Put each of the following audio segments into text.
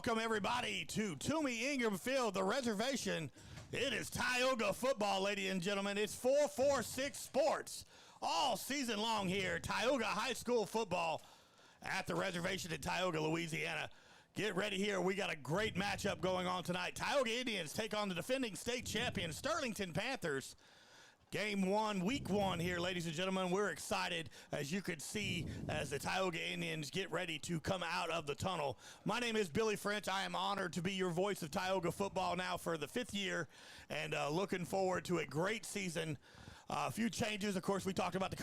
Welcome, everybody, to Toomey Ingram Field, the Reservation. It is Tioga football, ladies and gentlemen. It's 446 Sports all season long here. Tioga High School football at the Reservation in Tioga, Louisiana. Get ready here. We got a great matchup going on tonight. Tioga Indians take on the defending state champion, Sterlington Panthers. Game one, week one here, ladies and gentlemen. We're excited, as you could see, as the Tioga Indians get ready to come out of the tunnel. My name is Billy French. I am honored to be your voice of Tioga football now for the 5th year, and looking forward to a great season. A few changes. Of course, we talked about the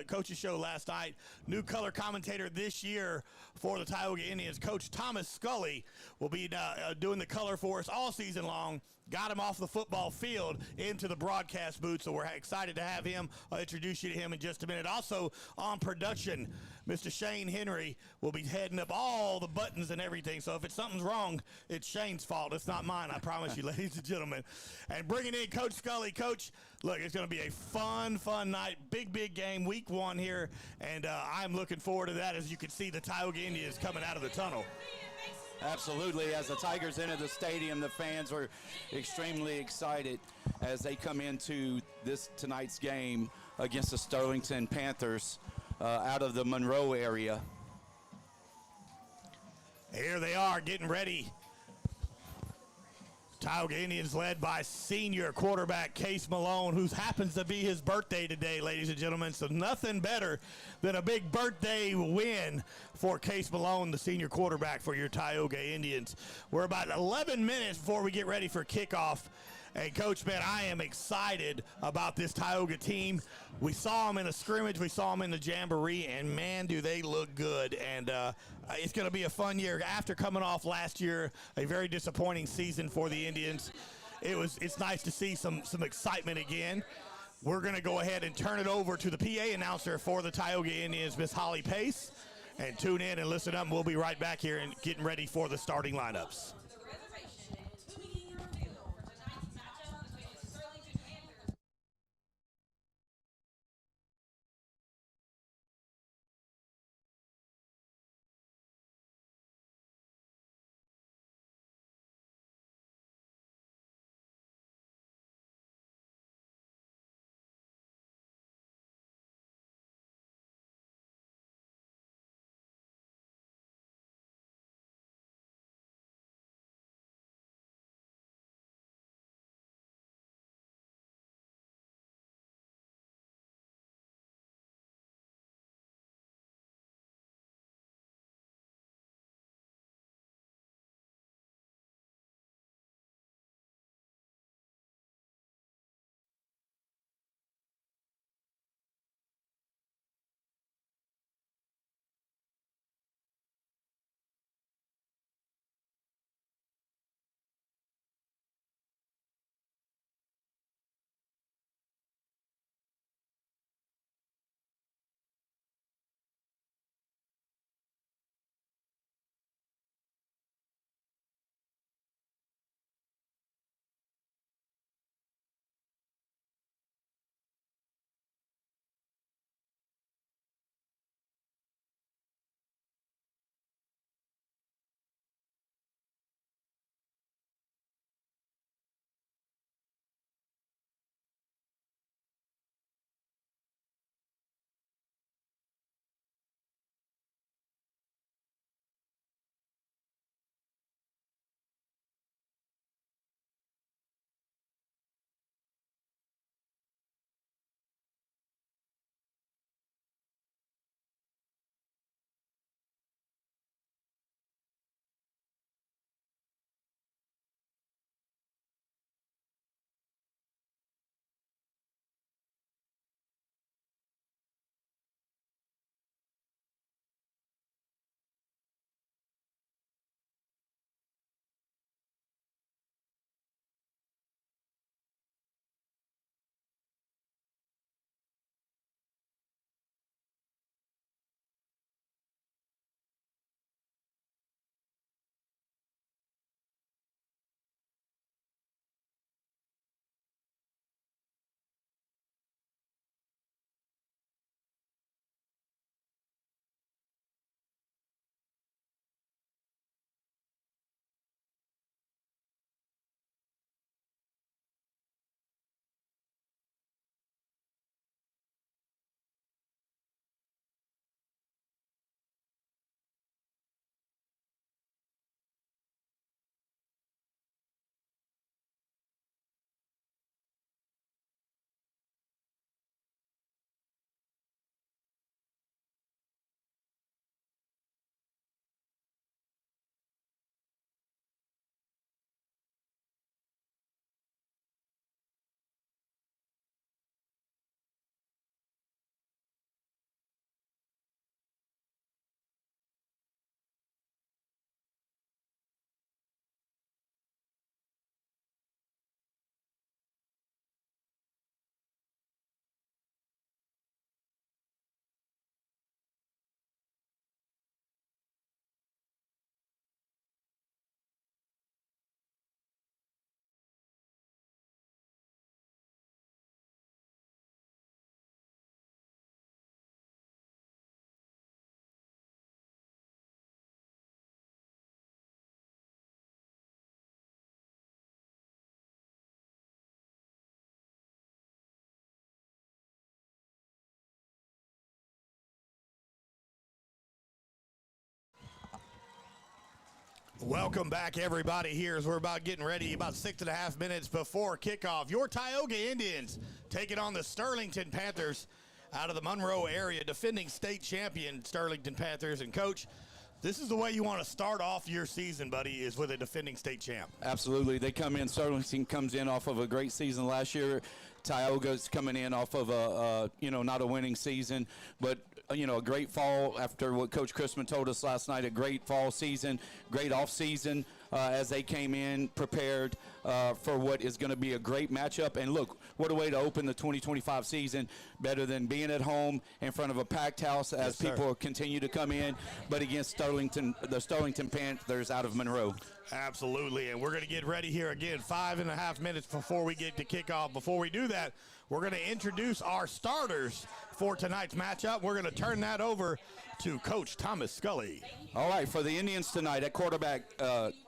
coaches show last night. New color commentator this year for the Tioga Indians, Coach Thomas Scully, will be doing the color for us all season long. Got him off the football field into the broadcast booth, so we're excited to have him. I'll introduce you to him in just a minute. Also on production, Mr. Shane Henry will be heading up all the buttons and everything. So if something's wrong, it's Shane's fault. It's not mine, I promise you, ladies and gentlemen. And bringing in Coach Scully. Coach, look, it's going to be a fun night. Big game, week one here. And I'm looking forward to that. As you can see, the Tioga Indians coming out of the tunnel. Absolutely. As the Tigers enter the stadium, the fans are extremely excited as they come into tonight's game against the Sterlington Panthers out of the Monroe area. Here they are getting ready. Tioga Indians led by senior quarterback Case Malone, who happens to be his birthday today, ladies and gentlemen. So nothing better than a big birthday win for Case Malone, the senior quarterback for your Tioga Indians. We're about 11 minutes before we get ready for kickoff. And, Coach, man, I am excited about this Tioga team. We saw them in a scrimmage. We saw them in the Jamboree, and, man, do they look good. And it's going to be a fun year. After coming off last year, a very disappointing season for the Indians, it's nice to see some excitement again. We're going to go ahead and turn it over to the PA announcer for the Tioga Indians, Miss Holly Pace. And tune in and listen up. We'll be right back here and getting ready for the starting lineups. Welcome back, everybody. Here as we're about getting ready, about 6.5 minutes before kickoff. Your Tioga Indians taking on the Sterlington Panthers out of the Monroe area, defending state champion Sterlington Panthers. And, Coach, this is the way you want to start off your season, buddy, is with a defending state champ. Absolutely. They come in, Sterlington comes in off of a great season last year. Tioga's coming in off of not a winning season, but a great fall after what Coach Chrisman told us last night, a great fall season, great off season as they came in prepared for what is going to be a great matchup. And look, what a way to open the 2025 season, better than being at home in front of a packed house as people continue to come in, but against the Sterlington Panthers out of Monroe. Absolutely, and we're going to get ready here again, 5.5 minutes before we get to kickoff. Before we do that, we're going to introduce our starters for tonight's matchup. We're going to turn that over to Coach Thomas Scully. All right, for the Indians tonight, at quarterback,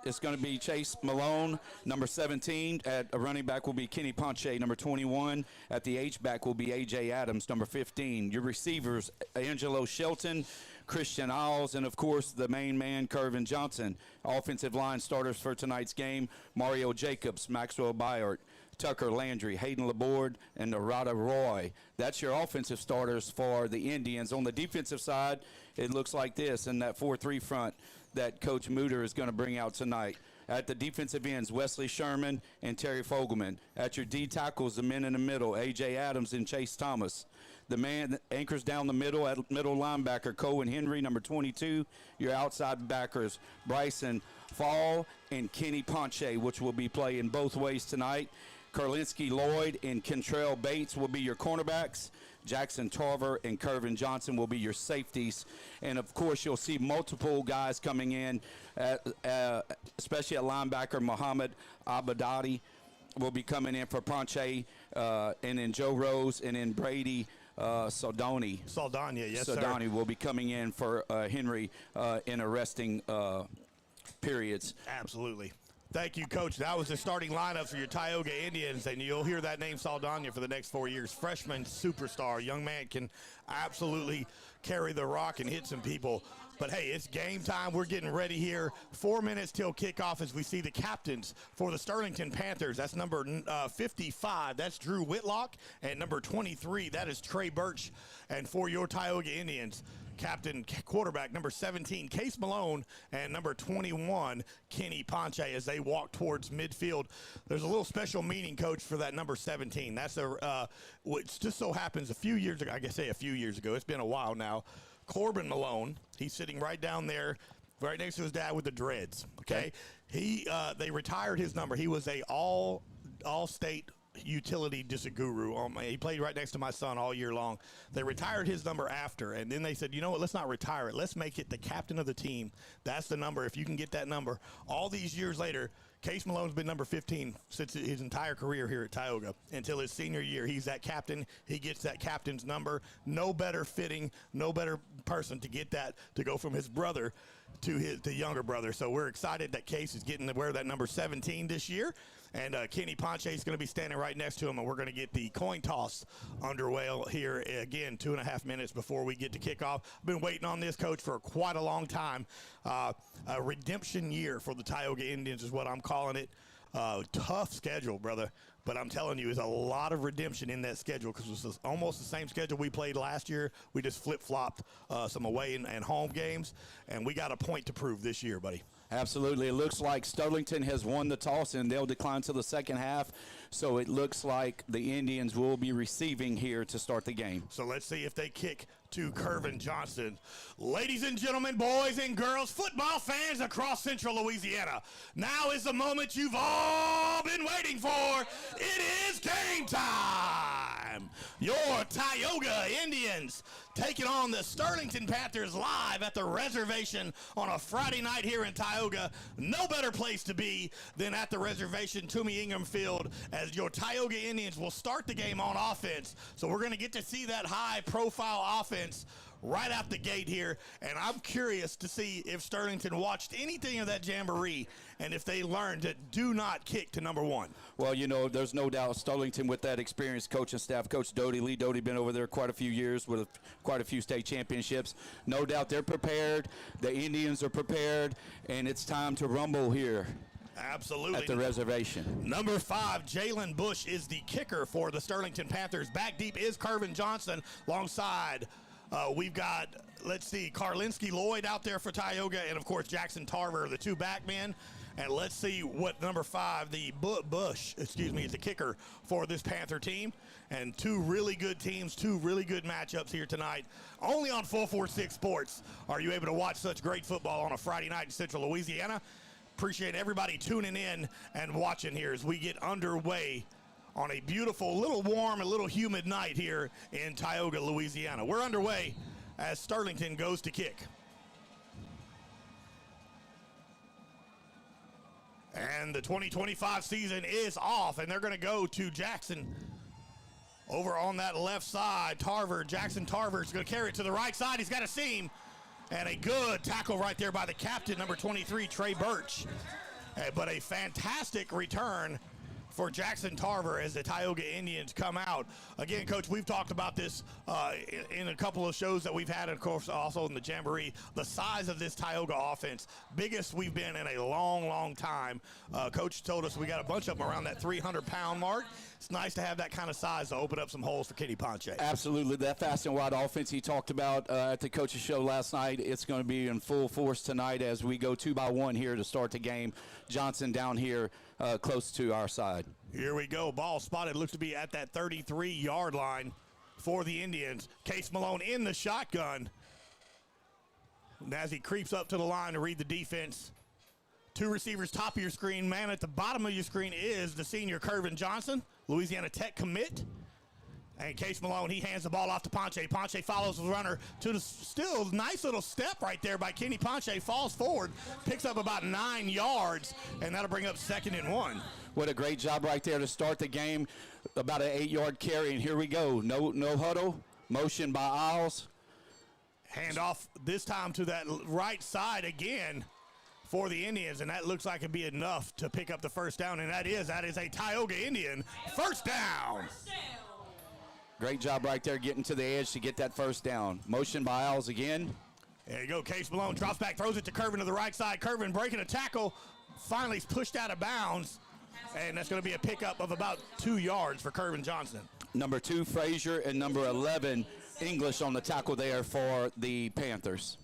it's going to be Chase Malone, number 17. At a running back will be Kenny Ponche, number 21. At the H-back will be A.J. Adams, number 15. Your receivers, Angelo Shelton, Christian Isles, and, of course, the main man, Kervin Johnson. Offensive line starters for tonight's game, Mario Jacobs, Maxwell Byard, Tucker Landry, Hayden Laborde, and Narada Roy. That's your offensive starters for the Indians. On the defensive side, it looks like this in that 4-3 front that Coach Mooter is going to bring out tonight. At the defensive ends, Wesley Sherman and Terry Fogelman. At your D tackles, the men in the middle, A.J. Adams and Chase Thomas. The man that anchors down the middle at middle linebacker, Cohen Henry, number 22. Your outside backers, Bryson Fall and Kenny Ponche, which will be playing both ways tonight. Karlinski Lloyd and Kentrell Bates will be your cornerbacks. Jackson Tarver and Kervin Johnson will be your safeties. And, of course, you'll see multiple guys coming in, especially at linebacker. Muhammad Abadati will be coming in for Ponche, and then Joe Rose, and then Brady Saldana, yes, Saldana sir. will be coming in for Henry in arresting periods. Absolutely. Thank you, Coach. That was the starting lineup for your Tioga Indians, and you'll hear that name Saldana for the next 4 years. Freshman superstar. Young man can absolutely carry the rock and hit some people. But, hey, it's game time. We're getting ready here. 4 minutes till kickoff as we see the captains for the Sterlington Panthers. That's number 55. That's Drew Whitlock. And number 23, that is Trey Birch. And for your Tioga Indians, captain quarterback number 17, Case Malone, and number 21, Kenny Ponche, as they walk towards midfield. There's a little special meaning, Coach, for that number 17. That's which just so happens a few years ago, it's been a while now, Corbin Malone, he's sitting right down there, right next to his dad with the dreads, okay? They retired his number. He was a all-state utility guru. He played right next to my son all year long. They retired his number after, and then they said, you know what, let's not retire it. Let's make it the captain of the team. That's the number. If you can get that number. All these years later, Case Malone's been number 15 since his entire career here at Tioga. Until his senior year, he's that captain. He gets that captain's number. No better fitting, no better person to get that, to go from his brother to the younger brother. So we're excited that Case is getting to wear that number 17 this year. And Kenny Ponche is going to be standing right next to him, and we're going to get the coin toss underway here again, 2.5 minutes before we get to kickoff. I've been waiting on this, Coach, for quite a long time. A redemption year for the Tioga Indians is what I'm calling it. Tough schedule, brother. But I'm telling you, there's a lot of redemption in that schedule because it was almost the same schedule we played last year. We just flip-flopped some away and home games, and we got a point to prove this year, buddy. Absolutely. It looks like Sterlington has won the toss, and they'll decline to the second half. So it looks like the Indians will be receiving here to start the game. So let's see if they kick to Kervin Johnson. Ladies and gentlemen, boys and girls, football fans across central Louisiana, now is the moment you've all been waiting for. It is game time. Your Tioga Indians taking on the Sterlington Panthers live at the Reservation on a Friday night here in Tioga. No better place to be than at the Reservation, Toomey Ingram Field, as your Tioga Indians will start the game on offense. So we're going to get to see that high-profile offense right out the gate here, and I'm curious to see if Sterlington watched anything of that jamboree and if they learned that do not kick to number 1. Well, you know, there's no doubt Sterlington with that experienced coaching staff. Coach Lee Doty been over there quite a few years with quite a few state championships. No doubt they're prepared. The Indians are prepared, and it's time to rumble here. Absolutely. At the reservation. Number 5, Jalen Bush is the kicker for the Sterlington Panthers. Back deep is Kervin Johnson alongside. We've got, let's see, Karlinski Lloyd out there for Tioga, and of course Jackson Tarver, the 2 backmen. And let's see what number 5, the Bush, is the kicker for this Panther team. And 2 really good teams, 2 really good matchups here tonight. Only on 446 Sports are you able to watch such great football on a Friday night in Central Louisiana. Appreciate everybody tuning in and watching here as we get underway on a beautiful, little warm, a little humid night here in Tyogga, Louisiana. We're underway as Sterlington goes to kick. And the 2025 season is off, and they're going to go to Jackson over on that left side. Jackson Tarver is going to carry it to the right side. He's got a seam. And a good tackle right there by the captain, number 23, Trey Birch. But a fantastic return for Jackson Tarver as the Tioga Indians come out. Again, Coach, we've talked about this in a couple of shows that we've had, of course, also in the Jamboree. The size of this Tioga offense, biggest we've been in a long, long time. Coach told us we got a bunch of them around that 300-pound mark. It's nice to have that kind of size to open up some holes for Kenny Ponche. Absolutely. That fast and wide offense he talked about at the coach's show last night, it's going to be in full force tonight as we go 2-by-1 here to start the game. Johnson down here close to our side. Here we go. Ball spotted. Looks to be at that 33-yard line for the Indians. Case Malone in the shotgun. And as he creeps up to the line to read the defense. 2 receivers top of your screen. Man at the bottom of your screen is the senior Kervin Johnson, Louisiana Tech commit. And Case Malone, he hands the ball off to Ponche. Ponche follows the runner to the still nice little step right there by Kenny Ponche. Falls forward, picks up about 9 yards, and that'll bring up 2nd and 1. What a great job right there to start the game. About an 8-yard carry, and here we go. No huddle, motion by Isles. Hand off this time to that right side again for the Indians, and that looks like it'd be enough to pick up the first down, and that is a Tioga Indian first down. Great job right there getting to the edge to get that first down. Motion by Isles again. There you go. Case Malone drops back, throws it to Kervin to the right side. Kervin breaking a tackle, finally pushed out of bounds, and that's going to be a pickup of about 2 yards for Kervin Johnson. Number 2, Frazier, and number 11, English on the tackle there for the Panthers.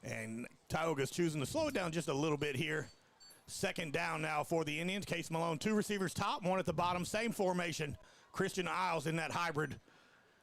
And Tioga's choosing to slow it down just a little bit here. 2nd down now for the Indians. Case Malone, 2 receivers top, 1 at the bottom, same formation. Christian Isles in that hybrid,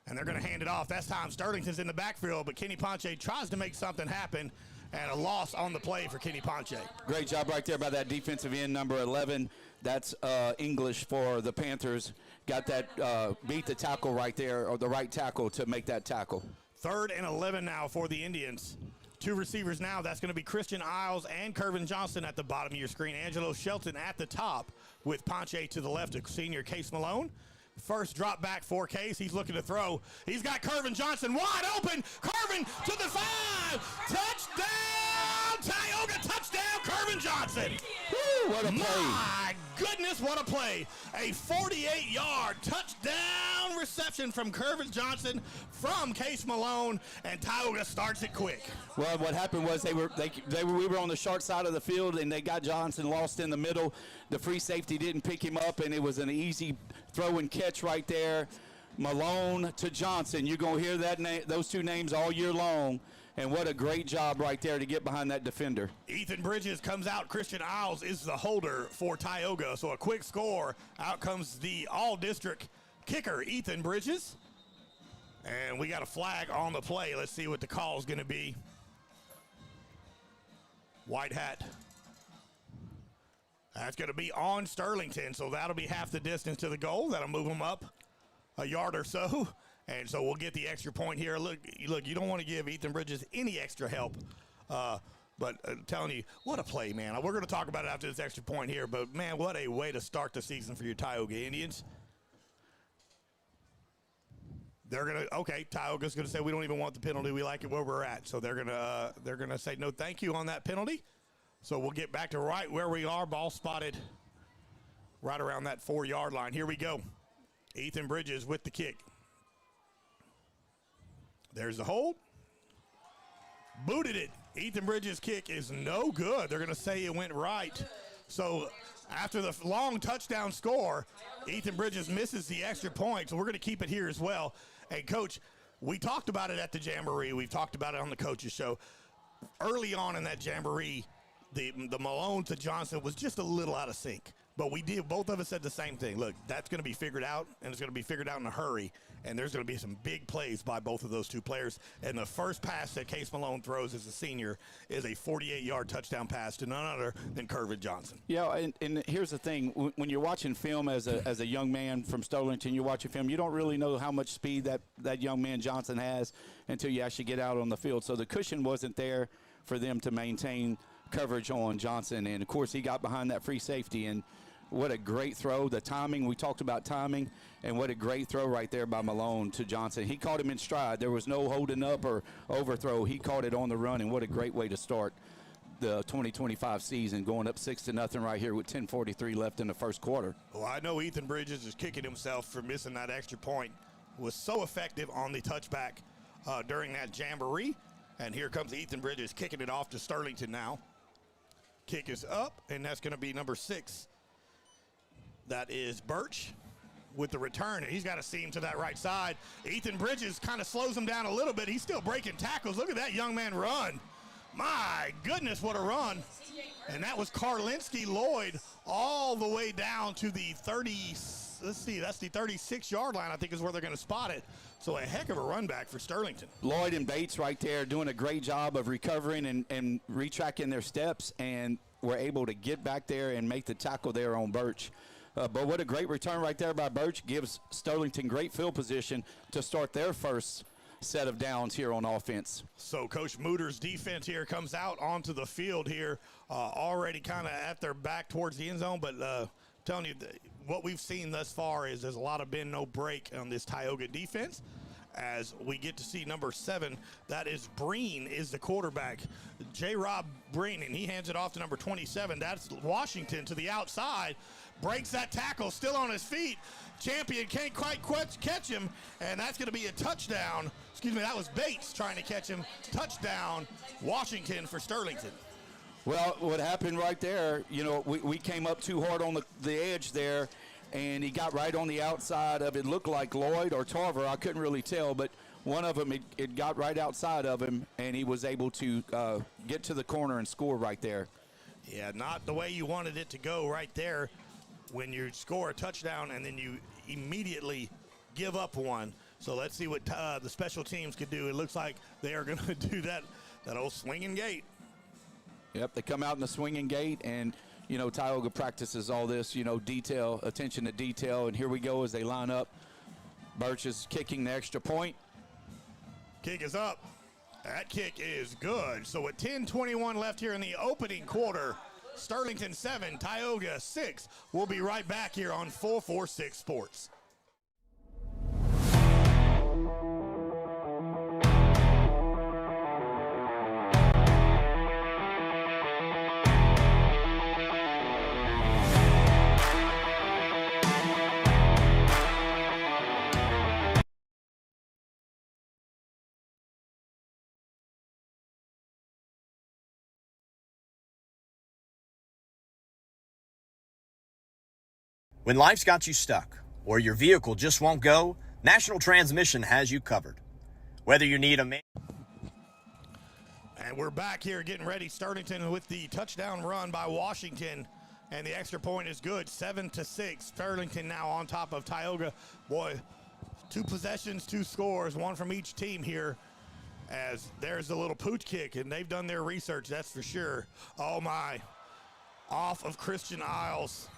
and they're going to hand it off. That time Sterlington's in the backfield, but Kenny Ponche tries to make something happen, and a loss on the play for Kenny Ponche. Great job right there by that defensive end, number 11. That's English for the Panthers. Got that, beat the tackle right there, or the right tackle to make that tackle. 3rd and 11 now for the Indians. 2 receivers now. That's going to be Christian Isles and Kervin Johnson at the bottom of your screen. Angelo Shelton at the top with Ponche to the left of senior Case Malone. First drop back for Case. He's looking to throw. He's got Kervin Johnson wide open. Kervin to the 5. Touchdown! Tioga touchdown! Kervin Johnson. Woo, what a play. My goodness, what a play. A 48-yard touchdown reception from Kervin Johnson from Case Malone, and Tioga starts it quick. Well, what happened was we were on the short side of the field, and they got Johnson lost in the middle. The free safety didn't pick him up, and it was an easy throw and catch right there. Malone to Johnson. You're going to hear those 2 names all year long. And what a great job right there to get behind that defender. Ethan Bridges comes out. Christian Isles is the holder for Tioga. So a quick score. Out comes the all-district kicker, Ethan Bridges. And we got a flag on the play. Let's see what the call is going to be. White hat. That's going to be on Sterlington. So that'll be half the distance to the goal. That'll move them up a yard or so. And so we'll get the extra point here. Look, you don't want to give Ethan Bridges any extra help. But I'm telling you, what a play, man. We're going to talk about it after this extra point here. But, man, what a way to start the season for your Tioga Indians. They're gonna Tioga's gonna say we don't even want the penalty. We like it where we're at. So they're gonna say no, thank you on that penalty. So we'll get back to right where we are. Ball spotted right around that 4-yard line. Here we go. Ethan Bridges with the kick. There's the hold. Booted it. Ethan Bridges' kick is no good. They're gonna say it went right. So after the long touchdown score, Ethan Bridges misses the extra point. So we're gonna keep it here as well. Hey, Coach, we talked about it at the Jamboree. We've talked about it on the coaches show. Early on in that Jamboree, the Malone to Johnson was just a little out of sync. But both of us said the same thing. Look, that's going to be figured out, and it's going to be figured out in a hurry. And there's going to be some big plays by both of those two players. And the first pass that Case Malone throws as a senior is a 48-yard touchdown pass to none other than Kervin Johnson. Yeah, and here's the thing. When you're watching film as a young man from Sterlington, you're watching film, you don't really know how much speed that young man Johnson has until you actually get out on the field. So the cushion wasn't there for them to maintain coverage on Johnson. And, of course, he got behind that free safety. And what a great throw. The timing, we talked about timing, and what a great throw right there by Malone to Johnson. He caught him in stride. There was no holding up or overthrow. He caught it on the run, and what a great way to start the 2025 season, going up 6-0 right here with 10:43 left in the first quarter. Well, I know Ethan Bridges is kicking himself for missing that extra point. Was so effective on the touchback during that Jamboree. And here comes Ethan Bridges kicking it off to Sterlington now. Kick is up, and that's going to be number 6. That is Birch with the return, and he's got a seam to that right side. Ethan Bridges kind of slows him down a little bit. He's still breaking tackles. Look at that young man run. My goodness, what a run. And that was Karlinski Lloyd all the way down to the 30, let's see, that's the 36-yard line, I think is where they're going to spot it. So a heck of a run back for Sterlington. Lloyd and Bates right there doing a great job of recovering and retracking their steps, and were able to get back there and make the tackle there on Birch. But what a great return right there by Birch. Gives Sterlington great field position to start their first set of downs here on offense. So Coach Mooter's defense here comes out onto the field here, already kind of at their back towards the end zone. But telling you, what we've seen thus far is there's a lot of bend, no break on this Tyogga defense. As we get to see number 7, that is Breen, is the quarterback. J-Rob Breen, and he hands it off to number 27. That's Washington to the outside. Breaks that tackle, still on his feet. Champion can't quite catch him, and that's going to be a touchdown. Excuse me, that was Bates trying to catch him. Touchdown, Washington for Sterlington. Well, what happened right there, you know, we came up too hard on the edge there, and he got right on the outside of it. Looked like Lloyd or Tarver. I couldn't really tell, but one of them, it got right outside of him, and he was able to get to the corner and score right there. Yeah, not the way you wanted it to go right there. When you score a touchdown and then you immediately give up one. So let's see what the special teams could do. It looks like they are going to do that old swinging gate. Yep, they come out in the swinging gate, and, you know, Tyogga practices all this, you know, detail, attention to detail. And here we go as they line up. Birch is kicking the extra point. Kick is up. That kick is good. So with 10:21 left here in the opening quarter, Sterlington 7, Tyogga 6. We'll be right back here on 446 Sports. When life's got you stuck or your vehicle just won't go, National Transmission has you covered. Whether you need a And we're back here getting ready. Sterlington with the touchdown run by Washington, and the extra point is good, 7-6. Sterlington now on top of Tyogga. Boy, 2 possessions, 2 scores, 1 from each team here. As there's a little pooch kick, and they've done their research, that's for sure. Oh my, off of Christian Isles.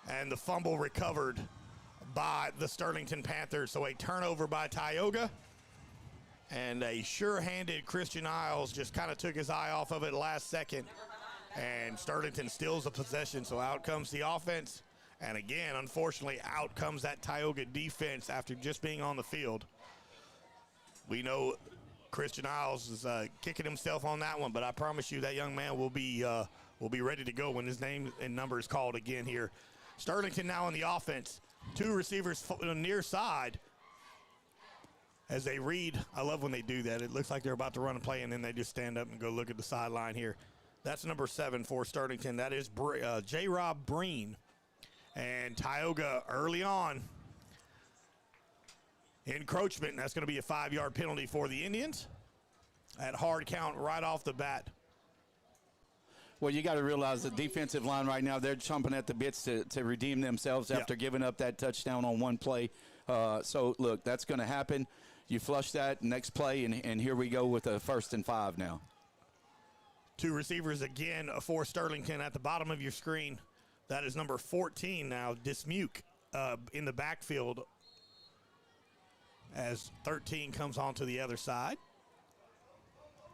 And the fumble recovered by the Sterlington Panthers. So a turnover by Tyogga. And a sure-handed Christian Isles just kind of took his eye off of it last second. And Sterlington steals a possession, so out comes the offense. And again, unfortunately, out comes that Tyogga defense after just being on the field. We know Christian Isles is kicking himself on that one, but I promise you that young man will be ready to go when his name and number is called again here. Sterlington now on the offense. 2 receivers near side as they read. I love when they do that. It looks like they're about to run a play, and then they just stand up and go look at the sideline here. That's number 7 for Sterlington. That is J. Rob Breen. And Tyogga early on. Encroachment, that's going to be a 5-yard penalty for the Indians. At hard count right off the bat. Well, you got to realize the defensive line right now, they're chomping at the bits to redeem themselves after giving up that touchdown on one play. So, look, that's going to happen. You flush that next play, and here we go with a 1st and 5 now. 2 receivers again for Sterlington at the bottom of your screen. That is number 14 now, Dismuke, in the backfield as 13 comes onto the other side.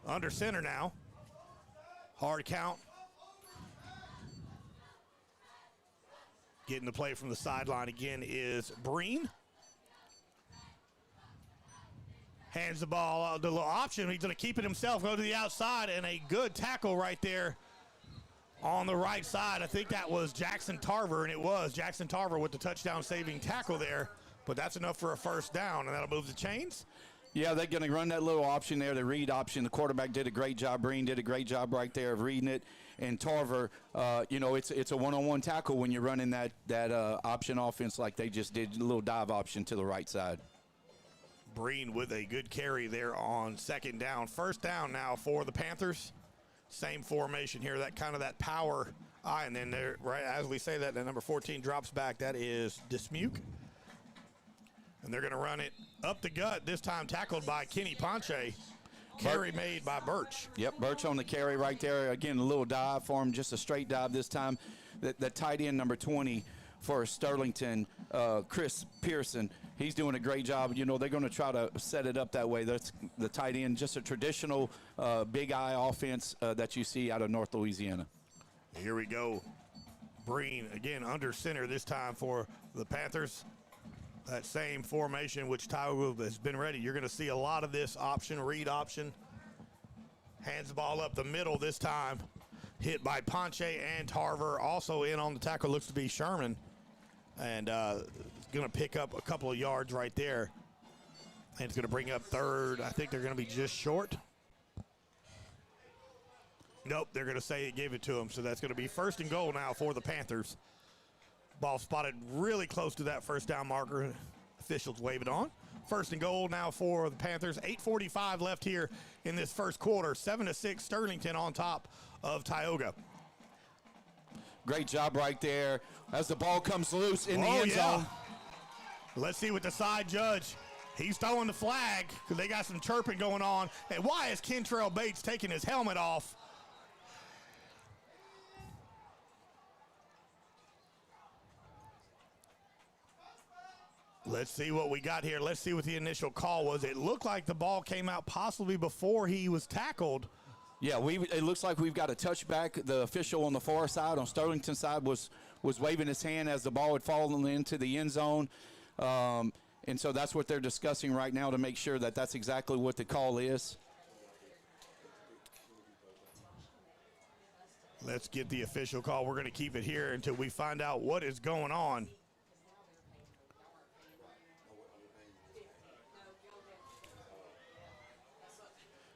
Under center now. Hard count. Getting the play from the sideline again is Breen. Hands the ball out, the little option. He's going to keep it himself, go to the outside, and a good tackle right there on the right side. I think that was Jackson Tarver, and it was Jackson Tarver with the touchdown-saving tackle there. But that's enough for a 1st down, and that'll move the chains. Yeah, they're going to run that little option there, the read option. The quarterback did a great job. Breen did a great job right there of reading it. And Tarver, it's a one-on-one tackle when you're running that option offense like they just did, a little dive option to the right side. Breen with a good carry there on 2nd down. 1st down now for the Panthers. Same formation here, that power eye. And then there, right as we say that, the number 14 drops back. That is Dismuke. And they're going to run it up the gut, this time tackled by Kenny Ponche. Carry made by Birch. Yep, Birch on the carry right there. Again, a little dive for him, just a straight dive this time. The tight end, number 20 for Sterlington, Chris Pearson, he's doing a great job. You know, they're going to try to set it up that way. That's the tight end, just a traditional big eye offense that you see out of North Louisiana. Here we go. Breen, again, under center this time for the Panthers. That same formation which Tyogga has been ready. You're going to see a lot of this option, read option. Hands the ball up the middle this time. Hit by Ponche and Tarver. Also in on the tackle looks to be Sherman. And going to pick up a couple of yards right there. And it's going to bring up 3rd. I think they're going to be just short. Nope, they're going to say it gave it to him. So that's going to be 1st and goal now for the Panthers. Ball spotted really close to that 1st down marker. Officials wave it on. 1st and goal now for the Panthers. 8:45 left here in this 1st quarter. 7-6 Sterlington on top of Tyogga. Great job right there as the ball comes loose in the end zone. Let's see what the side judge. He's throwing the flag because they got some chirping going on. And why is Kentrell Bates taking his helmet off? Let's see what we got here. Let's see what the initial call was. It looked like the ball came out possibly before he was tackled. Yeah, it looks like we've got a touchback. The official on the far side, on Sterlington's side, was waving his hand as the ball had fallen into the end zone. And so that's what they're discussing right now to make sure that that's exactly what the call is. Let's get the official call. We're going to keep it here until we find out what is going on.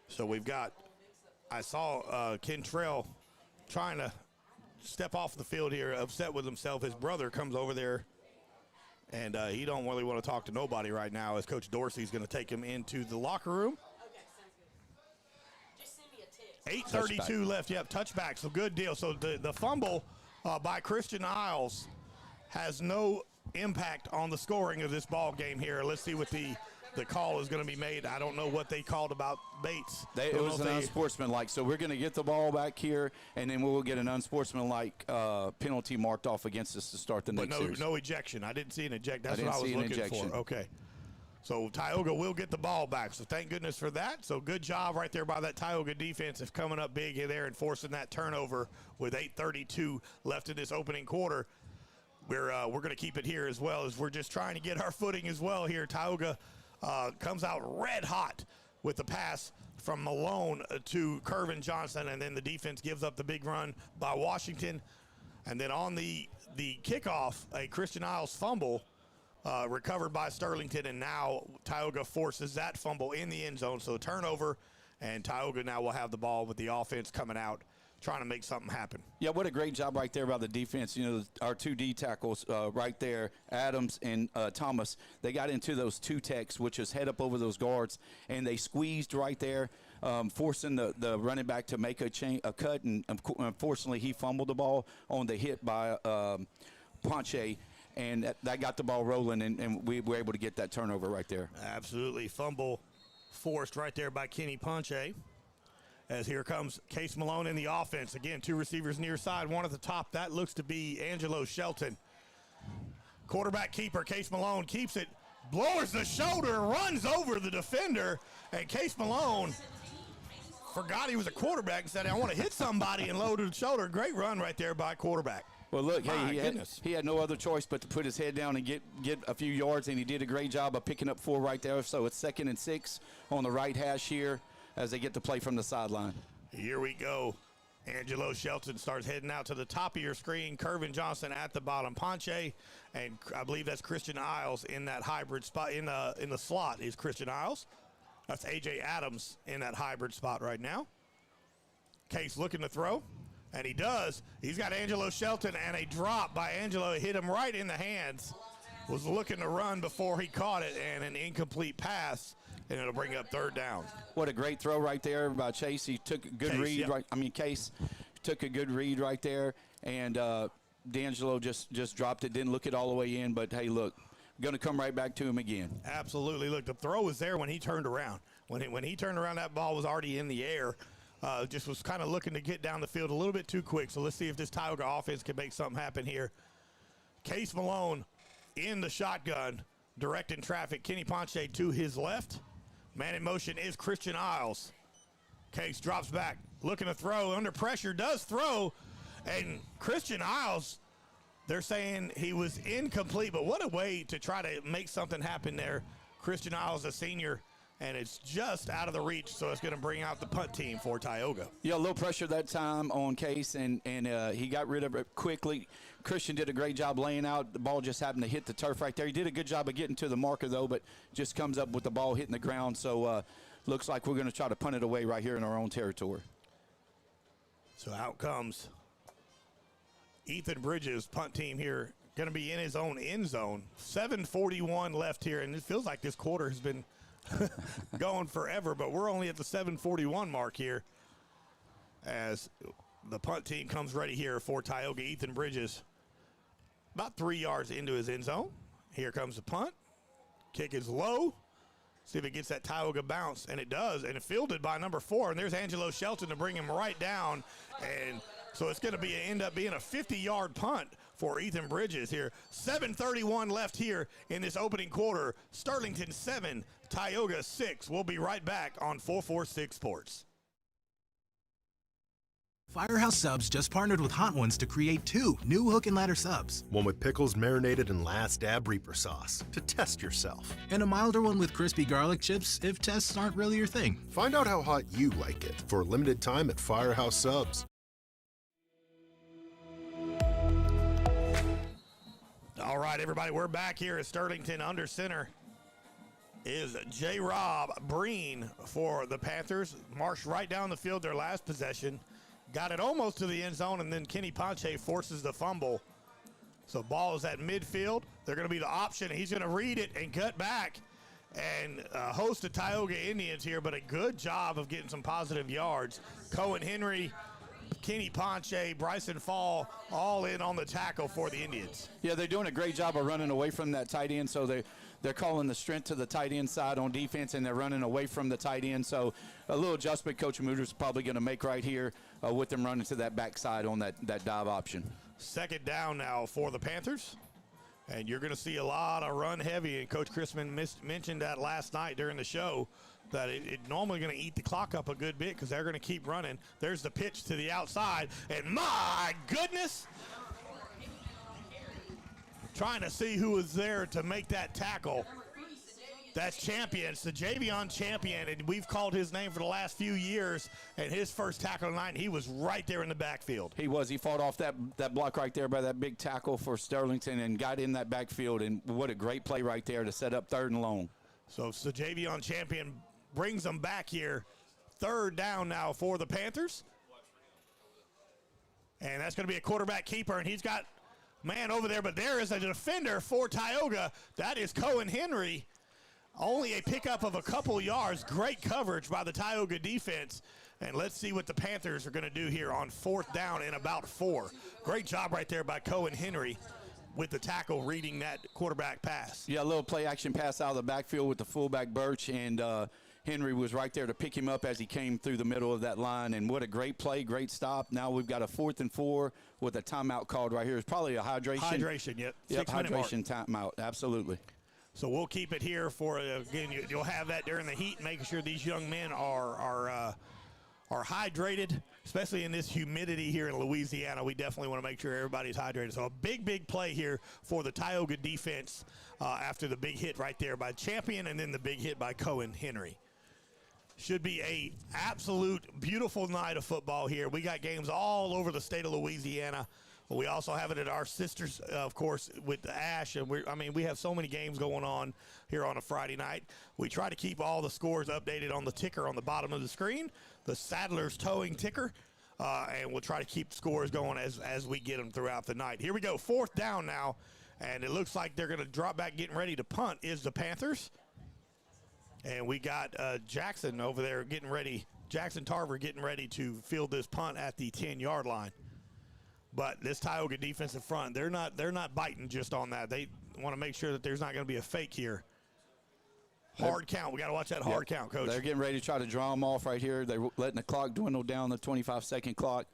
So we've got, I saw Kentrell trying to step off the field here, upset with himself. His brother comes over there, and he don't really want to talk to nobody right now as Coach Dorsey's going to take him into the locker room. Okay, sounds good. Just send me a text. 8:32 left. Yep, touchback. So good deal. So the fumble by Christian Isles has no impact on the scoring of this ball game here. Let's see what the call is going to be made. I don't know what they called about Bates. It was an unsportsmanlike. So we're going to get the ball back here, and then we will get an unsportsmanlike penalty marked off against us to start the next series. No ejection. I didn't see an eject. That's what I was looking for. Okay. So Tyogga will get the ball back. So thank goodness for that. So good job right there by that Tyogga defense of coming up big there and forcing that turnover with 8:32 left in this opening quarter. We're going to keep it here as well as we're just trying to get our footing as well here. Tyogga comes out red hot with the pass from Malone to Kervin Johnson, and then the defense gives up the big run by Washington. And then on the kickoff, a Christian Isles fumble recovered by Sterlington, and now Tyogga forces that fumble in the end zone. So turnover, and Tyogga now will have the ball with the offense coming out, trying to make something happen. Yeah, what a great job right there by the defense. You know, our 2 D tackles right there, Adams and Thomas, they got into those 2 techs, which is head up over those guards, and they squeezed right there, forcing the running back to make a cut, and unfortunately he fumbled the ball on the hit by Ponche, and that got the ball rolling, and we were able to get that turnover right there. Absolutely. Fumble forced right there by Kenny Ponche. As here comes Case Malone in the offense. Again, 2 receivers near side, 1 at the top. That looks to be Angelo Shelton. Quarterback keeper, Case Malone keeps it, lowers the shoulder, runs over the defender, and Case Malone forgot he was a quarterback and said, I want to hit somebody, and lowered the shoulder. Great run right there by quarterback. Well, look, hey, he had no other choice but to put his head down and get a few yards, and he did a great job of picking up 4 right there. So it's 2nd and 6 on the right hash here as they get to play from the sideline. Here we go. Angelo Shelton starts heading out to the top of your screen. Kervin Johnson at the bottom. Ponche, and I believe that's Christian Isles in that hybrid spot. In the slot is Christian Isles. That's A.J. Adams in that hybrid spot right now. Case looking to throw, and he does. He's got Angelo Shelton, and a drop by Angelo hit him right in the hands. Was looking to run before he caught it, and an incomplete pass, and it'll bring up 3rd down. What a great throw right there by Chase. He took a good read. Yep. Case took a good read right there, and D'Angelo just dropped it, didn't look it all the way in, but hey, look, going to come right back to him again. Absolutely. Look, the throw was there when he turned around. When he turned around, that ball was already in the air. Just was kind of looking to get down the field a little bit too quick. So let's see if this Tyogga offense can make something happen here. Case Malone in the shotgun, directing traffic. Kenny Ponche to his left. Man in motion is Christian Isles. Case drops back, looking to throw, under pressure, does throw, and Christian Isles, they're saying he was incomplete, but what a way to try to make something happen there. Christian Isles, a senior, and it's just out of the reach, so it's going to bring out the punt team for Tyogga. Yeah, a little pressure that time on Case, and he got rid of it quickly. Christian did a great job laying out. The ball just happened to hit the turf right there. He did a good job of getting to the marker, though, but just comes up with the ball hitting the ground. So looks like we're going to try to punt it away right here in our own territory. So out comes Ethan Bridges, punt team here, going to be in his own end zone. 7:41 left here, and it feels like this quarter has been going forever, but we're only at the 7:41 mark here as the punt team comes ready here for Tyogga. Ethan Bridges about 3 yards into his end zone. Here comes the punt. Kick is low. See if it gets that Tyogga bounce, and it does, and it's fielded by number 4, and there's Angelo Shelton to bring him right down, and so it's going to end up being a 50-yard punt for Ethan Bridges here. 7:31 left here in this opening quarter. Sterlington 7, Tyogga 6. We'll be right back on 446 Sports. Firehouse Subs just partnered with Hot Ones to create 2 new hook and ladder subs. One with pickles marinated in Last Dab Reaper sauce to test yourself. And a milder one with crispy garlic chips if tests aren't really your thing. Find out how hot you like it for a limited time at Firehouse Subs. All right, everybody, we're back here at Sterlington. Under center is J. Rob Breen for the Panthers. Marched right down the field their last possession. Got it almost to the end zone, and then Kenny Ponche forces the fumble. So ball is at midfield. They're going to be the option. He's going to read it and cut back and host the Tioga Indians here, but a good job of getting some positive yards. Cohen Henry, Kenny Ponche, Bryson Fall, all in on the tackle for the Indians. Yeah, they're doing a great job of running away from that tight end, so they're calling the strength to the tight end side on defense, and they're running away from the tight end. So a little adjustment Coach Mooter's probably going to make right here with them running to that backside on that dive option. 2nd down now for the Panthers, and you're going to see a lot of run heavy, and Coach Chrisman mentioned that last night during the show, that it normally going to eat the clock up a good bit because they're going to keep running. There's the pitch to the outside, and my goodness, trying to see who was there to make that tackle. That's Champion. It's the Javion Champion, and we've called his name for the last few years, and his first tackle tonight, he was right there in the backfield. He was. He fought off that block right there by that big tackle for Sterlington and got in that backfield, and what a great play right there to set up 3rd and long. So Javion Champion brings them back here. 3rd down now for the Panthers. And that's going to be a quarterback keeper, and he's got man over there, but there is a defender for Tyogga. That is Cohen Henry. Only a pickup of a couple yards. Great coverage by the Tyogga defense. And let's see what the Panthers are going to do here on 4th down and about 4. Great job right there by Cohen Henry with the tackle reading that quarterback pass. Yeah, a little play action pass out of the backfield with the fullback Birch, and Henry was right there to pick him up as he came through the middle of that line. And what a great play, great stop. Now we've got a 4th and 4 with a timeout called right here. It's probably a hydration. Hydration, yep. Yep, 6-minute mark. hydration timeout, absolutely. So we'll keep it here for, again, you'll have that during the heat, making sure these young men are hydrated, especially in this humidity here in Louisiana. We definitely want to make sure everybody's hydrated. So a big play here for the Tyogga defense after the big hit right there by Champion and then the big hit by Cohen Henry. Should be a absolute beautiful night of football here. We got games all over the state of Louisiana. We also have it at our sisters, of course, with the Ash. And we have so many games going on here on a Friday night. We try to keep all the scores updated on the ticker on the bottom of the screen, the Sadler's Towing ticker. And we'll try to keep scores going as we get them throughout the night. Here we go, 4th down now. And it looks like they're going to drop back, getting ready to punt is the Panthers. And we got Jackson over there getting ready, Jackson Tarver getting ready to field this punt at the 10-yard line. But this Tyogga defensive front, they're not biting just on that. They want to make sure that there's not going to be a fake here. Hard count. We got to watch that hard count, Coach. They're getting ready to try to draw them off right here. They're letting the clock dwindle down, the 25-second clock.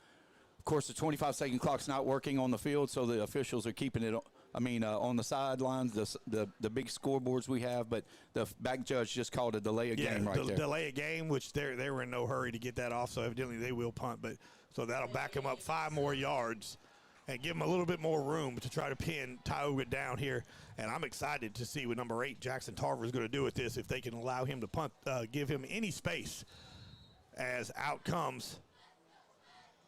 Of course, the 25-second clock's not working on the field, so the officials are keeping it on the sidelines, the big scoreboards we have, but the back judge just called a delay of game right there. Delay of game, which they were in no hurry to get that off, so evidently they will punt. But so that'll back them up 5 more yards and give them a little bit more room to try to pin Tyogga down here. And I'm excited to see what number 8, Jackson Tarver, is going to do with this if they can allow him to punt, give him any space as out comes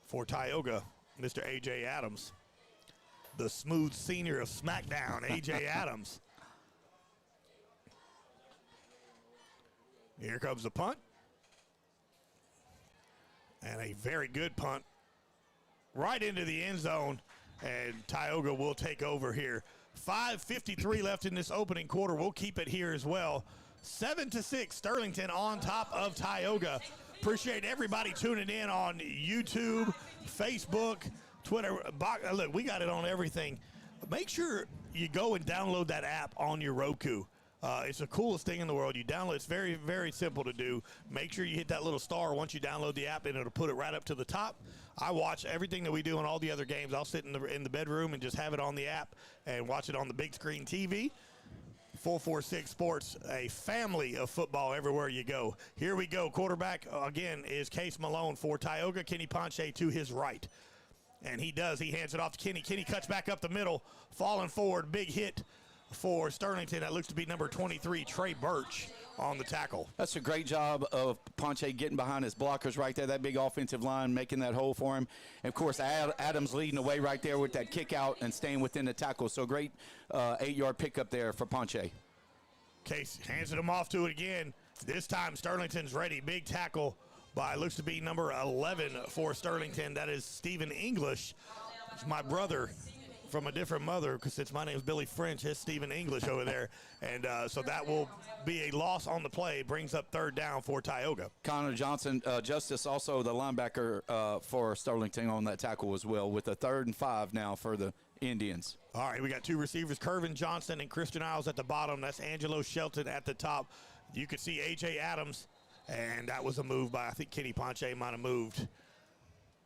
for Tyogga, Mr. A.J. Adams. The smooth senior of SmackDown, A.J. Adams. Here comes the punt. And a very good punt right into the end zone. And Tyogga will take over here. 5:53 left in this opening quarter. We'll keep it here as well. 7-6, Sterlington on top of Tyogga. Appreciate everybody tuning in on YouTube, Facebook, Twitter. Look, we got it on everything. Make sure you go and download that app on your Roku. It's the coolest thing in the world. You download. It's very, very simple to do. Make sure you hit that little star once you download the app, and it'll put it right up to the top. I watch everything that we do on all the other games. I'll sit in the bedroom and just have it on the app and watch it on the big screen TV. 446 Sports, a family of football everywhere you go. Here we go. Quarterback, again, is Case Malone for Tyogga. Kenny Ponche to his right. And he does. He hands it off to Kenny. Kenny cuts back up the middle, falling forward. Big hit for Sterlington. That looks to be number 23, Trey Birch, on the tackle. That's a great job of Ponche getting behind his blockers right there, that big offensive line, making that hole for him. And, of course, Adams leading the way right there with that kick out and staying within the tackle. So great 8-yard pickup there for Ponche. Case hands it him off to it again. This time Sterlington's ready. Big tackle by, looks to be number 11 for Sterlington. That is Stephen English. It's my brother from a different mother, because since my name is Billy French, it's Stephen English over there. And so that will be a loss on the play. Brings up 3rd down for Tyogga. Connor Johnson, Justice, also the linebacker for Sterlington on that tackle as well, with a 3rd and 5 now for the Indians. All right, we got 2 receivers, Kervin Johnson and Christian Isles at the bottom. That's Angelo Shelton at the top. You can see A.J. Adams, and that was a move by, I think Kenny Ponche might have moved.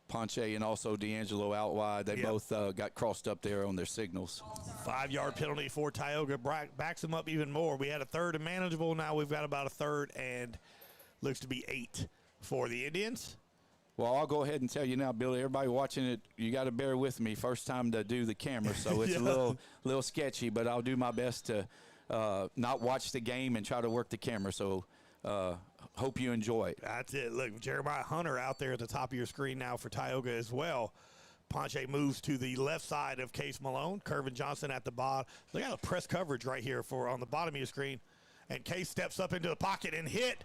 Ponche and also D'Angelo out wide. They both got crossed up there on their signals. 5-yard penalty for Tyogga. Backs them up even more. We had a 3rd and manageable. Now we've got about a 3rd and looks to be 8 for the Indians. Well, I'll go ahead and tell you now, Billy, everybody watching it, you got to bear with me. First time to do the camera, so it's a little sketchy, but I'll do my best to not watch the game and try to work the camera. So hope you enjoy it. That's it. Look, Jeremiah Hunter out there at the top of your screen now for Tyogga as well. Ponche moves to the left side of Case Malone. Kervin Johnson at the bottom. Look at the press coverage right here on the bottom of your screen. And Case steps up into the pocket and hit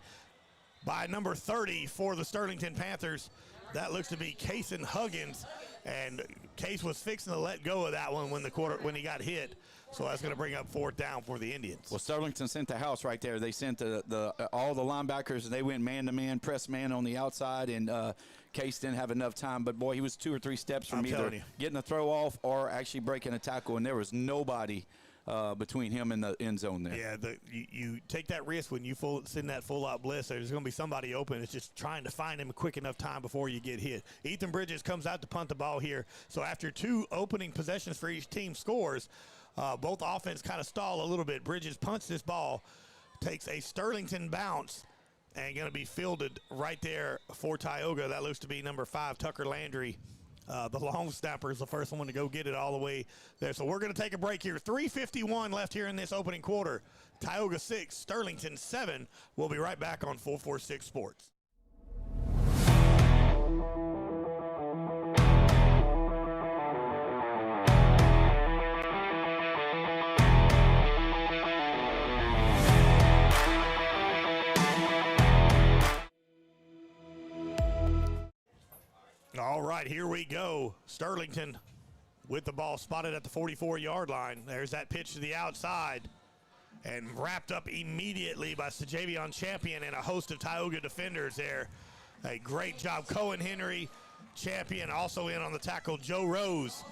by number 30 for the Sterlington Panthers. That looks to be Cason Huggins. And Case was fixing to let go of that one when he got hit. So that's going to bring up 4th down for the Indians. Well, Sterlington sent the house right there. They sent all the linebackers, and they went man-to-man, press man on the outside, and Case didn't have enough time. But, boy, he was 2 or 3 steps from either getting a throw off or actually breaking a tackle, and there was nobody between him and the end zone there. Yeah, you take that risk when you send that full-out blitz. There's going to be somebody open. It's just trying to find him a quick enough time before you get hit. Ethan Bridges comes out to punt the ball here. So after 2 opening possessions for each team scores, both offense kind of stall a little bit. Bridges punts this ball, takes a Sterlington bounce, and going to be fielded right there for Tyogga. That looks to be number 5, Tucker Landry. The long snapper is the first one to go get it all the way there. So we're going to take a break here. 3:51 left here in this opening quarter. Tyogga 6, Sterlington 7. We'll be right back on 446 Sports. All right, here we go. Sterlington with the ball spotted at the 44-yard line. There's that pitch to the outside and wrapped up immediately by Sajavion Champion and a host of Tyogga defenders there. A great job. Cohen Henry, Champion, also in on the tackle, Joe Rose.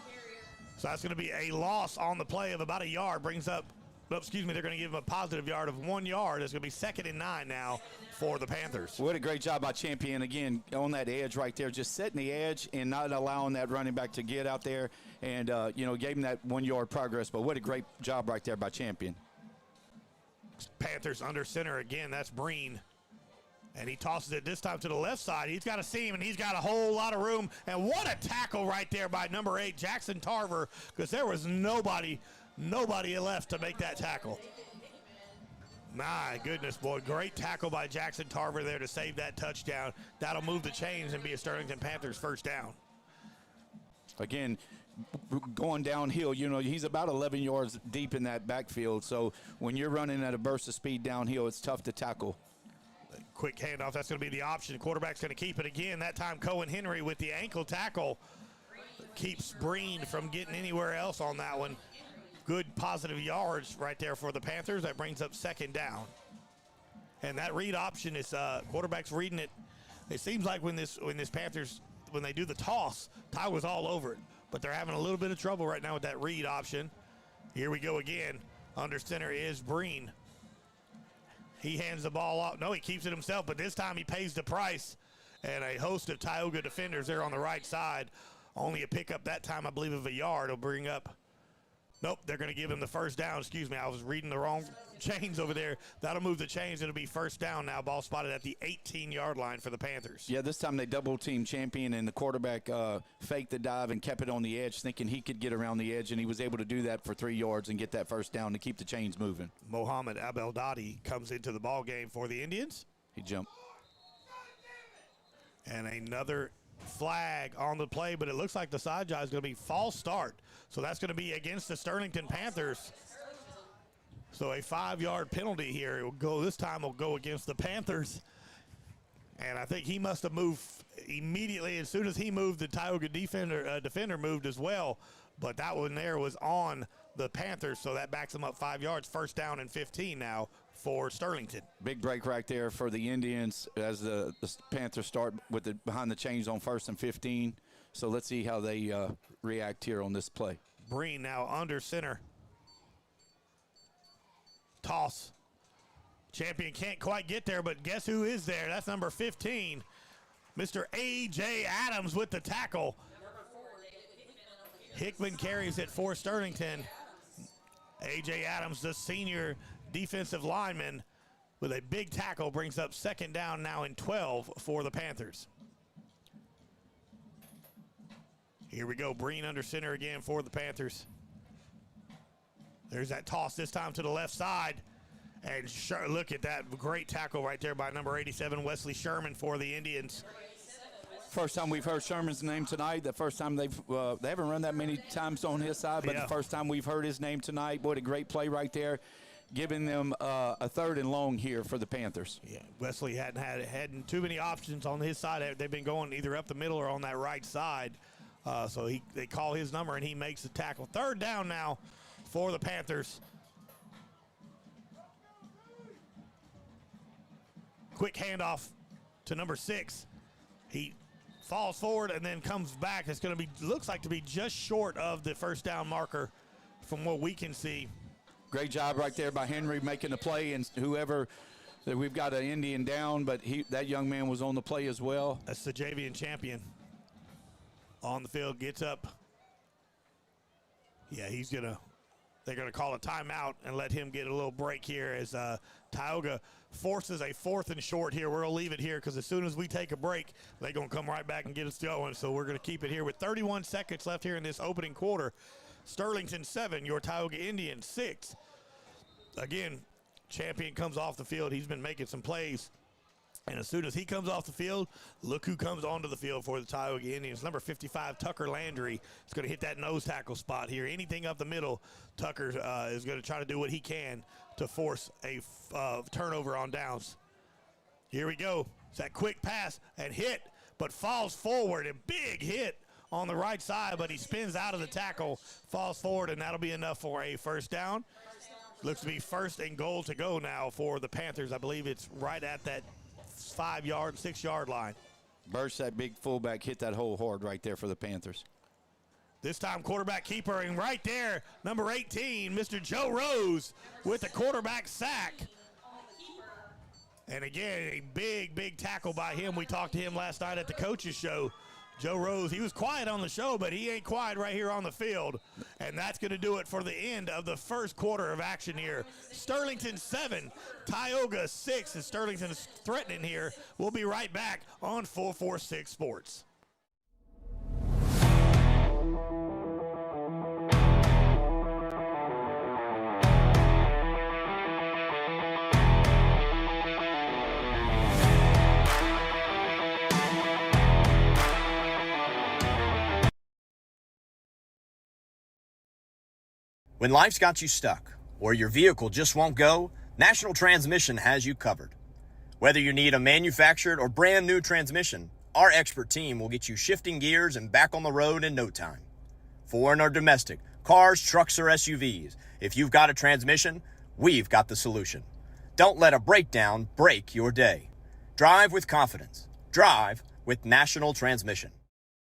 So that's going to be a loss on the play of about a yard. Brings up, they're going to give him a positive yard of 1 yard. It's going to be 2nd and 9 now for the Panthers. What a great job by Champion, again, on that edge right there, just setting the edge and not allowing that running back to get out there and, gave him that 1 yard progress. But what a great job right there by Champion. Panthers under center again. That's Breen. And he tosses it this time to the left side. He's got a seam, and he's got a whole lot of room. And what a tackle right there by number 8, Jackson Tarver, because there was nobody left to make that tackle. My goodness, boy. Great tackle by Jackson Tarver there to save that touchdown. That'll move the chains and be a Sterlington Panthers 1st down. Again, going downhill, he's about 11 yards deep in that backfield. So when you're running at a burst of speed downhill, it's tough to tackle. Quick handoff. That's going to be the option. Quarterback's going to keep it again. That time Cohen Henry with the ankle tackle keeps Breen from getting anywhere else on that one. Good positive yards right there for the Panthers. That brings up 2nd down. And that read option is quarterback's reading it. It seems like when Panthers, when they do the toss, Ty was all over it. But they're having a little bit of trouble right now with that read option. Here we go again. Under center is Breen. He hands the ball off. No, he keeps it himself, but this time he pays the price. And a host of Tyogga defenders there on the right side. Only a pickup that time, I believe, of a yard will bring up. Nope, they're going to give him the 1st down. Excuse me, I was reading the wrong chains over there. That'll move the chains. It'll be 1st down now. Ball spotted at the 18-yard line for the Panthers. Yeah, this time they double-team Champion, and the quarterback faked the dive and kept it on the edge, thinking he could get around the edge, and he was able to do that for 3 yards and get that 1st down to keep the chains moving. Mohamed Abeldadi comes into the ball game for the Indians. He jumped. And another flag on the play, but it looks like the side job is going to be false start. So that's going to be against the Sterlington Panthers. So a 5-yard penalty here. It will go, this time will go against the Panthers. And I think he must have moved immediately. As soon as he moved, the Tyogga defender moved as well. But that one there was on the Panthers, so that backs them up 5 yards. 1st down and 15 now for Sterlington. Big break right there for the Indians as the Panthers start with the behind the chains on 1st and 15. So let's see how they react here on this play. Breen now under center. Toss. Champion can't quite get there, but guess who is there? That's number 15, Mr. A.J. Adams with the tackle. Hickman carries it for Sterlington. A.J. Adams, the senior defensive lineman, with a big tackle, brings up 2nd down now and 12 for the Panthers. Here we go. Breen under center again for the Panthers. There's that toss this time to the left side. And look at that great tackle right there by number 87, Wesley Sherman for the Indians. First time we've heard Sherman's name tonight. The first time they haven't run that many times on his side, but the first time we've heard his name tonight. Boy, what a great play right there, giving them a 3rd and long here for the Panthers. Yeah, Wesley hadn't too many options on his side. They've been going either up the middle or on that right side. So they call his number, and he makes the tackle. 3rd down now for the Panthers. Quick handoff to number 6. He falls forward and then comes back. It's going to be, looks like to be just short of the first down marker from what we can see. Great job right there by Henry making the play, and whoever, we've got an Indian down, but that young man was on the play as well. That's the Javian champion on the field, gets up. Yeah, they're going to call a timeout and let him get a little break here as Tyogga forces a 4th and short here. We're going to leave it here because as soon as we take a break, they're going to come right back and get us going. So we're going to keep it here with 31 seconds left here in this opening quarter. Sterlington 7, your Tioga Indians 6. Again, champion comes off the field. He's been making some plays. And as soon as he comes off the field, look who comes onto the field for the Tioga Indians. Number 55, Tucker Landry, is going to hit that nose tackle spot here. Anything up the middle, Tucker is going to try to do what he can to force a turnover on downs. Here we go. It's that quick pass and hit, but falls forward. A big hit on the right side, but he spins out of the tackle, falls forward, and that'll be enough for a first down. Looks to be 1st and goal to go now for the Panthers. I believe it's right at that 5-yard, 6-yard line. Birch, that big fullback, hit that hole hard right there for the Panthers. This time quarterback keeper, and right there, number 18, Mr. Joe Rose with the quarterback sack. And again, a big tackle by him. We talked to him last night at the coaches show. Joe Rose, he was quiet on the show, but he ain't quiet right here on the field. And that's going to do it for the end of the first quarter of action here. Sterlington 7, Tyogga 6, and Sterlington is threatening here. We'll be right back on 446 Sports. When life's got you stuck, or your vehicle just won't go, National Transmission has you covered. Whether you need a manufactured or brand new transmission, our expert team will get you shifting gears and back on the road in no time. Foreign or domestic, cars, trucks, or SUVs, if you've got a transmission, we've got the solution. Don't let a breakdown break your day. Drive with confidence. Drive with National Transmission.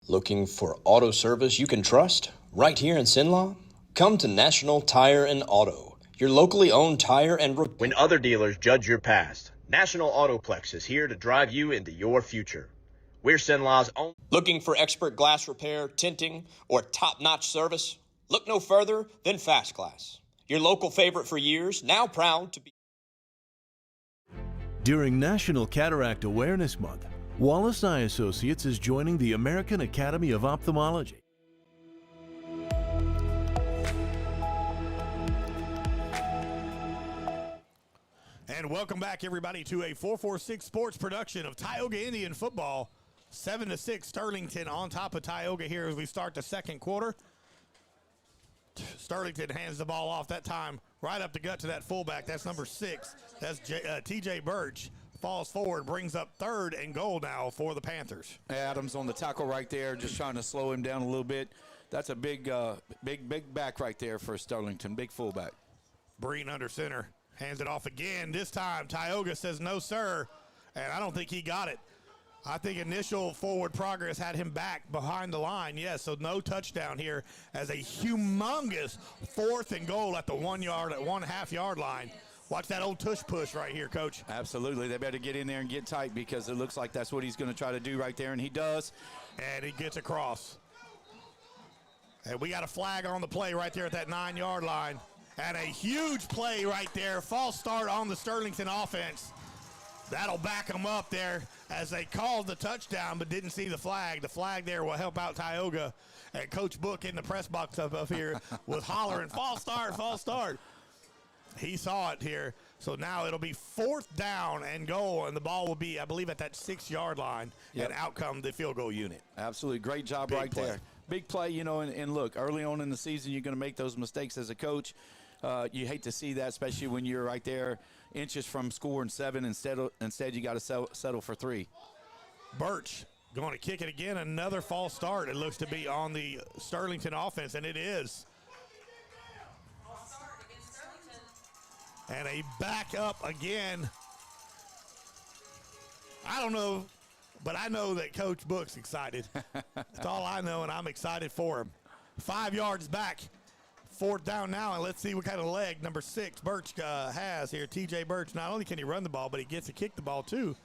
Looking for auto service you can trust right here in Sinlaw? Come to National Tire and Auto, your locally owned tire and When other dealers judge your past, National Autoplex is here to drive you into your future. We're Sinlaw's own. Looking for expert glass repair, tinting, or top-notch service? Look no further than Fast Glass, your local favorite for years, now proud to be. During National Cataract Awareness Month, Wallace Eye Associates is joining the American Academy of Ophthalmology. And welcome back, everybody, to a 446 Sports production of Tioga Indian Football. 7-6, Sterlington on top of Tyogga here as we start the second quarter. Sterlington hands the ball off that time right up the gut to that fullback. That's number 6. That's TJ Birch. Falls forward, brings up 3rd and goal now for the Panthers. Adams on the tackle right there, just trying to slow him down a little bit. That's a big back right there for Sterlington, big fullback. Breen under center. Hands it off again. This time, Tyogga says no, sir. And I don't think he got it. I think initial forward progress had him back behind the line. Yes, so no touchdown here as a humongous 4th and goal at the 1.5 yard line. Watch that old tush push right here, Coach. Absolutely. They better get in there and get tight because it looks like that's what he's going to try to do right there, and he does. And he gets across. And we got a flag on the play right there at that 9 yard line. And a huge play right there. False start on the Sterlington offense. That'll back them up there as they called the touchdown but didn't see the flag. The flag there will help out Tyogga. And Coach Book in the press box up here was hollering, false start, false start. He saw it here. So now it'll be 4th down and goal, and the ball will be, I believe, at that 6-yard line, and out come the field goal unit. Absolutely. Great job right there. Big play, you know, and look, early on in the season, you're going to make those mistakes as a coach. You hate to see that, especially when you're right there inches from scoring 7. Instead you got to settle for 3. Birch going to kick it again. Another false start. It looks to be on the Sterlington offense, and it is. And a back up again. I don't know, but I know that Coach Book's excited. That's all I know, and I'm excited for him. 5 yards back. 4th down now, and let's see what kind of leg number 6 Birch has here. TJ Birch, not only can he run the ball, but he gets to kick the ball too.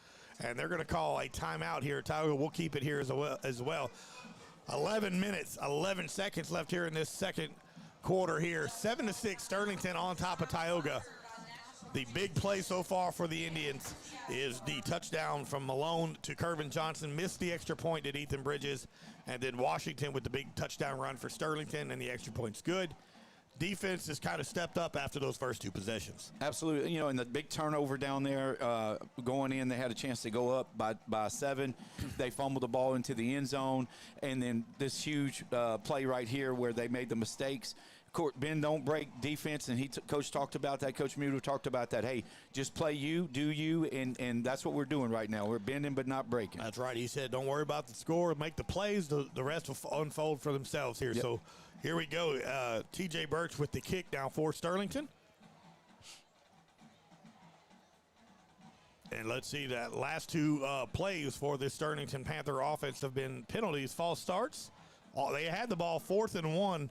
And they're going to call a timeout here. Tyogga will keep it here as well. 11 minutes, 11 seconds left here in this second quarter here. 7-6, Sterlington on top of Tyogga. The big play so far for the Indians is the touchdown from Malone to Kervin Johnson. Missed the extra point at Ethan Bridges. And then Washington with the big touchdown run for Sterlington, and the extra point's good. Defense has kind of stepped up after those first 2 possessions. Absolutely. You know, and the big turnover down there going in, they had a chance to go up by 7. They fumbled the ball into the end zone. And then this huge play right here where they made the mistakes. Ben don't break defense, and Coach talked about that. Coach Muto talked about that. Hey, just play you, do you, and that's what we're doing right now. We're bending but not breaking. That's right. He said, don't worry about the score. Make the plays. The rest will unfold for themselves here. Yep. So here we go. TJ Birch with the kick down for Sterlington. And let's see that last 2 plays for the Sterlington Panther offense have been penalties, false starts. They had the ball 4th and 1.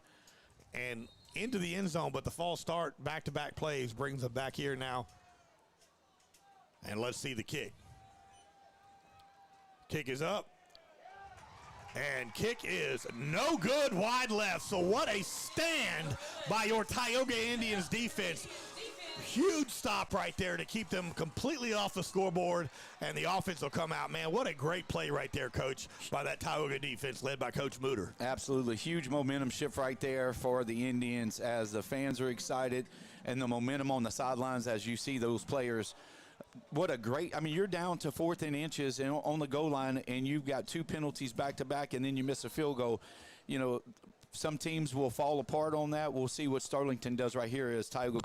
And into the end zone, but the false start, back-to-back plays, brings them back here now. And let's see the kick. Kick is up. And kick is no good, wide left. So what a stand by your Tioga Indians defense. Huge stop right there to keep them completely off the scoreboard, and the offense will come out. Man, what a great play right there, Coach, by that Tioga defense led by Coach Muter. Absolutely. Huge momentum shift right there for the Indians as the fans are excited, and the momentum on the sidelines as you see those players. What a great – I mean, you're down to 4th and inches and on the goal line, and you've got 2 penalties back-to-back, and then you miss a field goal. You know, some teams will fall apart on that. We'll see what Sterlington does right here as Tyogga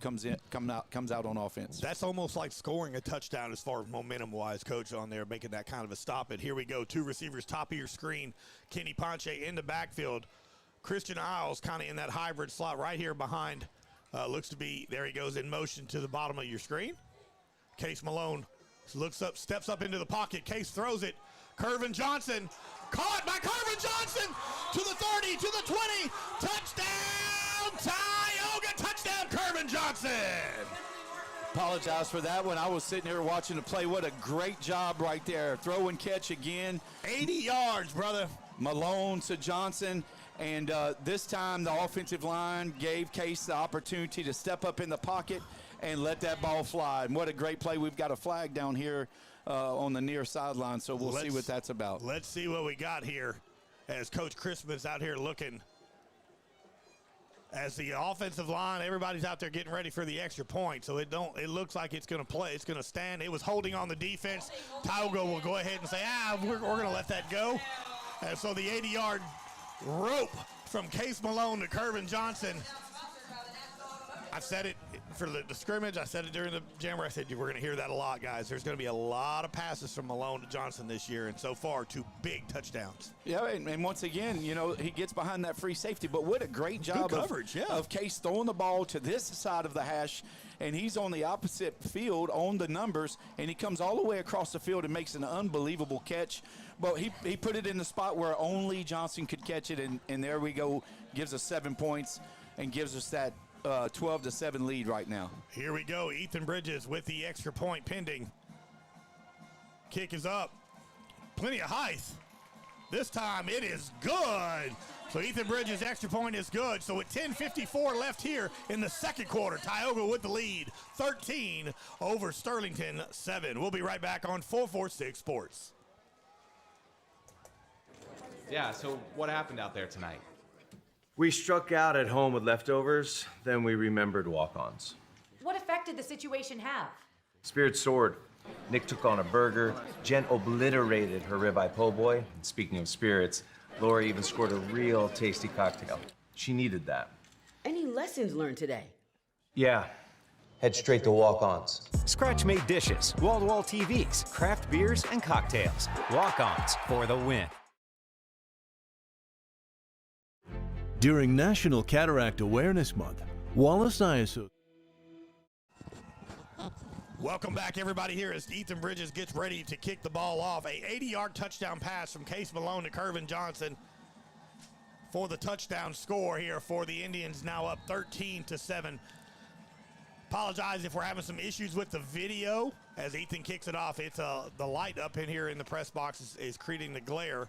comes out on offense. That's almost like scoring a touchdown as far as momentum-wise, Coach, on there, making that kind of a stop. And here we go. 2 receivers, top of your screen. Kenny Ponche in the backfield. Christian Isles kind of in that hybrid slot right here behind. Looks to be, there he goes in motion to the bottom of your screen. Case Malone looks up, steps up into the pocket. Case throws it. Kervin Johnson. Caught by Kervin Johnson to the 30, to the 20. Touchdown, Tyogga. Touchdown, Kervin Johnson. Apologize for that one. I was sitting here watching the play. What a great job right there. Throw and catch again. 80 yards, brother. Malone to Johnson. And this time the offensive line gave Case the opportunity to step up in the pocket and let that ball fly. And what a great play. We've got a flag down here on the near sideline, so we'll see what that's about. Let's see what we got here as Coach Crispin's out here looking. As the offensive line, everybody's out there getting ready for the extra point, so it looks like it's going to play. It's going to stand. It was holding on the defense. Tyogga will go ahead and say, we're going to let that go. And so the 80-yard rope from Case Malone to Kervin Johnson. I've said it for the scrimmage. I said it during the jammer. I said we're going to hear that a lot, guys. There's going to be a lot of passes from Malone to Johnson this year, and so far 2 big touchdowns. Yeah, and once again, you know, he gets behind that free safety. But what a great job of Case throwing the ball to this side of the hash, and he's on the opposite field on the numbers, and he comes all the way across the field and makes an unbelievable catch. But he put it in the spot where only Johnson could catch it, and there we go. Gives us 7 points and gives us that 12-7 lead right now. Here we go. Ethan Bridges with the extra point pending. Kick is up. Plenty of height. This time it is good. So Ethan Bridges' extra point is good. So with 10:54 left here in the second quarter, Tioga with the lead, 13 over Sterlington 7. We'll be right back on 446 Sports. Yeah, so what happened out there tonight? We struck out at home with leftovers, then we remembered walk-ons. What effect did the situation have? Spirit soared. Nick took on a burger. Jen obliterated her ribeye po' boy. And speaking of spirits, Laura even scored a real tasty cocktail. She needed that. Any lessons learned today? Yeah. Head straight to walk-ons. Scratch-made dishes, wall-to-wall TVs, craft beers, and cocktails. Walk-ons for the win. During National Cataract Awareness Month, Wallace Eye Associates. Welcome back, everybody, here as Ethan Bridges gets ready to kick the ball off. A 80-yard touchdown pass from Case Malone to Kervin Johnson for the touchdown score here for the Indians, now up 13-7. Apologize if we're having some issues with the video as Ethan kicks it off. It's the light up in here in the press box is creating the glare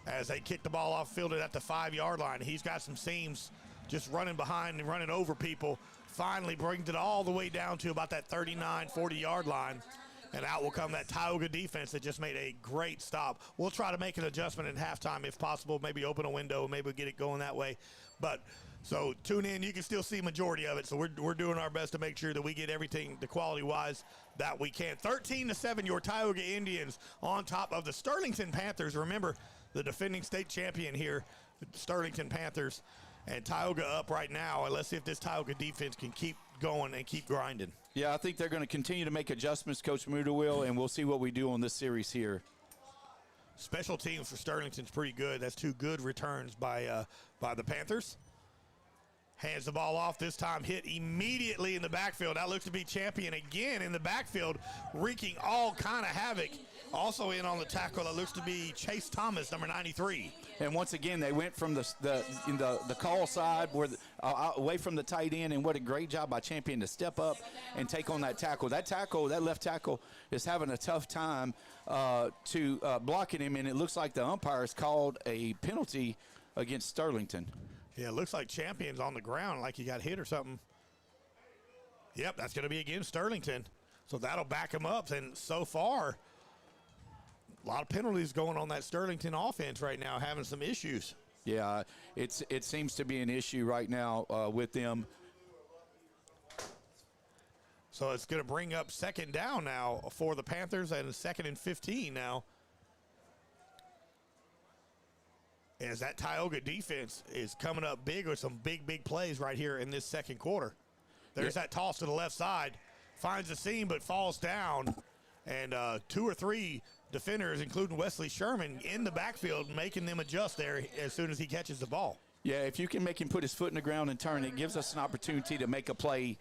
as they kick the ball off, fielded at the 5-yard line. He's got some seams just running behind and running over people. Finally brings it all the way down to about that 39, 40-yard line. And out will come that Tyogga defense that just made a great stop. We'll try to make an adjustment in halftime if possible, maybe open a window, maybe we'll get it going that way. But so tune in. You can still see majority of it. So we're doing our best to make sure that we get everything, the quality-wise, that we can. 13-7, your Tioga Indians on top of the Sterlington Panthers. Remember, the defending state champion here, Sterlington Panthers. And Tyogga up right now. And let's see if this Tyogga defense can keep going and keep grinding. Yeah, I think they're going to continue to make adjustments, Coach Muda will, and we'll see what we do on this series here. Special teams for Sterlington's pretty good. That's two good returns by the Panthers. Hands the ball off, this time hit immediately in the backfield. That looks to be champion again in the backfield, wreaking all kind of havoc. Also in on the tackle, that looks to be Chase Thomas, number 93. And once again, they went from the call side away from the tight end, and what a great job by Champion to step up and take on that tackle. That left tackle is having a tough time blocking him, and it looks like the umpires called a penalty against Sterlington. Yeah, it looks like Champion's on the ground like he got hit or something. Yep, that's going to be against Sterlington. So that'll back him up. And so far, a lot of penalties going on that Sterlington offense right now, having some issues. Yeah, it seems to be an issue right now with them. So it's going to bring up second down now for the Panthers and 2nd and 15 now. As that Tyogga defense is coming up big with some big plays right here in this second quarter. There's that toss to the left side. Finds the seam but falls down. And 2 or 3 defenders, including Wesley Sherman, in the backfield, making them adjust there as soon as he catches the ball. Yeah, if you can make him put his foot in the ground and turn, it gives us an opportunity to make a play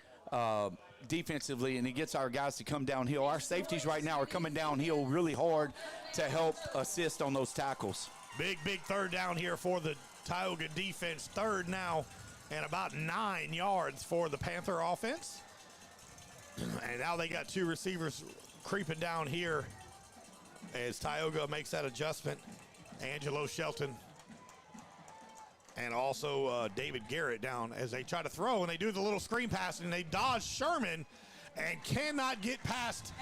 defensively, and it gets our guys to come downhill. Our safeties right now are coming downhill really hard to help assist on those tackles. Big third down here for the Tyogga defense. Third now and about 9 yards for the Panther offense. And now they got 2 receivers creeping down here as Tyogga makes that adjustment. Angelo Shelton and also David Garrett down as they try to throw, and they do the little screen pass, and they dodge Sherman and cannot get past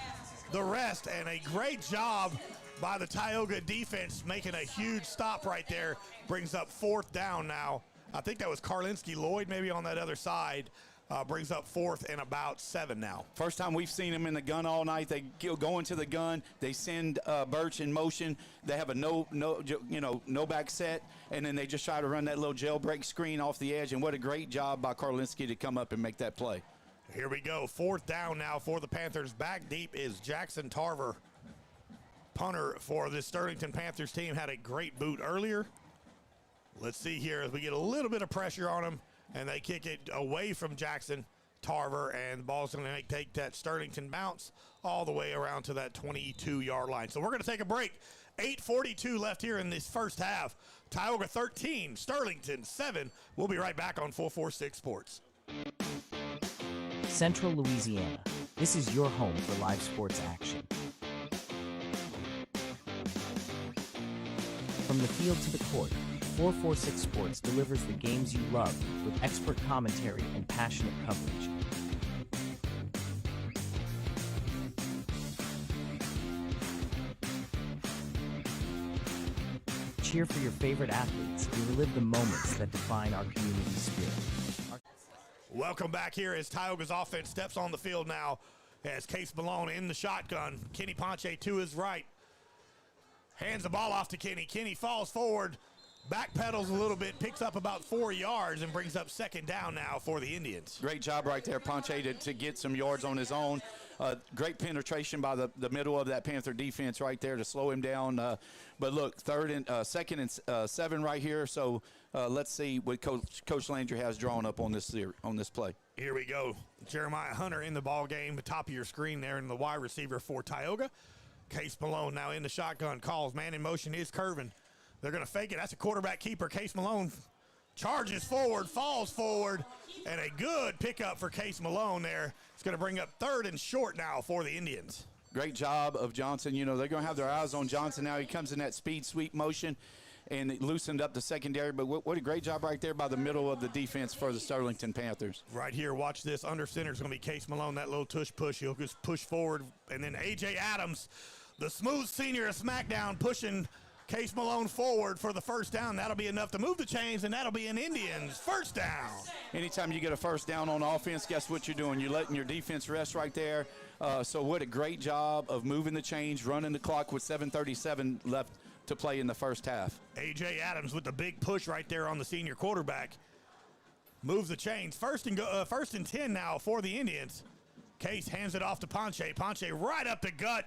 the rest. And a great job by the Tyogga defense making a huge stop right there. Brings up 4th down now. I think that was Karlinski Lloyd maybe on that other side. Brings up 4th and about 7 now. First time we've seen him in the gun all night. They go into the gun. They send Birch in motion. They have a no back set, and then they just try to run that little jailbreak screen off the edge. And what a great job by Karlinski to come up and make that play. Here we go. 4th down now for the Panthers. Back deep is Jackson Tarver. Punter for this Sterlington Panthers team had a great boot earlier. Let's see here as we get a little bit of pressure on him, and they kick it away from Jackson Tarver, and the ball's going to take that Sterlington bounce all the way around to that 22-yard line. So we're going to take a break. 8:42 left here in this first half. Tyogga 13, Sterlington 7. We'll be right back on 446 Sports. Central Louisiana. This is your home for live sports action. From the field to the court, 446 Sports delivers the games you love with expert commentary and passionate coverage. Cheer for your favorite athletes and relive the moments that define our community spirit. Welcome back here as Tioga's offense steps on the field now as Case Malone in the shotgun. Kenny Ponche to his right. Hands the ball off to Kenny. Kenny falls forward, backpedals a little bit, picks up about 4 yards, and brings up second down now for the Indians. Great job right there, Ponche, to get some yards on his own. Great penetration by the middle of that Panther defense right there to slow him down. But look, second and 7 right here. So let's see what Coach Landry has drawn up on this play. Here we go. Jeremiah Hunter in the ball game, the top of your screen there, in the wide receiver for Tioga. Case Malone now in the shotgun, calls man in motion is curving. They're going to fake it. That's a quarterback keeper. Case Malone charges forward, falls forward, and a good pickup for Case Malone there. It's going to bring up 3rd and short now for the Indians. Great job of Johnson. You know, they're going to have their eyes on Johnson now. He comes in that speed sweep motion and it loosened up the secondary. But what a great job right there by the middle of the defense for the Sterlington Panthers. Right here, watch this. Under center is going to be Case Malone, that little tush push. He'll just push forward. And then A.J. Adams, the smooth senior of SmackDown, pushing Case Malone forward for the first down. That'll be enough to move the chains, and that'll be an Indians first down. Anytime you get a first down on offense, guess what you're doing? You're letting your defense rest right there. So what a great job of moving the chains, running the clock with 7:37 left to play in the first half. A.J. Adams with the big push right there on the senior quarterback. Moves the chains. First and 10 now for the Indians. Case hands it off to Ponche. Ponche right up the gut,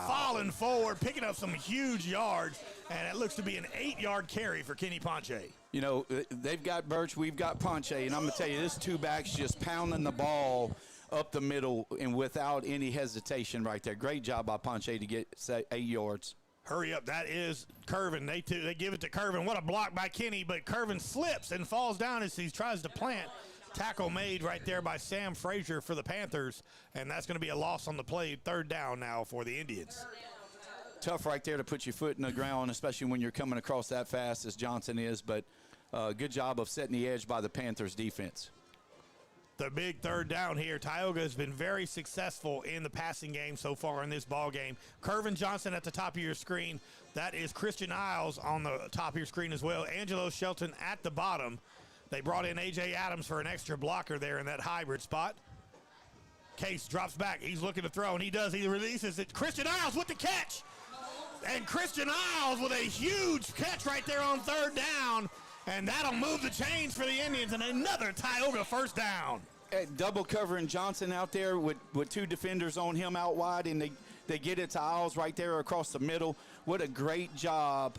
falling forward, picking up some huge yards, and it looks to be an 8-yard carry for Kenny Ponche. You know, they've got Birch, we've got Ponche, and I'm going to tell you, this two backs just pounding the ball up the middle and without any hesitation right there. Great job by Ponche to get 8 yards. Hurry up, that is Curvin. They give it to Curvin. What a block by Kenny, but Curvin slips and falls down as he tries to plant. Tackle made right there by Sam Frazier for the Panthers, and that's going to be a loss on the play. 3rd down now for the Indians. Tough right there to put your foot in the ground, especially when you're coming across that fast as Johnson is, but good job of setting the edge by the Panthers defense. The big 3rd down here. Tyogga has been very successful in the passing game so far in this ball game. Curvin Johnson at the top of your screen. That is Christian Isles on the top of your screen as well. Angelo Shelton at the bottom. They brought in A.J. Adams for an extra blocker there in that hybrid spot. Case drops back. He's looking to throw, and he does. He releases it. Christian Isles with the catch. And Christian Isles with a huge catch right there on 3rd down. And that'll move the chains for the Indians, and another Tyogga first down. Double covering Johnson out there with 2 defenders on him out wide, and they get it to Isles right there across the middle. What a great job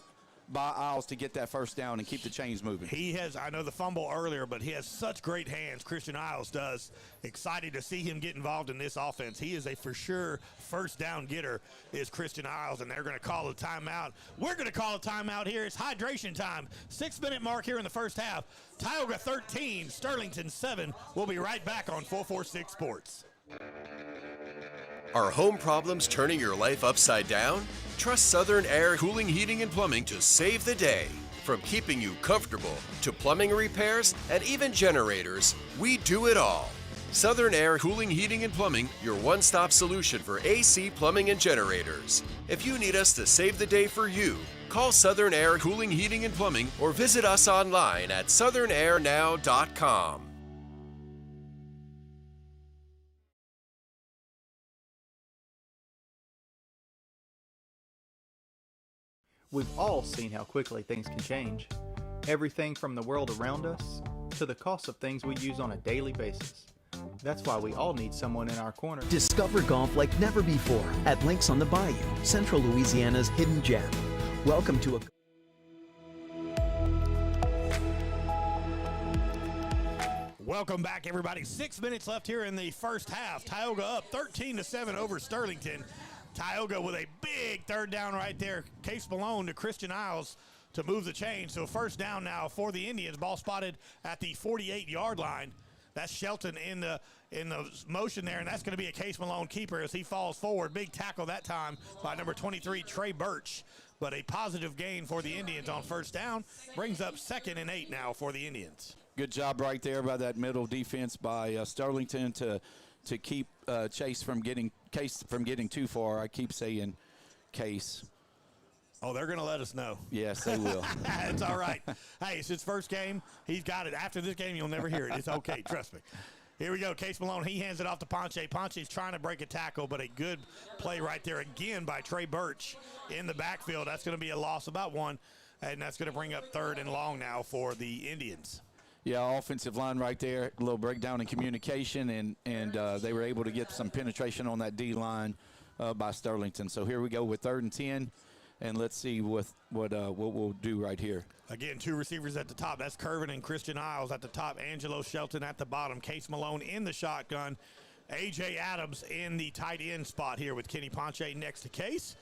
by Isles to get that first down and keep the chains moving. He has, I know the fumble earlier, but he has such great hands, Christian Isles does. Excited to see him get involved in this offense. He is a for sure first down getter, is Christian Isles, and they're going to call a timeout. We're going to call a timeout here. It's hydration time. 6-minute mark here in the first half. Tioga 13, Sterlington 7. We'll be right back on 446 Sports. Are home problems turning your life upside down? Trust Southern Air Cooling, Heating, and Plumbing to save the day. From keeping you comfortable to plumbing repairs and even generators, we do it all. Southern Air Cooling, Heating, and Plumbing, your one-stop solution for AC, plumbing, and generators. If you need us to save the day for you, call Southern Air Cooling, Heating, and Plumbing or visit us online at southernairnow.com. We've all seen how quickly things can change. Everything from the world around us to the cost of things we use on a daily basis. That's why we all need someone in our corner. Discover golf like never before at Links on the Bayou, Central Louisiana's hidden gem. Welcome to a... Welcome back, everybody. 6 minutes left here in the first half. Tioga up 13-7 over Sterlington. Tyogga with a big 3rd down right there. Case Malone to Christian Isles to move the chain. So first down now for the Indians. Ball spotted at the 48-yard line. That's Shelton in the motion there, and that's going to be a Case Malone keeper as he falls forward. Big tackle that time by number 23, Trey Birch. But a positive gain for the Indians on first down brings up 2nd and 8 now for the Indians. Good job right there by that middle defense by Sterlington to keep Case from getting too far. I keep saying Case. Oh, they're going to let us know. Yes, they will. It's all right. Hey, it's his first game. He's got it. After this game, you'll never hear it. It's okay. Trust me. Here we go. Case Malone, he hands it off to Ponche. Ponche's trying to break a tackle, but a good play right there again by Trey Birch in the backfield. That's going to be a loss, about 1, and that's going to bring up 3rd and long now for the Indians. Yeah, offensive line right there. A little breakdown in communication, and they were able to get some penetration on that D-line by Sterlington. So here we go with 3rd and 10. And let's see what we'll do right here. Again, 2 receivers at the top. That's Curvin and Christian Isles at the top. Angelo Shelton at the bottom. Case Malone in the shotgun. A.J. Adams in the tight end spot here with Kenny Ponche next to Case.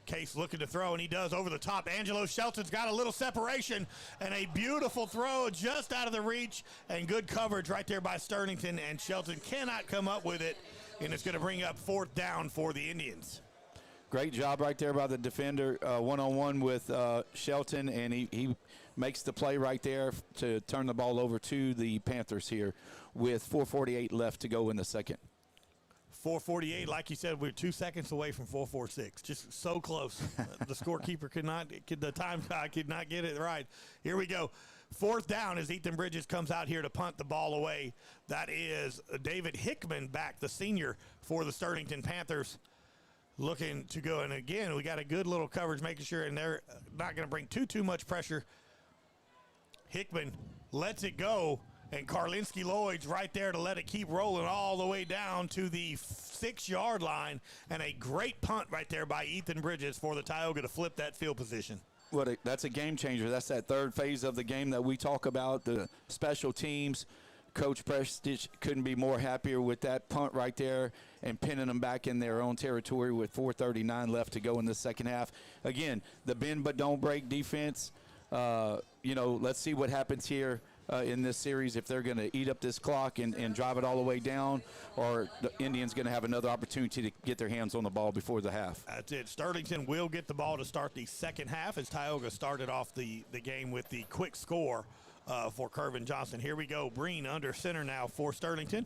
Case looking to throw, and he does over the top. Angelo Shelton's got a little separation, and a beautiful throw just out of the reach, and good coverage right there by Sterlington, and Shelton cannot come up with it, and it's going to bring up 4th down for the Indians. Great job right there by the defender, one-on-one with Shelton, and he makes the play right there to turn the ball over to the Panthers here with 4:48 left to go in the second. 4:48, like you said, we're 2 seconds away from 4:46. Just so close. The scorekeeper the time guy could not get it right. Here we go. 4th down as Ethan Bridges comes out here to punt the ball away. That is David Hickman back, the senior for the Sterlington Panthers. Looking to go, and again, we got a good little coverage, making sure, and they're not going to bring too much pressure. Hickman lets it go, and Karlinski Lloyd's right there to let it keep rolling all the way down to the 6-yard line, and a great punt right there by Ethan Bridges for the Tioga to flip that field position. That's a game changer. That's that 3rd phase of the game that we talk about, the special teams. Coach Prestige couldn't be more happier with that punt right there and pinning them back in their own territory with 4:39 left to go in the second half. Again, the bend but don't break defense. Let's see what happens here in this series, if they're going to eat up this clock and drive it all the way down, or the Indians going to have another opportunity to get their hands on the ball before the half. That's it. Sterlington will get the ball to start the second half as Tioga started off the game with the quick score for Curvin Johnson. Here we go. Breen under center now for Sterlington.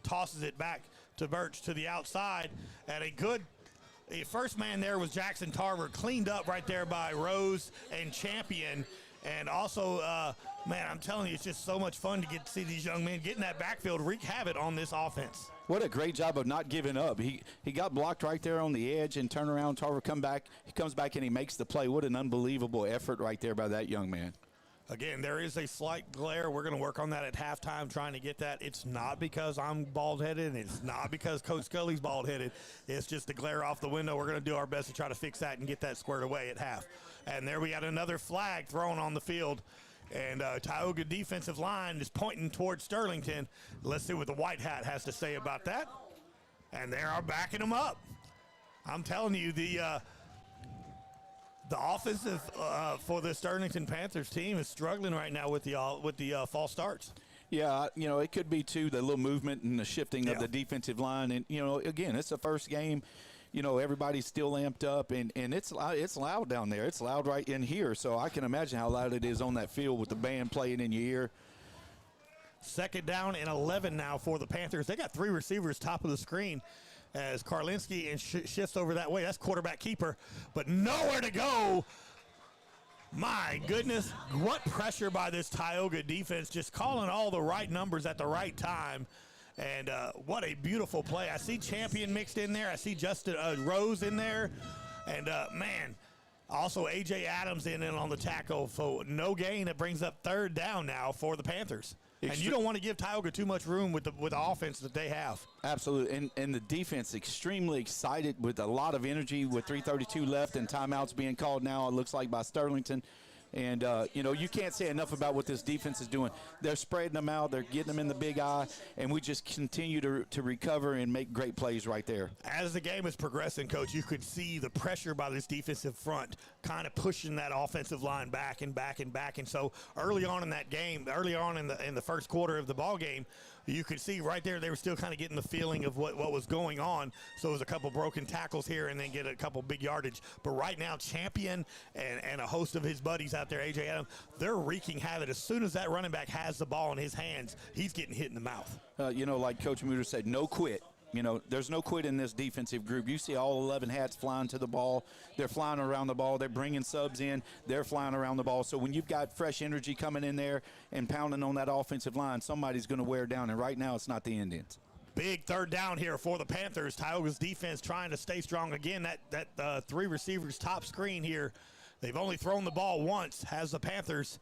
Tosses it back to Birch to the outside. And a first man there was Jackson Tarver, cleaned up right there by Rose and Champion. And also, man, I'm telling you, it's just so much fun to get to see these young men get in that backfield, wreak havoc on this offense. What a great job of not giving up. He got blocked right there on the edge and turn around. Tarver come back. He comes back and he makes the play. What an unbelievable effort right there by that young man. Again, there is a slight glare. We're going to work on that at halftime, trying to get that. It's not because I'm bald-headed, and it's not because Coach Scully's bald-headed. It's just the glare off the window. We're going to do our best to try to fix that and get that squared away at half. And there we got another flag thrown on the field. And Tioga defensive line is pointing towards Sterlington. Let's see what the white hat has to say about that. And they are backing them up. I'm telling you, the offensive for the Sterlington Panthers team is struggling right now with the false starts. Yeah, it could be, too, the little movement and the shifting of the defensive line. And, again, it's the first game. Everybody's still amped up, and it's loud down there. It's loud right in here, so I can imagine how loud it is on that field with the band playing in your ear. Second down and 11 now for the Panthers. They got 3 receivers top of the screen as Karlinski and shifts over that way. That's quarterback keeper, but nowhere to go. My goodness, what pressure by this Tioga defense, just calling all the right numbers at the right time. And what a beautiful play. I see Champion mixed in there. I see Justin Rose in there. And, man, also A.J. Adams in on the tackle. So no gain. It brings up third down now for the Panthers. And you don't want to give Tyogga too much room with the offense that they have. Absolutely. And the defense extremely excited with a lot of energy with 3:32 left and timeouts being called now, it looks like, by Sterlington. And, you can't say enough about what this defense is doing. They're spreading them out. They're getting them in the big eye, and we just continue to recover and make great plays right there. As the game is progressing, Coach, you could see the pressure by this defensive front kind of pushing that offensive line back and back and back. And so early on in that game, early on in the first quarter of the ball game, you could see right there they were still kind of getting the feeling of what was going on. So it was a couple broken tackles here and then get a couple big yardage. But right now, Champion and a host of his buddies out there, A.J. Adams, they're wreaking havoc. As soon as that running back has the ball in his hands, he's getting hit in the mouth. Like Coach Muter said, no quit. There's no quit in this defensive group. You see all 11 hats flying to the ball. They're flying around the ball. They're bringing subs in. They're flying around the ball. So when you've got fresh energy coming in there and pounding on that offensive line, somebody's going to wear down. And right now it's not the Indians. Big third down here for the Panthers. Tioga's defense trying to stay strong. Again, that three receivers top screen here. They've only thrown the ball once, has the Panthers.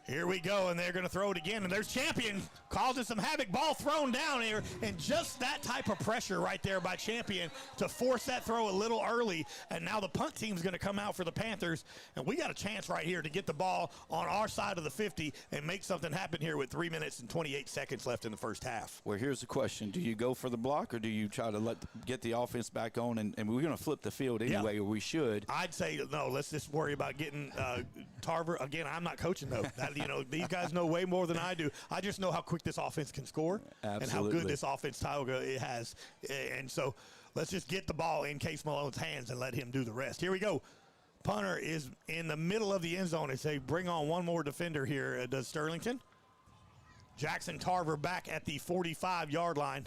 Here we go, and they're going to throw it again. And there's Champion causing some havoc. Ball thrown down here, and just that type of pressure right there by Champion to force that throw a little early. And now the punt team's going to come out for the Panthers, and we got a chance right here to get the ball on our side of the 50 and make something happen here with 3 minutes and 28 seconds left in the first half. Well, here's the question. Do you go for the block, or do you try to get the offense back on? And we're going to flip the field anyway, or we should. I'd say, no, let's just worry about getting Tarver. Again, I'm not coaching, though. These guys know way more than I do. I just know how quick this offense can score. Absolutely. And how good this offense Tioga has. And so let's just get the ball in Case Malone's hands and let him do the rest. Here we go. Punter is in the middle of the end zone. They say bring on one more defender here. Does Sterlington? Jackson Tarver back at the 45-yard line.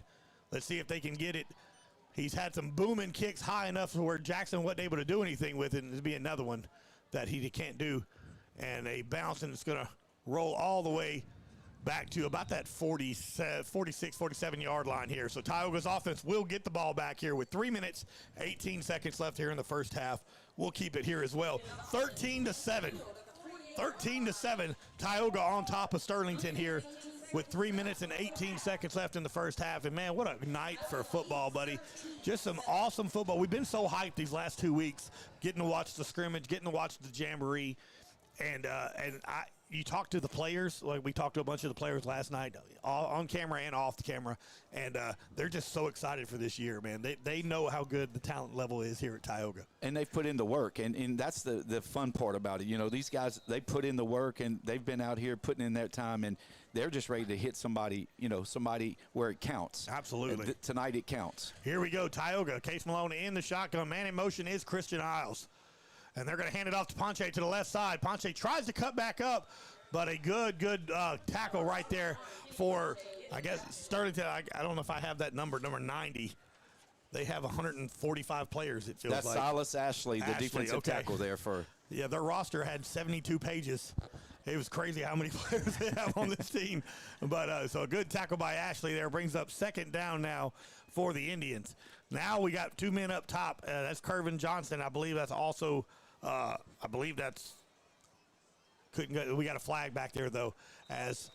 Let's see if they can get it. He's had some booming kicks high enough to where Jackson wasn't able to do anything with it, and there'll be another one that he can't do. And a bounce, and it's going to roll all the way back to about that 46, 47-yard line here. So Tioga's offense will get the ball back here with 3 minutes, 18 seconds left here in the first half. We'll keep it here as well. 13-7. 13-7. Tioga on top of Sterlington here with 3 minutes and 18 seconds left in the first half. And, man, what a night for football, buddy. Just some awesome football. We've been so hyped these last 2 weeks, getting to watch the scrimmage, getting to watch the jamboree. And you talk to the players, like we talked to a bunch of the players last night, on camera and off the camera, and they're just so excited for this year, man. They know how good the talent level is here at Tyogga. And they've put in the work, and that's the fun part about it. These guys, they put in the work, and they've been out here putting in their time, and they're just ready to hit somebody, somebody where it counts. Absolutely. Tonight it counts. Here we go, Tyogga. Case Malone in the shotgun. Man in motion is Christian Isles. And they're going to hand it off to Ponce to the left side. Ponce tries to cut back up, but a good tackle right there for, I guess, Sterlington. I don't know if I have that number 90. They have 145 players, it feels like. That's Silas Ashley, the defensive tackle there for. Yeah, their roster had 72 pages. It was crazy how many players they have on this team. But so a good tackle by Ashley there brings up second down now for the Indians. Now we got 2 men up top. That's Kervin Johnson. I believe that's also, we got a flag back there, though, as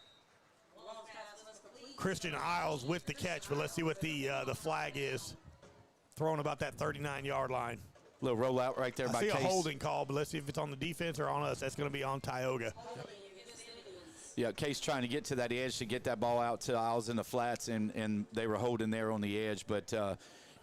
Christian Isles with the catch. But let's see what the flag is. Throwing about that 39-yard line. Little rollout right there by Case. I see a holding call, but let's see if it's on the defense or on us. That's going to be on Tyogga. Yeah, Case trying to get to that edge to get that ball out to Isles in the flats, and they were holding there on the edge. But,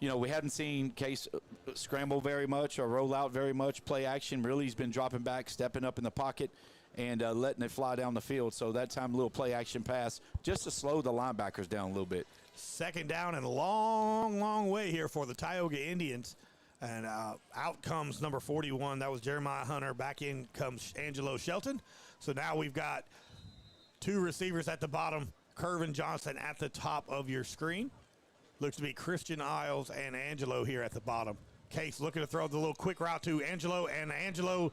we hadn't seen Case scramble very much or roll out very much. Play action, really, he's been dropping back, stepping up in the pocket, and letting it fly down the field. So that time, a little play action pass just to slow the linebackers down a little bit. Second down and a long, long way here for the Tioga Indians. And out comes number 41. That was Jeremiah Hunter. Back in comes Angelo Shelton. So now we've got two receivers at the bottom. Kervin Johnson at the top of your screen. Looks to be Christian Isles and Angelo here at the bottom. Case looking to throw the little quick route to Angelo, and Angelo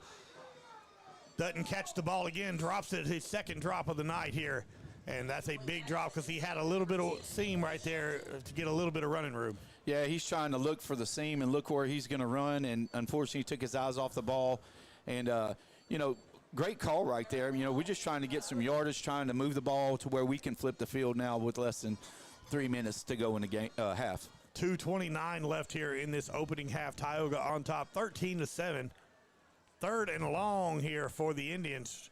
doesn't catch the ball again. Drops it, his second drop of the night here. And that's a big drop because he had a little bit of seam right there to get a little bit of running room. Yeah, he's trying to look for the seam and look where he's going to run, and unfortunately he took his eyes off the ball. And, great call right there. We're just trying to get some yardage, trying to move the ball to where we can flip the field now with less than 3 minutes to go in the game half. 2:29 left here in this opening half. Tyogga on top, 13-7. 3rd and long here for the Indians.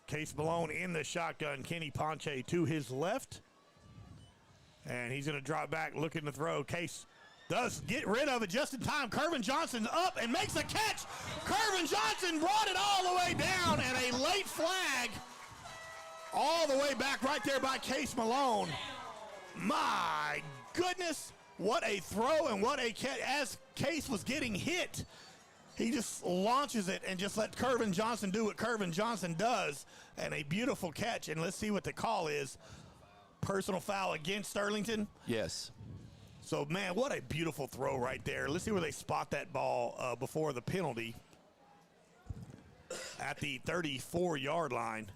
Case Malone in the shotgun. Kenny Ponche to his left. And he's going to drop back, looking to throw. Case does get rid of it just in time. Kervin Johnson up and makes a catch. Kervin Johnson brought it all the way down, and a late flag all the way back right there by Case Malone. My goodness, what a throw and what a catch. As Case was getting hit, he just launches it and just let Kervin Johnson do what Kervin Johnson does. And a beautiful catch. And let's see what the call is. Personal foul against Sterlington. Yes. So, man, what a beautiful throw right there. Let's see where they spot that ball before the penalty at the 34-yard line.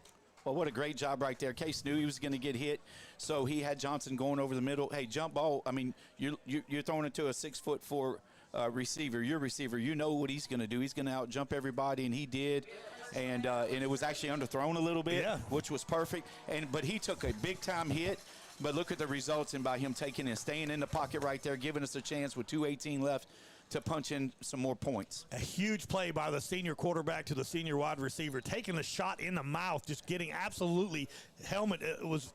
Well, what a great job right there. Case knew he was going to get hit, so he had Johnson going over the middle. Hey, jump ball. I mean, you're throwing it to a 6'4" receiver. Your receiver, you know what he's going to do. He's going to out-jump everybody, and he did. And it was actually underthrown a little bit, which was perfect. But he took a big-time hit. But look at the results, and by him taking and staying in the pocket right there, giving us a chance with 2:18 left to punch in some more points. A huge play by the senior quarterback to the senior wide receiver, taking a shot in the mouth, just getting absolutely helmet was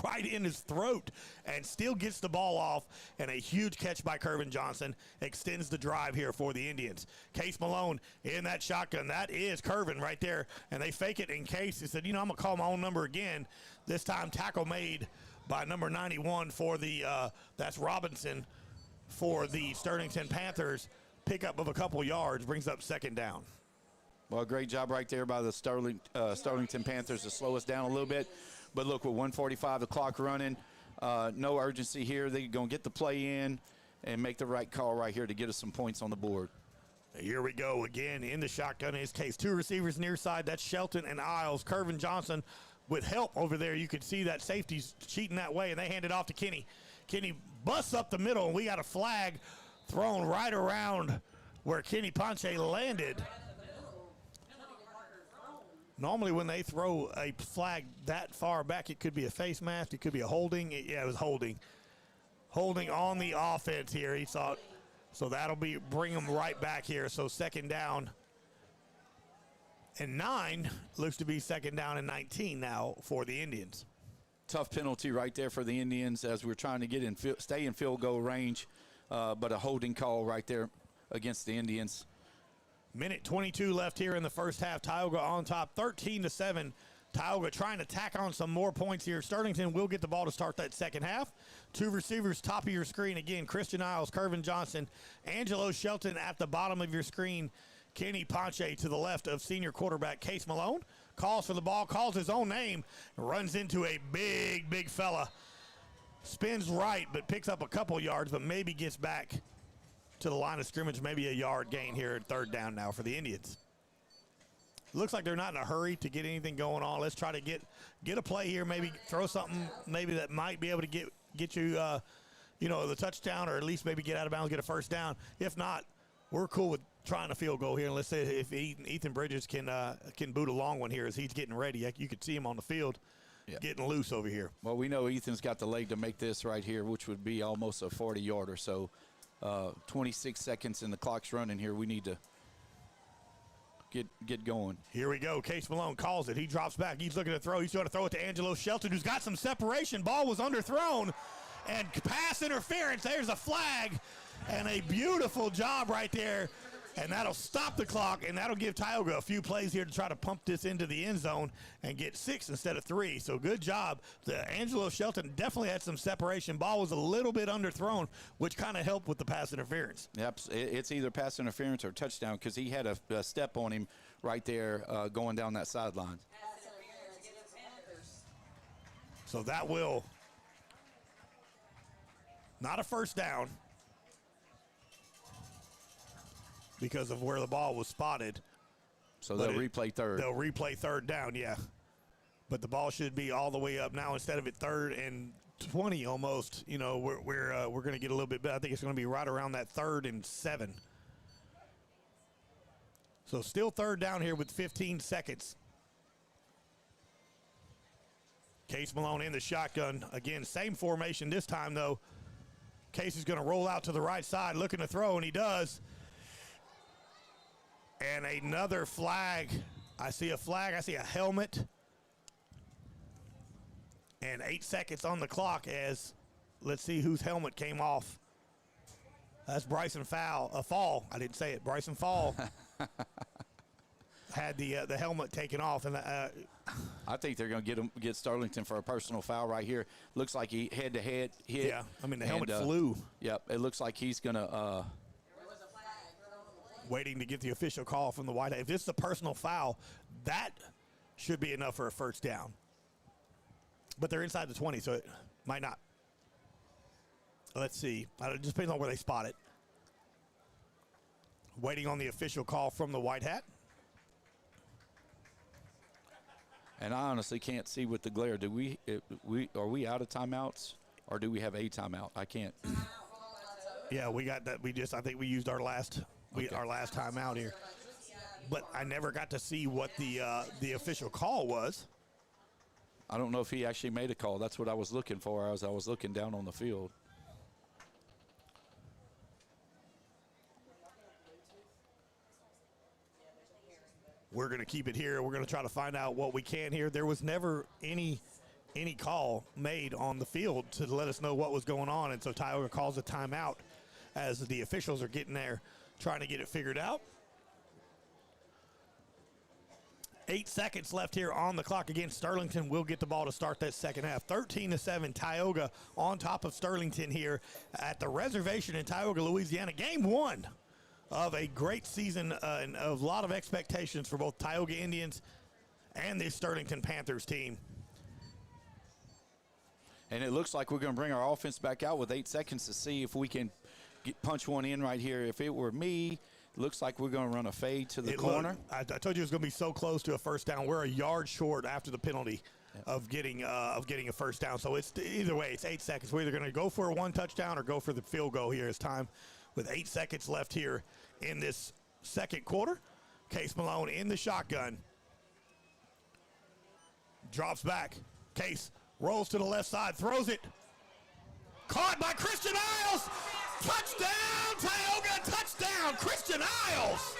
right in his throat, and still gets the ball off. And a huge catch by Kervin Johnson extends the drive here for the Indians. Case Malone in that shotgun. That is Kervin right there, and they fake it in Case. He said, I'm going to call my own number again. This time tackle made by number 91 for the that's Robinson for the Sterlington Panthers. Pickup of a couple yards brings up 2nd down. Well, great job right there by the Sterlington Panthers to slow us down a little bit. But look, with 1:45 the clock running, no urgency here. They're going to get the play in and make the right call right here to get us some points on the board. Here we go again in the shotgun. In his case, 2 receivers near side. That's Shelton and Isles. Kervin Johnson with help over there. You could see that safety's cheating that way, and they hand it off to Kenny. Kenny busts up the middle, and we got a flag thrown right around where Kenny Ponche landed. Normally when they throw a flag that far back, it could be a face mask, it could be a holding. Yeah, it was holding. Holding on the offense here, he thought. So that'll bring them right back here. So 2nd down and 9, looks to be 2nd down and 19 now for the Indians. Tough penalty right there for the Indians as we're trying to get in, stay in field goal range, but a holding call right there against the Indians. Minute 22 left here in the first half. Tyogga on top, 13-7. Tyogga trying to tack on some more points here. Sterlington will get the ball to start that second half. 2 receivers top of your screen again. Christian Isles, Kervin Johnson, Angelo Shelton at the bottom of your screen. Kenny Ponche to the left of senior quarterback Case Malone. Calls for the ball, calls his own name, runs into a big fella. Spins right, but picks up a couple yards, but maybe gets back to the line of scrimmage, maybe a yard gain here at 3rd down now for the Indians. Looks like they're not in a hurry to get anything going on. Let's try to get a play here, maybe throw something maybe that might be able to get you, the touchdown, or at least maybe get out of bounds, get a 1st down. If not, we're cool with trying a field goal here. And let's say if Ethan Bridges can boot a long one here as he's getting ready. You could see him on the field getting loose over here. Well, we know Ethan's got the leg to make this right here, which would be almost a 40-yarder. So 26 seconds and the clock's running here. We need to get going. Here we go. Case Malone calls it. He drops back. He's looking to throw. He's going to throw it to Angelo Shelton, who's got some separation. Ball was underthrown. And pass interference. There's a flag. And a beautiful job right there. And that'll stop the clock, and that'll give Tyogga a few plays here to try to pump this into the end zone and get 6 instead of 3. So good job. Angelo Shelton definitely had some separation. Ball was a little bit underthrown, which kind of helped with the pass interference. Yep, it's either pass interference or touchdown because he had a step on him right there going down that sideline. So that will not a 1st down, because of where the ball was spotted. So they'll replay 3rd. They'll replay 3rd down, yeah. But the ball should be all the way up now instead of at 3rd and 20 almost. We're going to get a little bit better. I think it's going to be right around that 3rd and 7. So still 3rd down here with 15 seconds. Case Malone in the shotgun. Again, same formation this time, though. Case is going to roll out to the right side looking to throw, and he does. And another flag. I see a flag. I see a helmet. And 8 seconds on the clock as, let's see whose helmet came off. That's Bryson Fall. I didn't say it. Bryson Fall had the helmet taken off. And I think they're going to get Sterlington for a personal foul right here. Looks like he head-to-head hit. Yeah, I mean, the helmet flew. Yep, it looks like he's going to waiting to get the official call from the White Hat. If this is a personal foul, that should be enough for a first down. But they're inside the 20, so it might not. Let's see. It just depends on where they spot it. Waiting on the official call from the White Hat. And I honestly can't see with the glare. Are we out of timeouts, or do we have a timeout? I can't. Yeah, we got that. I think we used our last timeout here. But I never got to see what the official call was. I don't know if he actually made a call. That's what I was looking for as I was looking down on the field. We're going to keep it here. We're going to try to find out what we can here. There was never any call made on the field to let us know what was going on, and so Tioga calls a timeout as the officials are getting there trying to get it figured out. 8 seconds left here on the clock. Again, Sterlington will get the ball to start that second half. 13-7, Tioga on top of Sterlington here at the Reservation in Tioga, Louisiana. Game 1 of a great season and a lot of expectations for both Tioga Indians and the Sterlington Panthers team. And it looks like we're going to bring our offense back out with 8 seconds to see if we can punch one in right here. If it were me, looks like we're going to run a fade to the corner. I told you it was going to be so close to a first down. We're a yard short after the penalty of getting a first down. So it's either way, it's 8 seconds. We're either going to go for a one touchdown or go for the field goal here. It's time with 8 seconds left here in this second quarter. Case Malone in the shotgun. Drops back. Case rolls to the left side, throws it. Caught by Christian Isles. Touchdown, Tyogga, touchdown, Christian Isles.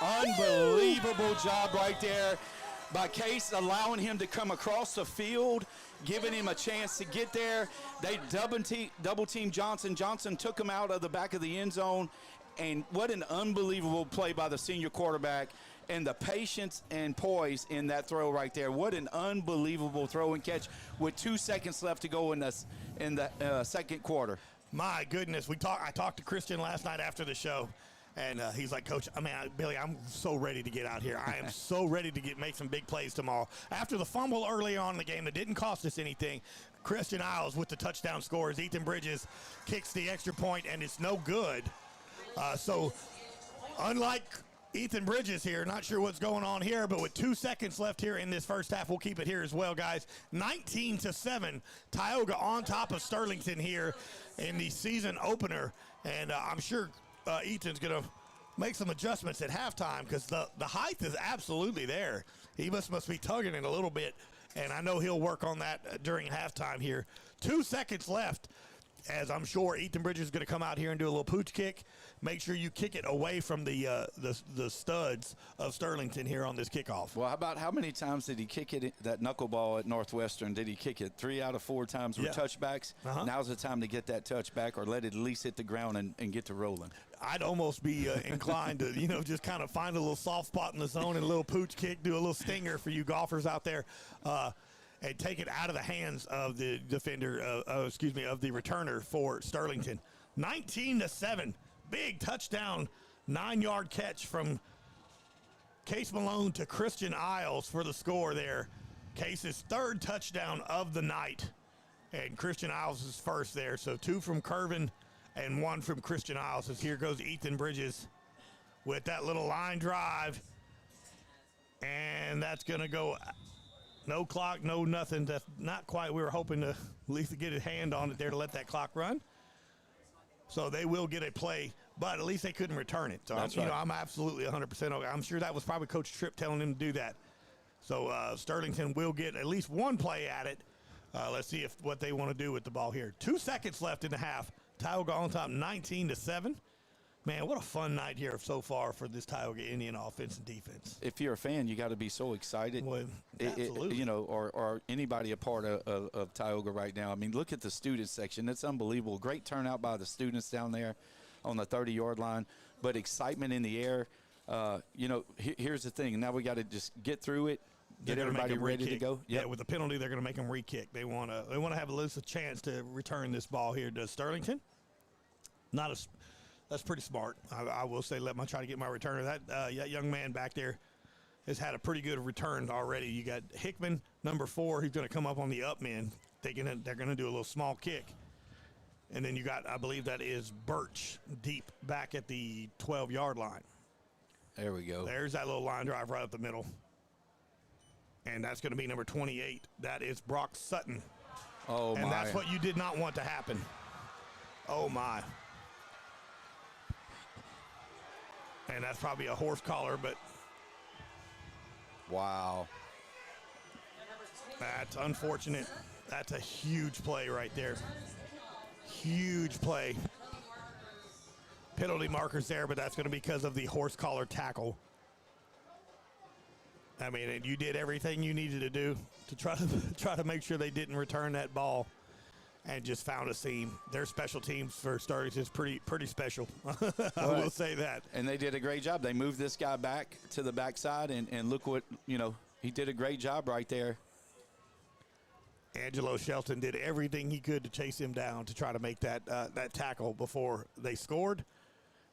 Unbelievable job right there by Case, allowing him to come across the field, giving him a chance to get there. They double team Johnson. Johnson took him out of the back of the end zone, and what an unbelievable play by the senior quarterback, and the patience and poise in that throw right there. What an unbelievable throw and catch with 2 seconds left to go in the second quarter. My goodness, I talked to Christian last night after the show, and he's like, Coach, Billy, I'm so ready to get out here. I am so ready to make some big plays tomorrow. After the fumble early on in the game that didn't cost us anything, Christian Isles with the touchdown scores. Ethan Bridges kicks the extra point, and it's no good. So unlike Ethan Bridges here, not sure what's going on here, but with 2 seconds left here in this first half, we'll keep it here as well, guys. 19-7, Tioga on top of Sterlington here in the season opener, and I'm sure Ethan's going to make some adjustments at halftime because the height is absolutely there. He must be tugging it a little bit, and I know he'll work on that during halftime here. 2 seconds left, as I'm sure Ethan Bridges is going to come out here and do a little pooch kick. Make sure you kick it away from the studs of Sterlington here on this kickoff. Well, how many times did he kick it, that knuckleball at Northwestern? Did he kick it 3 out of 4 times with touchbacks? Now's the time to get that touchback or let it at least hit the ground and get to rolling. I'd almost be inclined to, just kind of find a little soft spot in the zone and a little pooch kick, do a little stinger for you golfers out there. And take it out of the hands of the defender, of the returner for Sterlington. 19-7, big touchdown, 9-yard catch from Case Malone to Christian Isles for the score there. Case's third touchdown of the night, and Christian Isles is first there. So 2 from Curvin and 1 from Christian Isles. As here goes Ethan Bridges with that little line drive, and that's going to go. No clock, no nothing. That's not quite. We were hoping to at least get a hand on it there to let that clock run. So they will get a play, but at least they couldn't return it. So I'm absolutely 100% okay. I'm sure that was probably Coach Tripp telling him to do that. So Sterlington will get at least one play at it. Let's see what they want to do with the ball here. 2 seconds left in the half. Tyogga on top, 19-7. Man, what a fun night here so far for this Tioga Indian offense and defense. If you're a fan, you got to be so excited. Well, absolutely. Or anybody a part of Tyogga right now. I mean, look at the student section. It's unbelievable. Great turnout by the students down there on the 30-yard line, but excitement in the air. Here's the thing. Now we got to just get through it, get everybody ready to go. Yep. Yeah, with the penalty, they're going to make them re-kick. They want to have at least a chance to return this ball here to Sterlington. That's pretty smart. I will say, try to get my returner. That young man back there has had a pretty good return already. You got Hickman, number 4. He's going to come up on the up man. They're going to do a little small kick. And then you got, I believe that is Birch deep back at the 12-yard line. There we go. There's that little line drive right up the middle. And that's going to be number 28. That is Brock Sutton. Oh, my. And that's what you did not want to happen. Oh, my. And that's probably a horse collar, but. Wow. That's unfortunate. That's a huge play right there. Huge play. Penalty markers there, but that's going to be because of the horse collar tackle. I mean, you did everything you needed to do to try to make sure they didn't return that ball, and just found a seam. Their special teams for starters is pretty special. I will say that. And they did a great job. They moved this guy back to the backside, and look what, he did a great job right there. Angelo Shelton did everything he could to chase him down to try to make that tackle before they scored,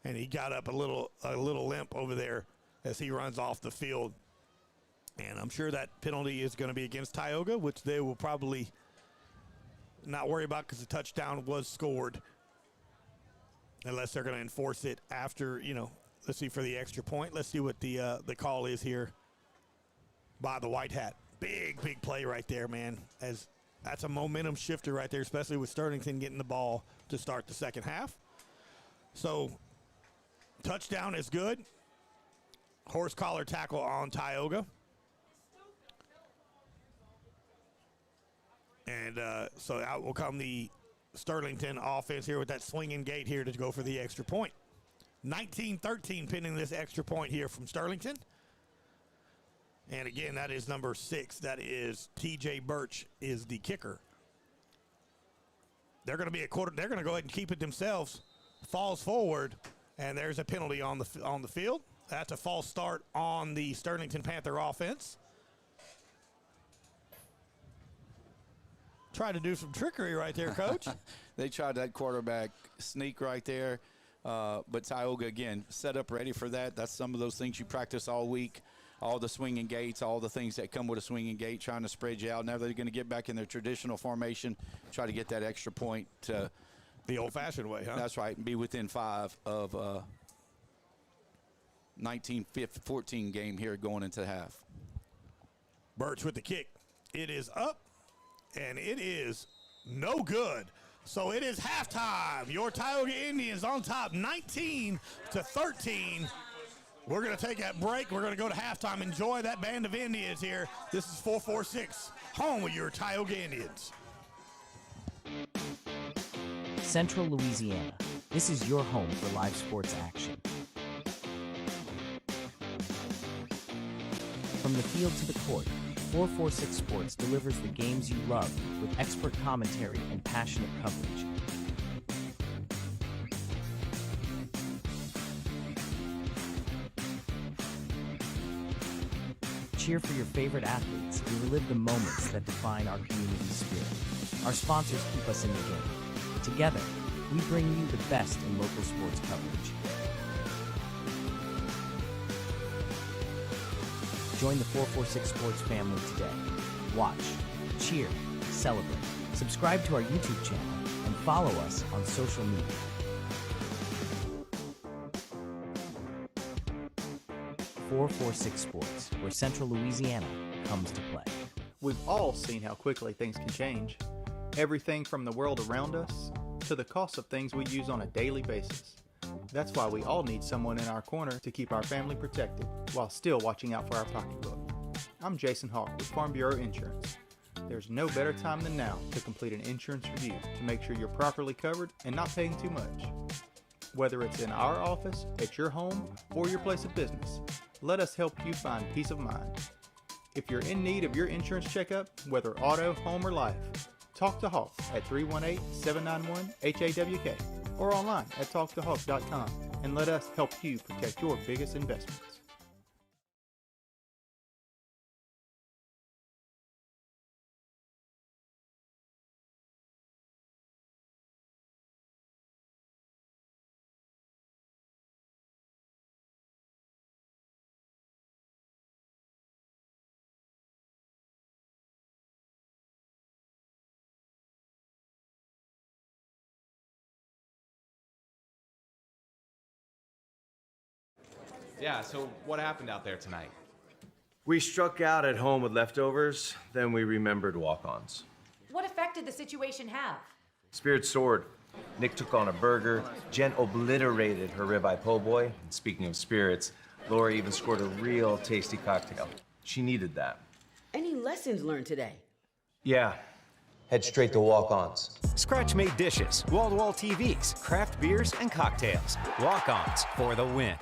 and he got up a little limp over there as he runs off the field. And I'm sure that penalty is going to be against Tyogga, which they will probably not worry about because the touchdown was scored, unless they're going to enforce it after, let's see, for the extra point. Let's see what the call is here by the white hat. Big play right there, man. As that's a momentum shifter right there, especially with Sterlington getting the ball to start the second half. So, touchdown is good. Horse collar tackle on Tyogga. And so out will come the Sterlington offense here with that swinging gate here to go for the extra point. 19-13 pending this extra point here from Sterlington. And again, that is number 6. That is TJ Birch is the kicker. They're going to be they're going to go ahead and keep it themselves. Falls forward, and there's a penalty on the field. That's a false start on the Sterlington Panther offense. Tried to do some trickery right there, Coach. They tried that quarterback sneak right there. But Tyogga, again, set up ready for that. That's some of those things you practice all week. All the swinging gates, all the things that come with a swinging gate, trying to spread you out. Now they're going to get back in their traditional formation, try to get that extra point. The old-fashioned way, huh? That's right, and be within 5 of 19-14 game here going into half. Birch with the kick. It is up, and it is no good. So it is halftime. Your Tioga Indians on top, 19-13. We're going to take that break. We're going to go to halftime. Enjoy that band of Indians here. This is 446, home of your Tioga Indians. Central Louisiana. This is your home for live sports action. From the field to the court, 446 Sports delivers the games you love with expert commentary and passionate coverage. Cheer for your favorite athletes and relive the moments that define our community spirit. Our sponsors keep us in the game. Together, we bring you the best in local sports coverage. Join the 446 Sports family today. Watch, cheer, celebrate. Subscribe to our YouTube channel and follow us on social media. .446 Sports, where Central Louisiana comes to play. We've all seen how quickly things can change. Everything from the world around us to the cost of things we use on a daily basis. That's why we all need someone in our corner to keep our family protected while still watching out for our pocketbook. I'm Jason Hawk with Farm Bureau Insurance. There's no better time than now to complete an insurance review to make sure you're properly covered and not paying too much. Whether it's in our office, at your home, or your place of business, let us help you find peace of mind. If you're in need of your insurance checkup, whether auto, home, or life, talk to Hawk at 318-791-HAWK or online at talktohawk.com and let us help you protect your biggest investments. Yeah, so what happened out there tonight? We struck out at home with leftovers, then we remembered walk-ons. What effect did the situation have? Spirit soared. Nick took on a burger. Jen obliterated her ribeye po' boy. And speaking of spirits, Laura even scored a real tasty cocktail. She needed that. Any lessons learned today? Yeah. Head straight to walk-ons. Scratch-made dishes, wall-to-wall TVs, craft beers, and cocktails. Walk-ons for the win.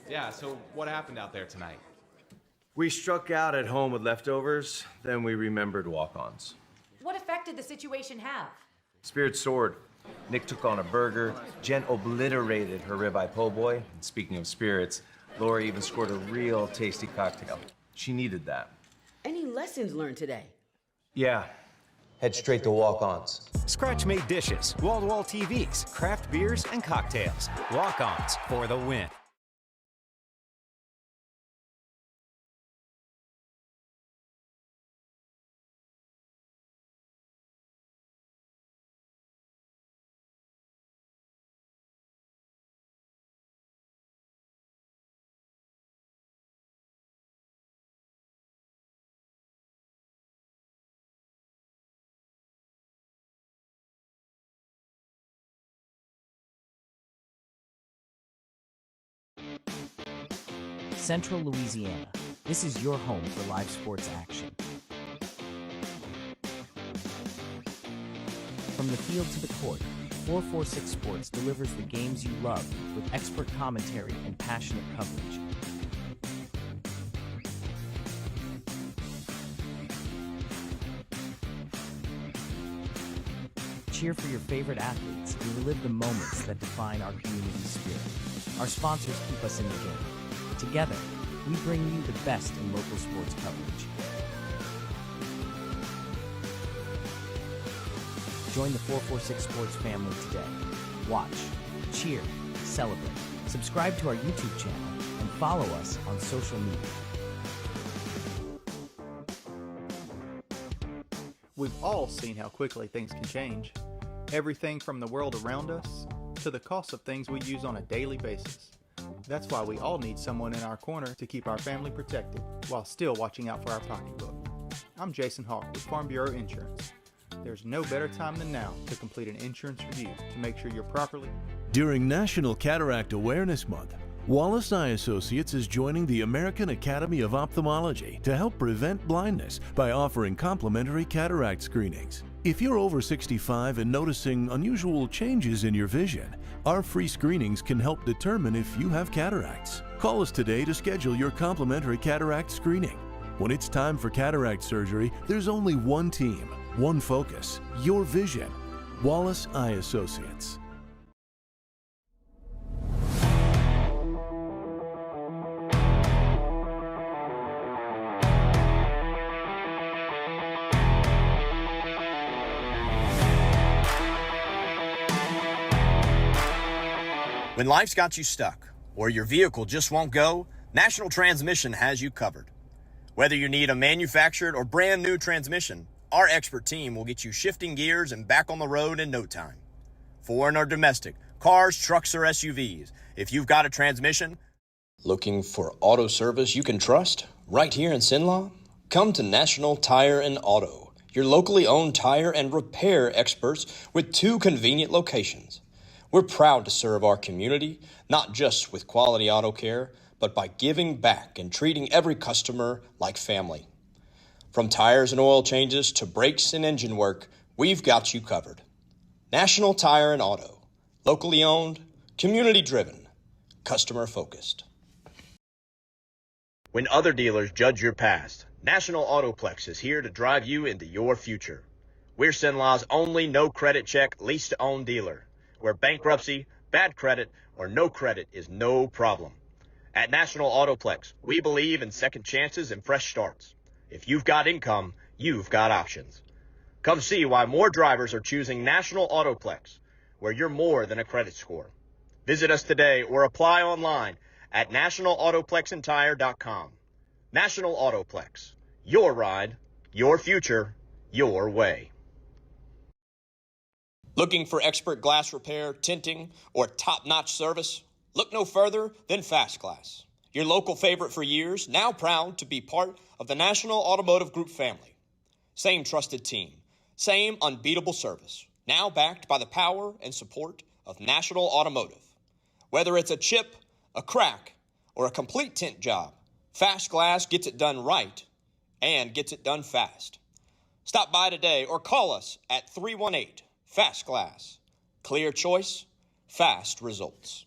Yeah, so what happened out there tonight? We struck out at home with leftovers, then we remembered walk-ons. What effect did the situation have? Spirit soared. Nick took on a burger. Jen obliterated her ribeye po' boy. And speaking of spirits, Lori even scored a real tasty cocktail. She needed that. Any lessons learned today? Yeah. Head straight to walk-ons. Scratch-made dishes, wall-to-wall TVs, craft beers, and cocktails. Walk-ons for the win. Central Louisiana. This is your home for live sports action. From the field to the court, 446 Sports delivers the games you love with expert commentary and passionate coverage. Cheer for your favorite athletes and relive the moments that define our community spirit. Our sponsors keep us in the game. Together, we bring you the best in local sports coverage. Join the 446 Sports family today. Watch, cheer, celebrate. Subscribe to our YouTube channel and follow us on social media. We've all seen how quickly things can change. Everything from the world around us to the cost of things we use on a daily basis. That's why we all need someone in our corner to keep our family protected while still watching out for our pocketbook. I'm Jason Hawk with Farm Bureau Insurance. There's no better time than now to complete an insurance review to make sure you're properly... During National Cataract Awareness Month, Wallace Eye Associates is joining the American Academy of Ophthalmology to help prevent blindness by offering complimentary cataract screenings. If you're over 65 and noticing unusual changes in your vision, our free screenings can help determine if you have cataracts. Call us today to schedule your complimentary cataract screening. When it's time for cataract surgery, there's only one team, one focus, your vision. Wallace Eye Associates. When life's got you stuck, or your vehicle just won't go, National Transmission has you covered. Whether you need a manufactured or brand new transmission, our expert team will get you shifting gears and back on the road in no time. Foreign or domestic, cars, trucks, or SUVs, if you've got a transmission... Looking for auto service you can trust right here in Sinlaw? Come to National Tire and Auto, your locally owned tire and repair experts with 2 convenient locations. We're proud to serve our community, not just with quality auto care, but by giving back and treating every customer like family. From tires and oil changes to brakes and engine work, we've got you covered. National Tire and Auto, locally owned, community driven, customer focused. When other dealers judge your past, National Autoplex is here to drive you into your future. We're Sinlaw's only no-credit check lease-to-own dealer, where bankruptcy, bad credit, or no credit is no problem. At National Autoplex, we believe in second chances and fresh starts. If you've got income, you've got options. Come see why more drivers are choosing National Autoplex, where you're more than a credit score. Visit us today or apply online at nationalautoplex.com. National Autoplex. Your ride, your future, your way. Looking for expert glass repair, tinting, or top-notch service? Look no further than Fast Glass. Your local favorite for years, now proud to be part of the National Automotive Group family. Same trusted team, same unbeatable service, now backed by the power and support of National Automotive. Whether it's a chip, a crack, or a complete tint job, Fast Glass gets it done right and gets it done fast. Stop by today or call us at 318 Fast Glass. Clear choice, fast results.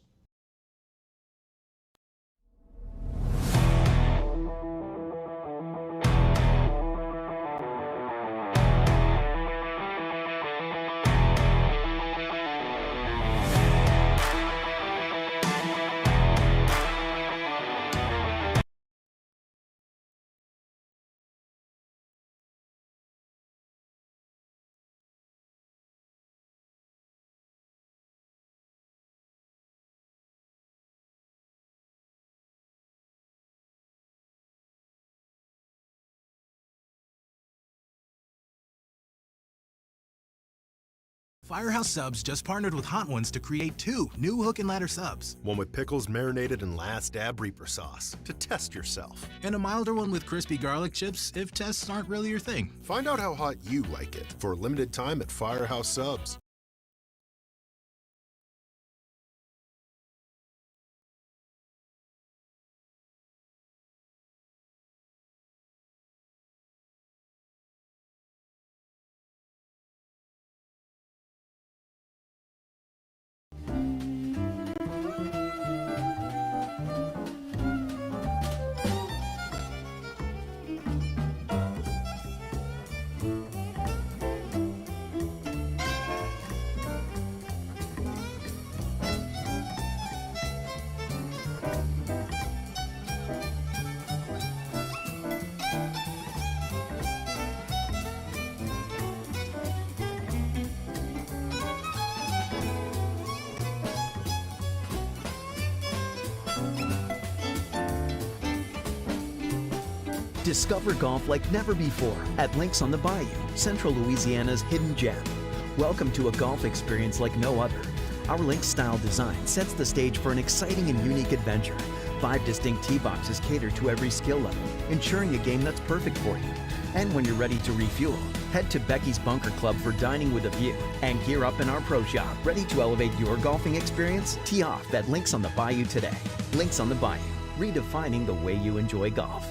Firehouse Subs just partnered with Hot Ones to create 2 new hook and ladder subs. One with pickles marinated in Last Dab Reaper sauce to test yourself. And a milder one with crispy garlic chips if tests aren't really your thing. Find out how hot you like it for a limited time at Firehouse Subs. Discover golf like never before at Links on the Bayou, Central Louisiana's hidden gem. Welcome to a golf experience like no other. Our Links-style design sets the stage for an exciting and unique adventure. 5 distinct tee boxes cater to every skill level, ensuring a game that's perfect for you. And when you're ready to refuel, head to Becky's Bunker Club for dining with a view and gear up in our pro shop. Ready to elevate your golfing experience? Tee off at Links on the Bayou today. Links on the Bayou, redefining the way you enjoy golf.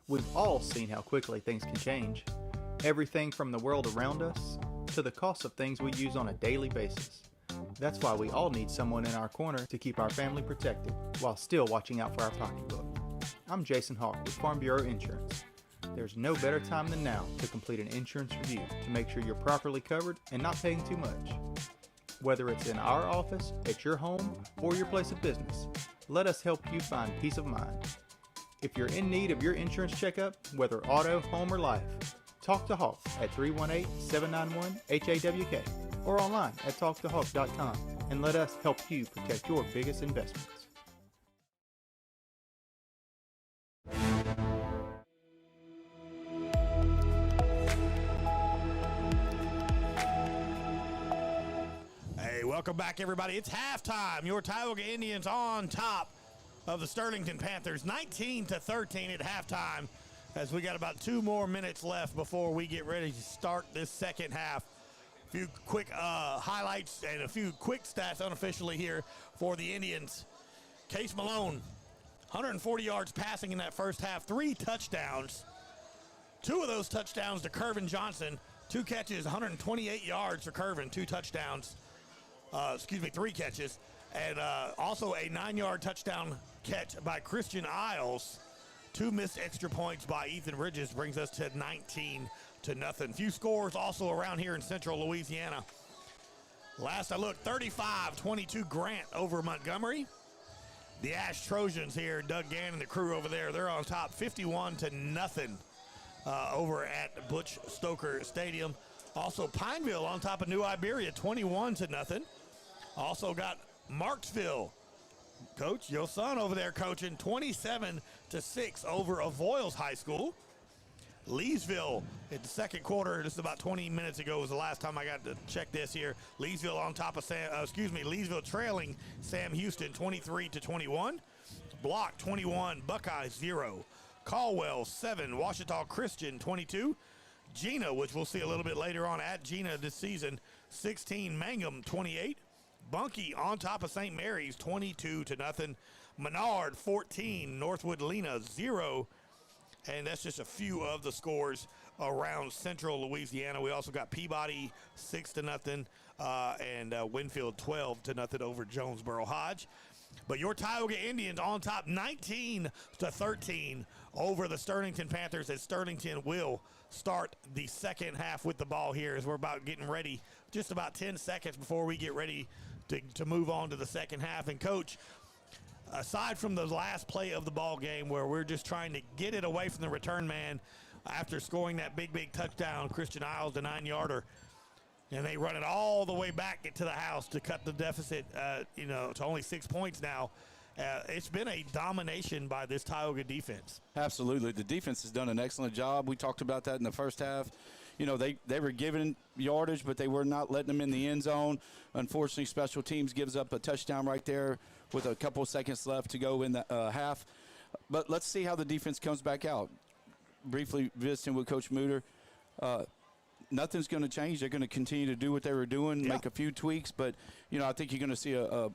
We've all seen how quickly things can change. Everything from the world around us to the cost of things we use on a daily basis. That's why we all need someone in our corner to keep our family protected while still watching out for our pocketbook. I'm Jason Hawk with Farm Bureau Insurance. There's no better time than now to complete an insurance review to make sure you're properly covered and not paying too much. Whether it's in our office, at your home, or your place of business, let us help you find peace of mind. If you're in need of your insurance checkup, whether auto, home, or life, talk to Hawk at 318-791-HAWK or online at talktohawk.com and let us help you protect your biggest investments. Hey, welcome back, everybody. It's halftime. Your Tioga Indians on top of the Sterlington Panthers, 19-13 at halftime, as we got about 2 more minutes left before we get ready to start this second half. A few quick highlights and a few quick stats unofficially here for the Indians. Case Malone, 140 yards passing in that first half, 3 touchdowns. 2 of those touchdowns to Kervin Johnson, 2 catches, 128 yards for Kervin, 2 touchdowns. 3 catches. And also a 9-yard touchdown catch by Christian Isles. 2 missed extra points by Ethan Ridges brings us to 19-0. Few scores also around here in Central Louisiana. Last I looked, 35-22 Grant over Montgomery. The Ash Trojans here, Doug Gann and the crew over there, they're on top 51-0 over at Butch Stoker Stadium. Also Pineville on top of New Iberia, 21-0. Also got Marksville, Coach, your son over there coaching, 27-6 over Avoyles High School. Leesville in the second quarter, just about 20 minutes ago was the last time I got to check this here. Leesville on top of Leesville trailing Sam Houston 23-21. Block 21, Buckeyes 0. Caldwell 7, Ouachita Christian 22. Gina, which we'll see a little bit later on at Gina this season, 16. Mangum 28. Bunkie on top of St. Mary's 22-0. Menard 14, Northwood Lena 0. And that's just a few of the scores around Central Louisiana. We also got Peabody 6-0 and Winfield 12-0 over Jonesboro Hodge. But your Tioga Indians on top 19-13 over the Sterlington Panthers, as Sterlington will start the second half with the ball here as we're about getting ready, just about 10 seconds before we get ready to move on to the second half. And Coach, aside from the last play of the ball game where we're just trying to get it away from the return man after scoring that big touchdown, Christian Isles, the 9-yarder, and they run it all the way back to the house to cut the deficit, to only 6 points now. It's been a domination by this Tioga defense. Absolutely. The defense has done an excellent job. We talked about that in the first half. They were giving yardage, but they were not letting them in the end zone. Unfortunately, special teams gives up a touchdown right there with a couple of seconds left to go in the half. But let's see how the defense comes back out. Briefly visiting with Coach Muter, nothing's going to change. They're going to continue to do what they were doing, make a few tweaks. But, I think you're going to see a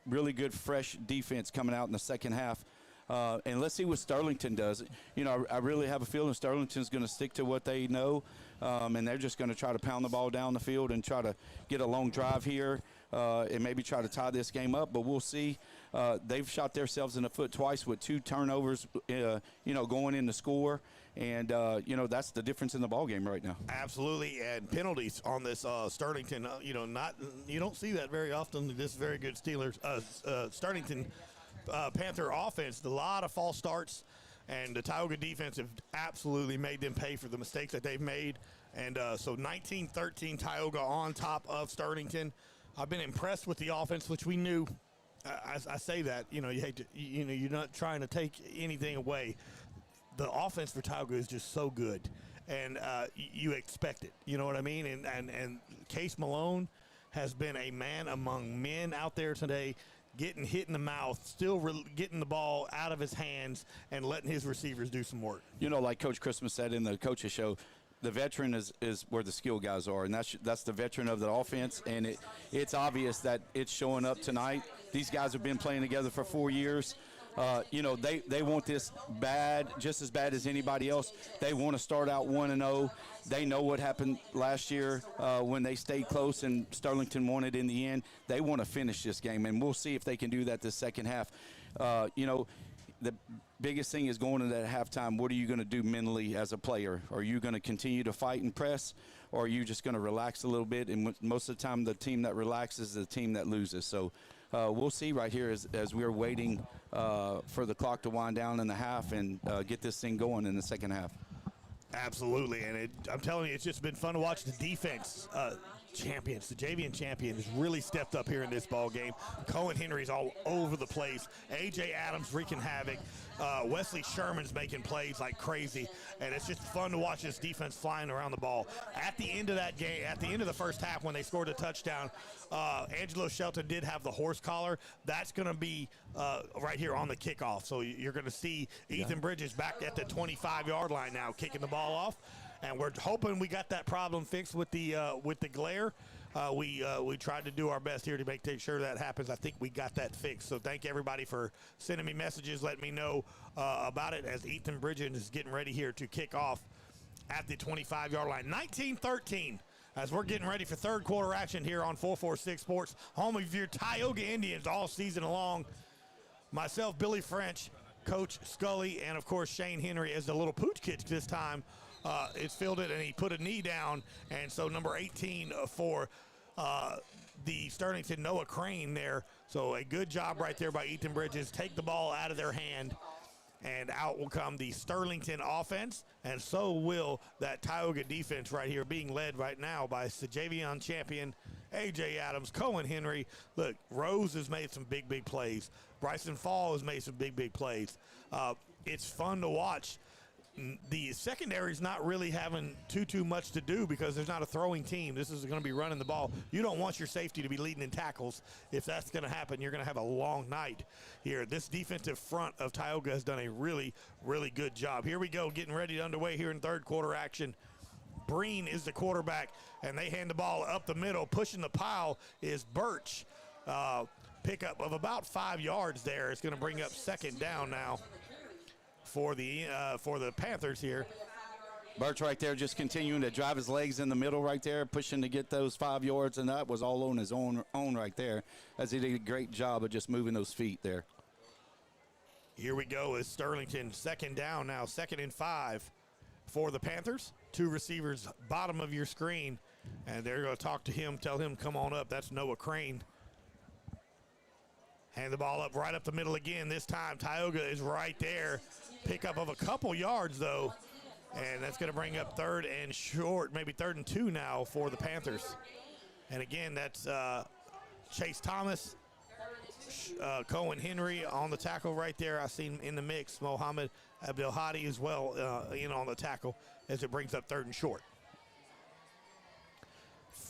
really good, fresh defense coming out in the second half. And let's see what Sterlington does. I really have a feeling Sterlington's going to stick to what they know, and they're just going to try to pound the ball down the field and try to get a long drive here and maybe try to tie this game up. But we'll see. They've shot themselves in the foot twice with 2 turnovers, going in to score. And, that's the difference in the ball game right now. Absolutely, and penalties on this Sterlington. You don't see that very often. This very good Sterlington Panther offense. A lot of false starts, and the Tioga defense have absolutely made them pay for the mistakes that they've made. And so 19-13 Tioga on top of Sterlington. I've been impressed with the offense, which we knew. I say that, you hate to, you're not trying to take anything away. The offense for Tioga is just so good, and you expect it. You know what I mean? And Case Malone has been a man among men out there today, getting hit in the mouth, still getting the ball out of his hands and letting his receivers do some work. Like Coach Christmas said in the coaches show, the veteran is where the skill guys are, and that's the veteran of the offense, and it's obvious that it's showing up tonight. These guys have been playing together for 4 years. They want this bad, just as bad as anybody else. They want to start out 1-0. They know what happened last year when they stayed close and Sterlington won it in the end. They want to finish this game, and we'll see if they can do that this second half. The biggest thing is going into that halftime, what are you going to do mentally as a player? Are you going to continue to fight and press, or are you just going to relax a little bit? And most of the time, the team that relaxes is the team that loses. So we'll see right here as we're waiting for the clock to wind down in the half and get this thing going in the second half. Absolutely, and I'm telling you, it's just been fun to watch the defense. Champions, the JVN champion has really stepped up here in this ball game. Cohen Henry's all over the place. A.J. Adams wreaking havoc. Wesley Sherman's making plays like crazy, and it's just fun to watch this defense flying around the ball. At the end of that game, at the end of the first half when they scored a touchdown, Angelo Shelton did have the horse collar. That's going to be right here on the kickoff. So you're going to see Ethan Bridges back at the 25-yard line now, kicking the ball off. And we're hoping we got that problem fixed with the glare. We tried to do our best here to make sure that happens. I think we got that fixed. So thank everybody for sending me messages, letting me know about it as Ethan Bridges is getting ready here to kick off at the 25-yard line. 19-13 as we're getting ready for third quarter action here on 446 Sports, home of your Tioga Indians all season long. Myself, Billy French, Coach Scully, and, of course, Shane Henry as the little pooch kid this time. It's fielded, and he put a knee down, and so number 18 for the Sterlington, Noah Crane there. So a good job right there by Ethan Bridges. Take the ball out of their hand, and out will come the Sterlington offense, and so will that Tioga defense right here, being led right now by JVN champion A.J. Adams, Cohen Henry. Look, Rose has made some big plays. Bryson Fall has made some big plays. It's fun to watch. The secondary is not really having too much to do because there's not a throwing team. This is going to be running the ball. You don't want your safety to be leading in tackles. If that's going to happen, you're going to have a long night here. This defensive front of Tyogga has done a really good job. Here we go, getting ready underway here in third quarter action. Breen is the quarterback, and they hand the ball up the middle. Pushing the pile is Birch. Pickup of about 5 yards there. It's going to bring up second down now for the Panthers here. Birch right there just continuing to drive his legs in the middle right there, pushing to get those 5 yards, and that was all on his own right there, as he did a great job of just moving those feet there. Here we go as Sterlington, second down now, 2nd and 5 for the Panthers. 2 receivers bottom of your screen, and they're going to talk to him, tell him come on up. That's Noah Crane. Hand the ball up right up the middle again. This time Tyogga is right there. Pickup of a couple yards, though. And that's going to bring up 3rd and short, maybe 3rd and 2 now for the Panthers. And again, that's Chase Thomas, Cohen Henry on the tackle right there. I seen in the mix, Mohammed Abdelhadi as well on the tackle as it brings up 3rd and short.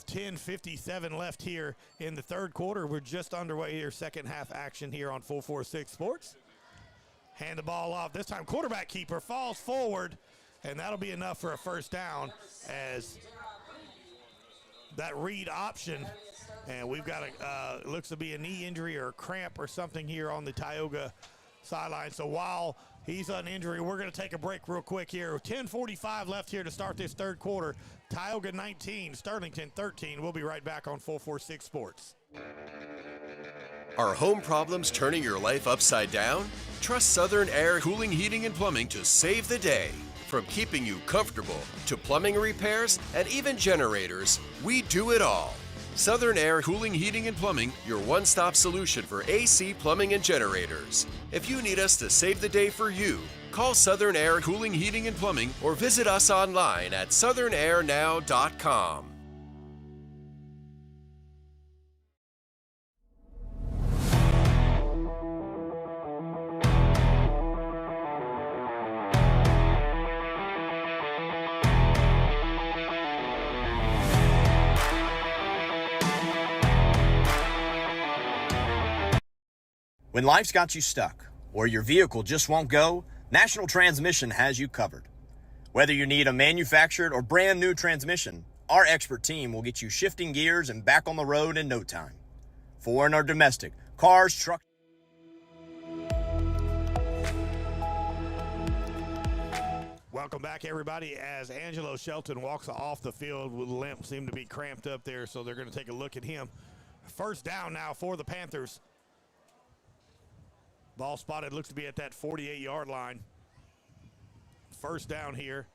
10:57 left here in the 3rd quarter. We're just underway here, second half action here on 446 Sports. Hand the ball off. This time quarterback keeper falls forward, and that'll be enough for a first down as that read option. And we've got looks to be a knee injury or a cramp or something here on the Tyogga sideline. So while he's on injury, we're going to take a break real quick here. 10:45 left here to start this 3rd quarter. Tyogga 19, Sterlington 13. We'll be right back on 446 Sports. Are home problems turning your life upside down? Trust Southern Air Cooling, Heating, and Plumbing to save the day. From keeping you comfortable to plumbing repairs and even generators, we do it all. Southern Air Cooling, Heating, and Plumbing, your one-stop solution for AC, plumbing, and generators. If you need us to save the day for you, call Southern Air Cooling, Heating, and Plumbing or visit us online at southernairnow.com. When life's got you stuck, or your vehicle just won't go, National Transmission has you covered. Whether you need a manufactured or brand new transmission, our expert team will get you shifting gears and back on the road in no time. Foreign or domestic, cars, trucks. Welcome back, everybody, as Angelo Shelton walks off the field with a limp, seemed to be cramped up there, so they're going to take a look at him. First down now for the Panthers. Ball spotted, looks to be at that 48-yard line. First down here.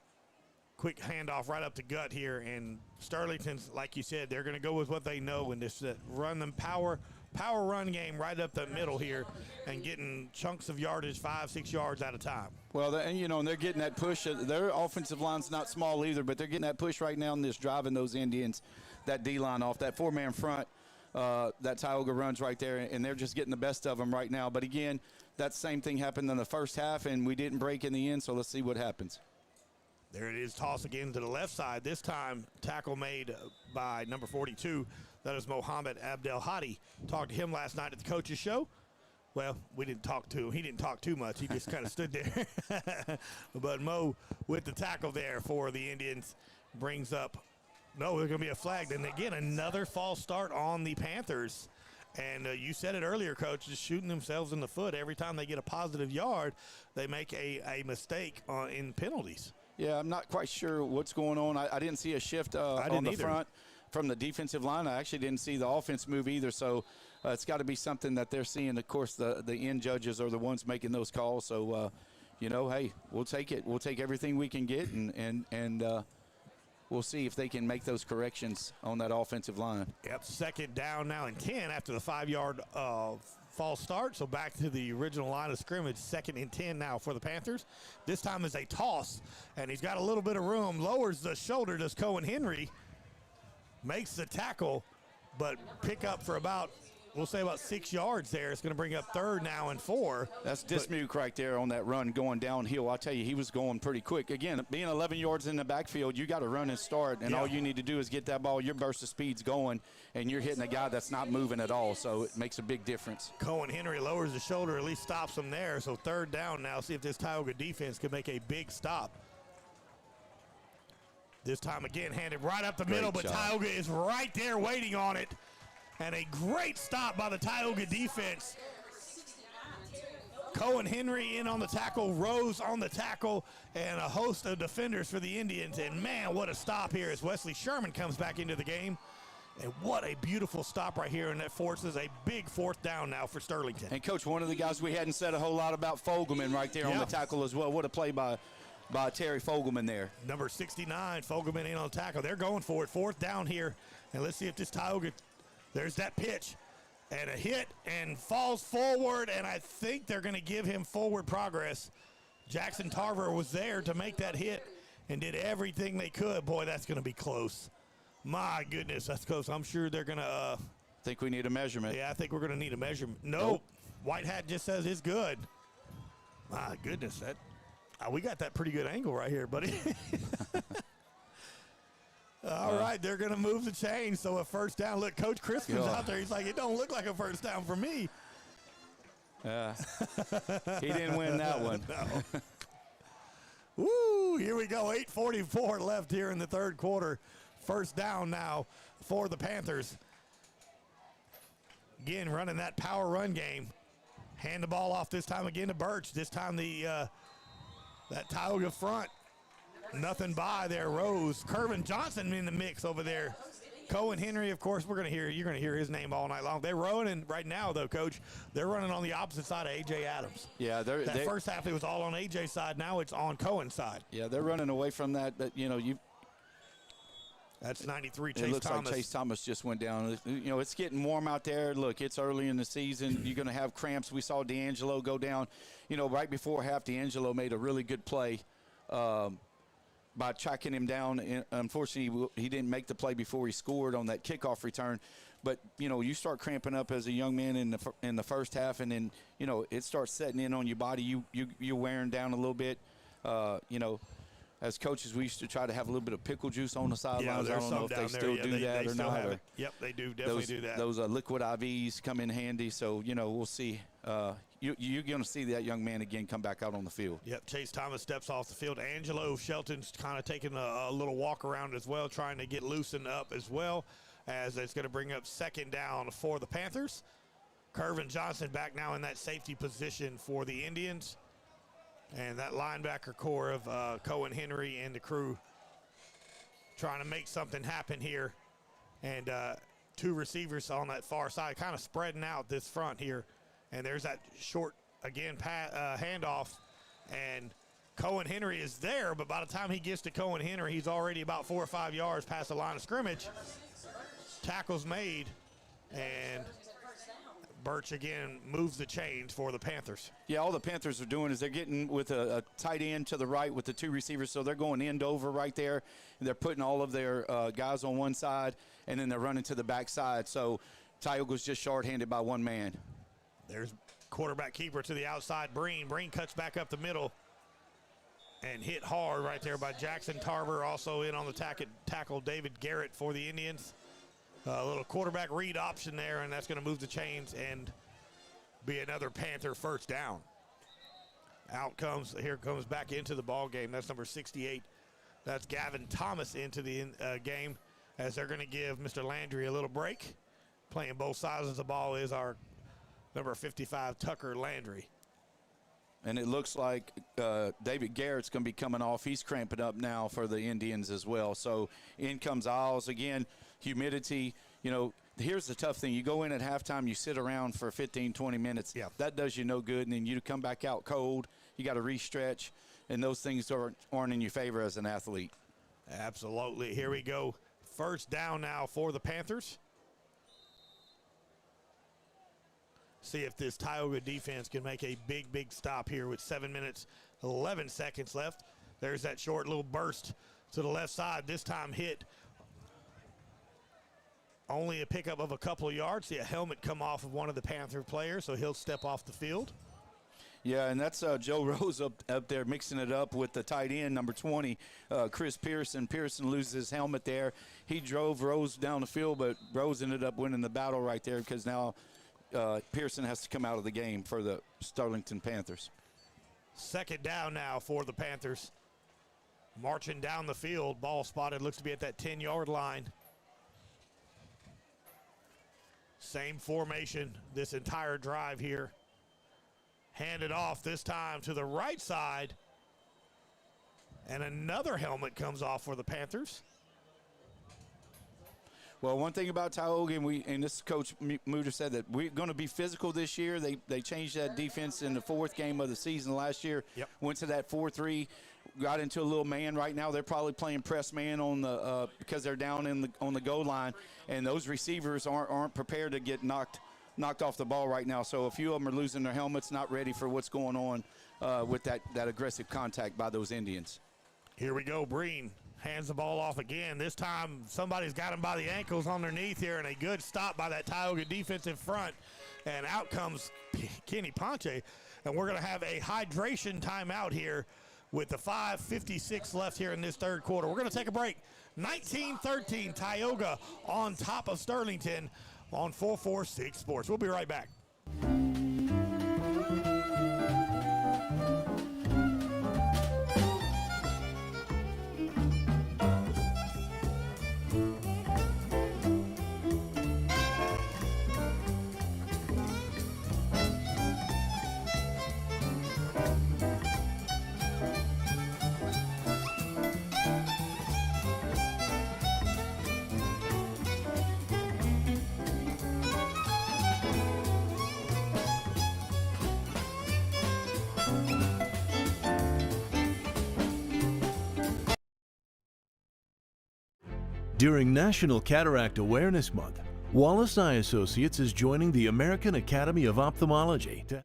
Quick handoff right up the gut here. And Sterlington's, like you said, they're going to go with what they know and just run them power run game right up the middle here and getting chunks of yardage, 5-6 yards at a time. Well, and they're getting that push. Their offensive line's not small either, but they're getting that push right now and just driving those Indians, that D-line off, that 4-man front. That Tyogga runs right there, and they're just getting the best of them right now. But again, that same thing happened in the first half, and we didn't break in the end, so let's see what happens. There it is, toss again to the left side. This time, tackle made by number 42. That is Mohammed Abdelhadi. Talked to him last night at the coach's show. Well, we didn't talk to him. He didn't talk too much. He just kind of stood there. But Mo with the tackle there for the Indians brings up. No, there's going to be a flag. Then again, another false start on the Panthers. And you said it earlier, Coach, just shooting themselves in the foot. Every time they get a positive yard, they make a mistake in penalties. Yeah, I'm not quite sure what's going on. I didn't see a shift on the front from the defensive line. I actually didn't see the offense move either. So it's got to be something that they're seeing. Of course, the end judges are the ones making those calls. So, hey, we'll take it. We'll take everything we can get, and we'll see if they can make those corrections on that offensive line. Yep, second down now and 10 after the 5-yard false start. So back to the original line of scrimmage, 2nd and 10 now for the Panthers. This time is a toss, and he's got a little bit of room, lowers the shoulder, does Cohen Henry, makes the tackle, but pick up for about, we'll say about 6 yards there. It's going to bring up 3rd now and 4. That's Dismuke right there on that run going downhill. I tell you, he was going pretty quick. Again, being 11 yards in the backfield, you got to run and start, and all you need to do is get that ball, your burst of speed's going, and you're hitting a guy that's not moving at all, so it makes a big difference. Cohen Henry lowers the shoulder, at least stops him there. So 3rd down now. See if this Tyogga defense can make a big stop. This time again, handed right up the middle, but Tyogga is right there waiting on it. And a great stop by the Tyogga defense. Cohen Henry in on the tackle, Rose on the tackle, and a host of defenders for the Indians. And, man, what a stop here as Wesley Sherman comes back into the game. And what a beautiful stop right here, and that forces a big 4th down now for Sterlington. And, Coach, one of the guys we hadn't said a whole lot about, Fogelman right there on the tackle as well. What a play by Terry Fogelman there. Number 69, Fogelman in on the tackle. They're going for it. 4th down here. And let's see if this Tyogga – there's that pitch and a hit and falls forward, and I think they're going to give him forward progress. Jackson Tarver was there to make that hit, and did everything they could. Boy, that's going to be close. My goodness, that's close. I'm sure they're going to think we need a measurement. Yeah, I think we're going to need a measurement. Nope. White hat just says it's good. My goodness, that we got that pretty good angle right here, buddy. All right, they're going to move the chain. So a first down. Look, Coach Crispin's out there. He's like, it don't look like a first down for me. He didn't win that one. No. Woo, here we go. 8:44 left here in the third quarter. First down now for the Panthers. Again, running that power run game. Hand the ball off this time again to Birch. This time that Tioga front. Nothing by there. Rose. Kervin Johnson in the mix over there. Cohen Henry, of course, you're going to hear his name all night long. They're running right now, though, Coach. They're running on the opposite side of A.J. Adams. Yeah, that first half, it was all on A.J.'s side. Now it's on Cohen's side. Yeah, they're running away from that. But, that's 93 Chase Thomas. It looks like Chase Thomas just went down. It's getting warm out there. Look, it's early in the season. You're going to have cramps. We saw D'Angelo go down. Right before half, D'Angelo made a really good play by tracking him down. Unfortunately, he didn't make the play before he scored on that kickoff return. But, you start cramping up as a young man in the first half, and then, it starts setting in on your body. You're wearing down a little bit, As coaches, we used to try to have a little bit of pickle juice on the sidelines. I don't know if they still do that or not. Yep, they do definitely do that. Those liquid IVs come in handy, so, we'll see. You're going to see that young man again come back out on the field. Yep, Chase Thomas steps off the field. Angelo Shelton's kind of taking a little walk around as well, trying to get loosened up as well, as it's going to bring up second down for the Panthers. Kervin Johnson back now in that safety position for the Indians. And that linebacker core of Cohen Henry and the crew trying to make something happen here. And two receivers on that far side kind of spreading out this front here. And there's that short, again, handoff. And Cohen Henry is there, but by the time he gets to Cohen Henry, he's already about 4 or 5 yards past the line of scrimmage. Tackle's made, and Birch again moves the chains for the Panthers. Yeah, all the Panthers are doing is they're getting with a tight end to the right with the two receivers, so they're going end over right there, and they're putting all of their guys on one side, and then they're running to the back side. So Tioga's just short-handed by one man. There's quarterback keeper to the outside, Breen. Breen cuts back up the middle and hit hard right there by Jackson Tarver. Also in on the tackle, David Garrett for the Indians. A little quarterback read option there, and that's going to move the chains and be another Panther first down. Here comes back into the ball game. That's number 68. That's Gavin Thomas into the game, as they're going to give Mr. Landry a little break. Playing both sides of the ball is our number 55, Tucker Landry. And it looks like David Garrett's going to be coming off. He's cramping up now for the Indians as well. So in comes Isles. Again, humidity. Here's the tough thing. You go in at halftime, you sit around for 15, 20 minutes. Yeah. That does you no good, and then you come back out cold. You got to re-stretch, and those things aren't in your favor as an athlete. Absolutely. Here we go. First down now for the Panthers. See if this Tioga defense can make a big stop here with 7 minutes, 11 seconds left. There's that short little burst to the left side. This time hit only a pickup of a couple of yards. See a helmet come off of one of the Panther players, so he'll step off the field. Yeah, and that's Joe Rose up there mixing it up with the tight end, number 20, Chris Pearson. Pearson loses his helmet there. He drove Rose down the field, but Rose ended up winning the battle right there because now Pearson has to come out of the game for the Sterlington Panthers. Second down now for the Panthers. Marching down the field, ball spotted, looks to be at that 10-yard line. Same formation this entire drive here. Handed off this time to the right side. And another helmet comes off for the Panthers. Well, one thing about Tioga, and this Coach Muter said that we're going to be physical this year. They changed that defense in the fourth game of the season last year. Yep. Went to that 4-3, got into a little man. Right now they're probably playing press man on the because they're down on the goal line, and those receivers aren't prepared to get knocked off the ball right now. So a few of them are losing their helmets, not ready for what's going on with that aggressive contact by those Indians. Here we go. Breen hands the ball off again. This time somebody's got him by the ankles underneath here, and a good stop by that Tioga defensive front. And out comes Kenny Ponche. And we're going to have a hydration timeout here with the 5:56 left here in this third quarter. We're going to take a break. 19-13, Tioga on top of Sterlington on 446 Sports. We'll be right back. During National Cataract Awareness Month, Wallace Eye Associates is joining the American Academy of Ophthalmology to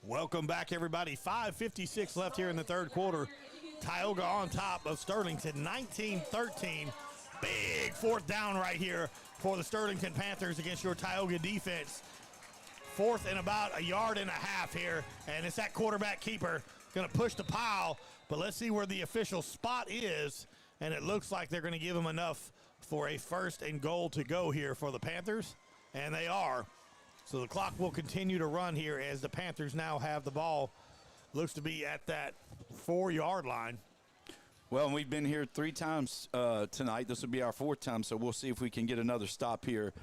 Welcome back, everybody. 5:56 left here in the third quarter. Tyogga on top of Sterlington, 19-13. Big fourth down right here for the Sterlington Panthers against your Tyogga defense. Fourth and about a yard and a half here, and it's that quarterback keeper going to push the pile, but let's see where the official spot is, and it looks like they're going to give them enough for a first and goal to go here for the Panthers, and they are. So the clock will continue to run here as the Panthers now have the ball. Looks to be at that 4-yard line. Well, we've been here 3 times tonight. This will be our 4th time, so we'll see if we can get another stop here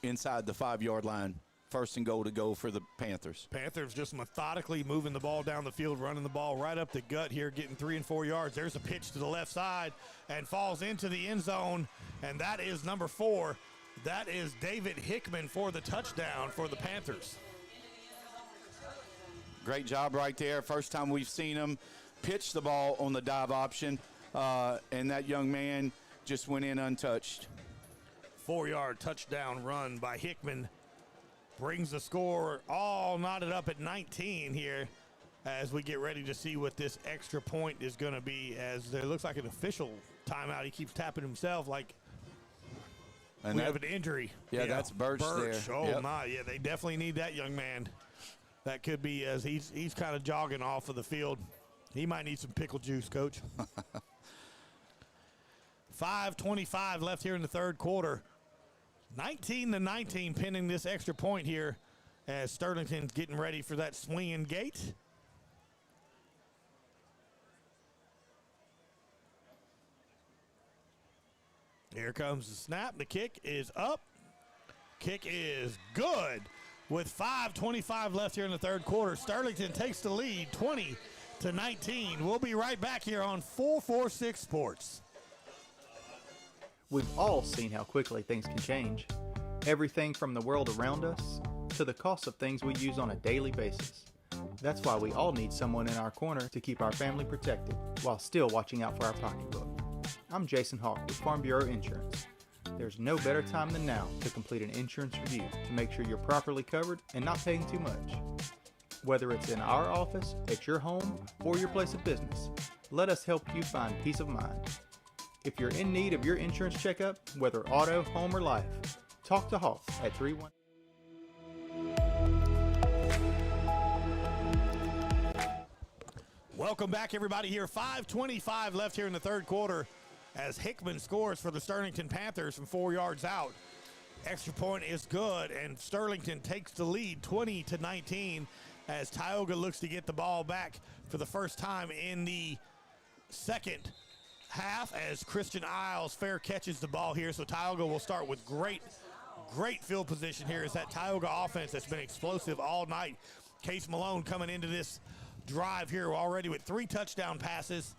inside the 5-yard line. First and goal to go for the Panthers. Panthers just methodically moving the ball down the field, running the ball right up the gut here, getting 3 and 4 yards. There's a pitch to the left side and falls into the end zone, and that is number 4. That is David Hickman for the touchdown for the Panthers. Great job right there. First time we've seen him pitch the ball on the dive option, and that young man just went in untouched. 4-yard touchdown run by Hickman. Brings the score all knotted up at 19 here as we get ready to see what this extra point is going to be, as there looks like an official timeout. He keeps tapping himself like we have an injury. Yeah, that's Birch there. Oh, yep. my. Yeah, they definitely need that young man. That could be as he's kind of jogging off of the field. He might need some pickle juice, Coach. 5:25 left here in the third quarter. 19-19 pending this extra point here as Sterlington's getting ready for that swinging gate. Here comes the snap. The kick is up. Kick is good. With 5:25 left here in the third quarter, Sterlington takes the lead 20-19. We'll be right back here on 446 Sports. We've all seen how quickly things can change. Everything from the world around us to the cost of things we use on a daily basis. That's why we all need someone in our corner to keep our family protected while still watching out for our pocketbook. I'm Jason Hawk with Farm Bureau Insurance. There's no better time than now to complete an insurance review to make sure you're properly covered and not paying too much. Whether it's in our office, at your home, or your place of business, let us help you find peace of mind. If you're in need of your insurance checkup, whether auto, home, or life, talk to Hawk at 31. Welcome back, everybody. Here, 5:25 left here in the third quarter as Hickman scores for the Sterlington Panthers from 4 yards out. Extra point is good, and Sterlington takes the lead 20-19 as Tyogga looks to get the ball back for the first time in the second half as Christian Isles fair catches the ball here. So Tyogga will start with great field position here as that Tyogga offense that's been explosive all night. Case Malone coming into this drive here already with 3 touchdown passes,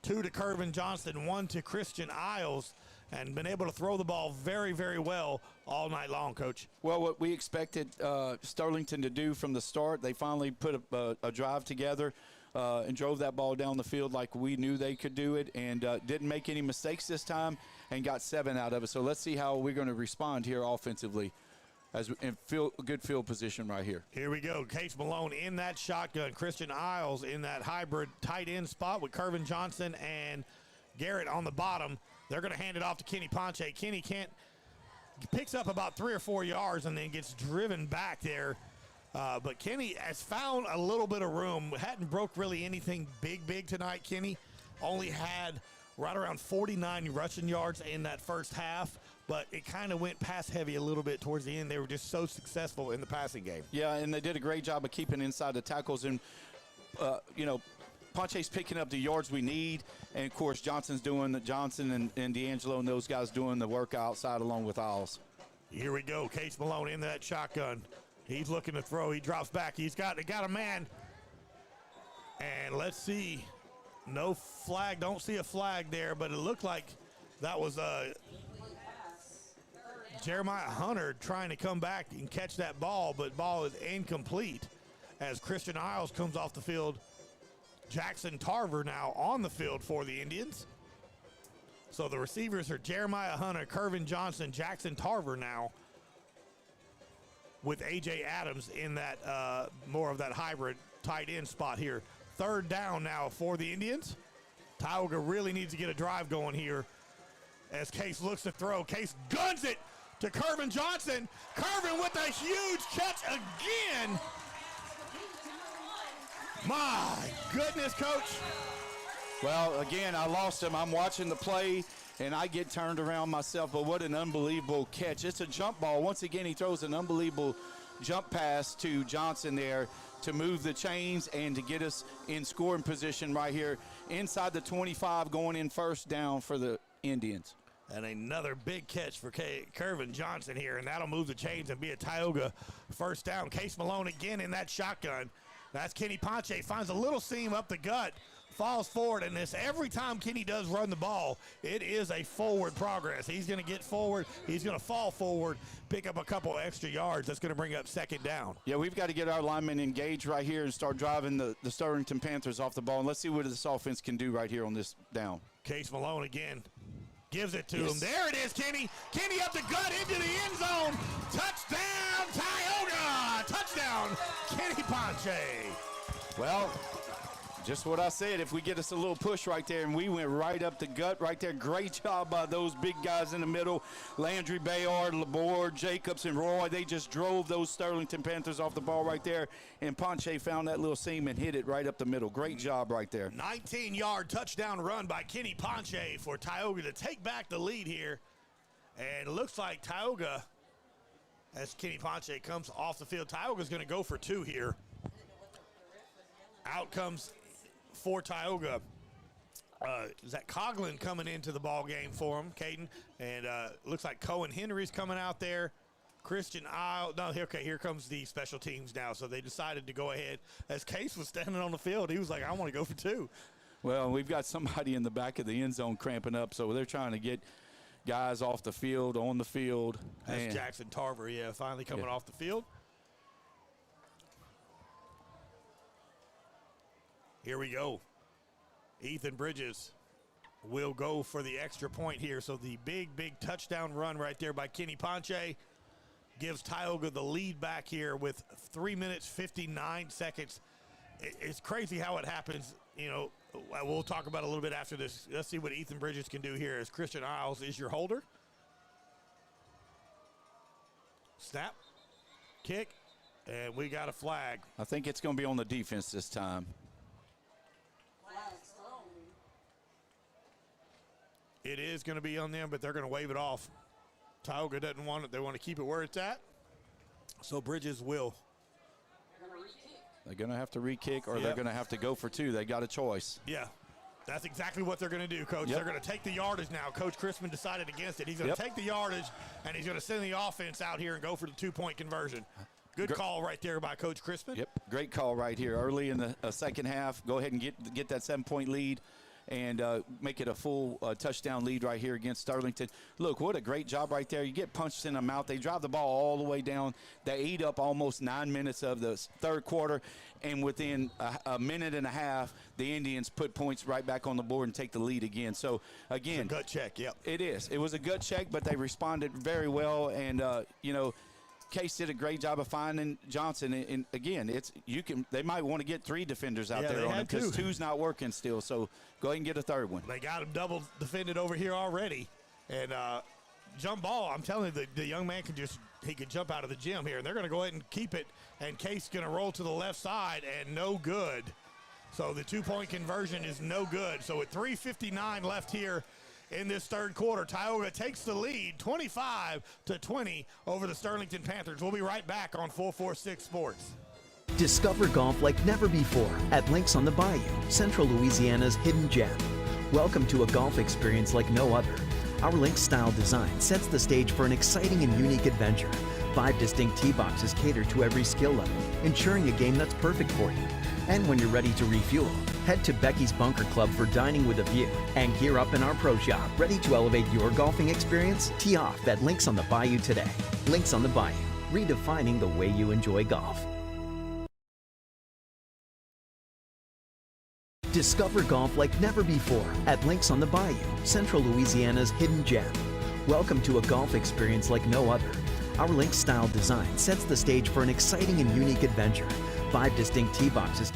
2 to Kervin Johnston, 1 to Christian Isles, and been able to throw the ball very, very well all night long, Coach. Well, what we expected Sterlington to do from the start, they finally put a drive together and drove that ball down the field like we knew they could do it, and didn't make any mistakes this time and got 7 out of it. So let's see how we're going to respond here offensively. in good field position right here. Here we go. Case Malone in that shotgun. Christian Isles in that hybrid tight end spot with Kervin Johnson and Garrett on the bottom. They're going to hand it off to Kenny Ponche. Kenny picks up about 3 or 4 yards and then gets driven back there. But Kenny has found a little bit of room. Hadn't broke really anything big tonight, Kenny. Only had right around 49 rushing yards in that first half, but it kind of went pass heavy a little bit towards the end. They were just so successful in the passing game. Yeah, and they did a great job of keeping inside the tackles. And, Ponche's picking up the yards we need. And, of course, Johnson and D'Angelo and those guys doing the work outside along with Isles. Here we go. Case Malone in that shotgun. He's looking to throw. He drops back. He got a man. And let's see. No flag. Don't see a flag there, but it looked like that was Jeremiah Hunter trying to come back and catch that ball, but ball is incomplete as Christian Isles comes off the field. Jackson Tarver now on the field for the Indians. So the receivers are Jeremiah Hunter, Kervin Johnson, Jackson Tarver now, with A.J. Adams in that more of that hybrid tight end spot here. 3rd down now for the Indians. Tyogga really needs to get a drive going here as Case looks to throw. Case guns it to Kervin Johnson. Kervin with a huge catch again. My goodness, Coach. Well, again, I lost him. I'm watching the play, and I get turned around myself, but what an unbelievable catch. It's a jump ball. Once again, he throws an unbelievable jump pass to Johnson there to move the chains and to get us in scoring position right here inside the 25 going in 1st down for the Indians. And another big catch for Kervin Johnson here, and that'll move the chains and be a Tyogga 1st down. Case Malone again in that shotgun. That's Kenny Ponche. Finds a little seam up the gut, falls forward, and this every time Kenny does run the ball, it is a forward progress. He's going to get forward. He's going to fall forward, pick up a couple extra yards. That's going to bring up 2nd down. Yeah, we've got to get our linemen engaged right here and start driving the Sterlington Panthers off the ball. And let's see what this offense can do right here on this down. Case Malone again. Gives it to him. There it is, Kenny. Kenny up the gut into the end zone. Touchdown, Tyogga. Touchdown, Kenny Ponche. Well, just what I said. If we get us a little push right there, and we went right up the gut right there. Great job by those big guys in the middle. Landry, Bayard, Laborde, Jacobs, and Roy. They just drove those Sterlington Panthers off the ball right there. And Ponche found that little seam and hit it right up the middle. Great job right there. 19-yard touchdown run by Kenny Ponche for Tyogga to take back the lead here. And it looks like Tyogga, as Kenny Ponche comes off the field, Tyogga's going to go for 2 here. Out comes for Tyogga. Is that Coughlin coming into the ball game for him, Caden? And looks like Cohen Henry's coming out there. Christian Isle. No, okay, here comes the special teams now. So they decided to go ahead. As Case was standing on the field, he was like, I want to go for 2. Well, we've got somebody in the back of the end zone cramping up, so they're trying to get guys off the field, on the field. That's Jackson Tarver, finally coming off the field. Here we go. Ethan Bridges will go for the extra point here. So the big touchdown run right there by Kenny Ponche gives Tyogga the lead back here with 3 minutes, 59 seconds. It's crazy how it happens. We'll talk about it a little bit after this. Let's see what Ethan Bridges can do here as Christian Isles is your holder. Snap, kick, and we got a flag. I think it's going to be on the defense this time. It is going to be on them, but they're going to wave it off. Tyogga doesn't want it. They want to keep it where it's at. So Bridges will. They're going to have to re-kick, or they're going to have to go for 2. They got a choice. Yeah, that's exactly what they're going to do, Coach. Yep. They're going to take the yardage now. Coach Crispin decided against it. He's going to take the yardage, and he's going to send the offense out here and go for the 2-point conversion. Good call right there by Coach Crispin. Yep, great call right here. Early in the second half, go ahead and get that 7-point lead and make it a full touchdown lead right here against Sterlington. Look, what a great job right there. You get punched in the mouth. They drive the ball all the way down. They eat up almost 9 minutes of the third quarter, and within a minute and a half, the Indians put points right back on the board and take the lead again. So, again, it's a gut check, yep. It is. It was a gut check, but they responded very well, and, Case did a great job of finding Johnson, and again, they might want to get 3 defenders out there on him because 2's not working still. So go ahead and get a 3rd one. They got him double defended over here already, and jump ball. I'm telling you, the young man he could jump out of the gym here, and they're going to go ahead and keep it. And Case going to roll to the left side, and no good. So the 2-point conversion is no good. So with 3:59 left here in this 3rd quarter, Tioga takes the lead 25-20 over the Sterlington Panthers. We'll be right back on 446 Sports. Discover golf like never before at Links on the Bayou, Central Louisiana's hidden gem. Welcome to a golf experience like no other. Our Links-style design sets the stage for an exciting and unique adventure. 5 distinct tee boxes cater to every skill level, ensuring a game that's perfect for you. And when you're ready to refuel, head to Becky's Bunker Club for dining with a view and gear up in our pro shop, ready to elevate your golfing experience. Tee off at Links on the Bayou today. Links on the Bayou, redefining the way you enjoy golf. Discover golf like never before at Links on the Bayou, Central Louisiana's hidden gem. Welcome to a golf experience like no other. Our Links-style design sets the stage for an exciting and unique adventure. 5 distinct tee boxes.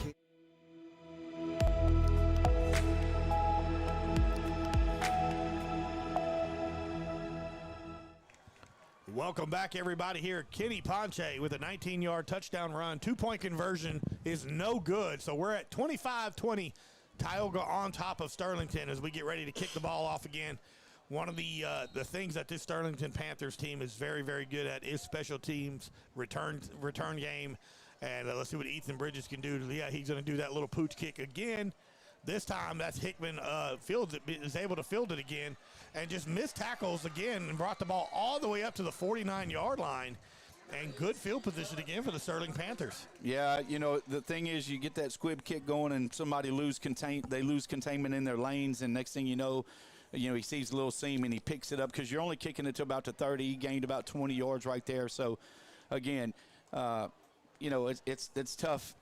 Welcome back, everybody. Here, Kenny Ponche with a 19-yard touchdown run. 2-point conversion is no good. So we're at 25-20. Tioga on top of Sterlington as we get ready to kick the ball off again. One of the things that this Sterlington Panthers team is very, very good at is special teams, return game. And let's see what Ethan Bridges can do. Yeah, he's going to do that little pooch kick again. This time, that's Hickman is able to field it again and just missed tackles again and brought the ball all the way up to the 49-yard line. And good field position again for the Sterling Panthers. Yeah, the thing is you get that squib kick going and somebody lose containment in their lanes, and next thing you know, he sees a little seam and he picks it up because you're only kicking it to about the 30. He gained about 20 yards right there. So, again, it's tough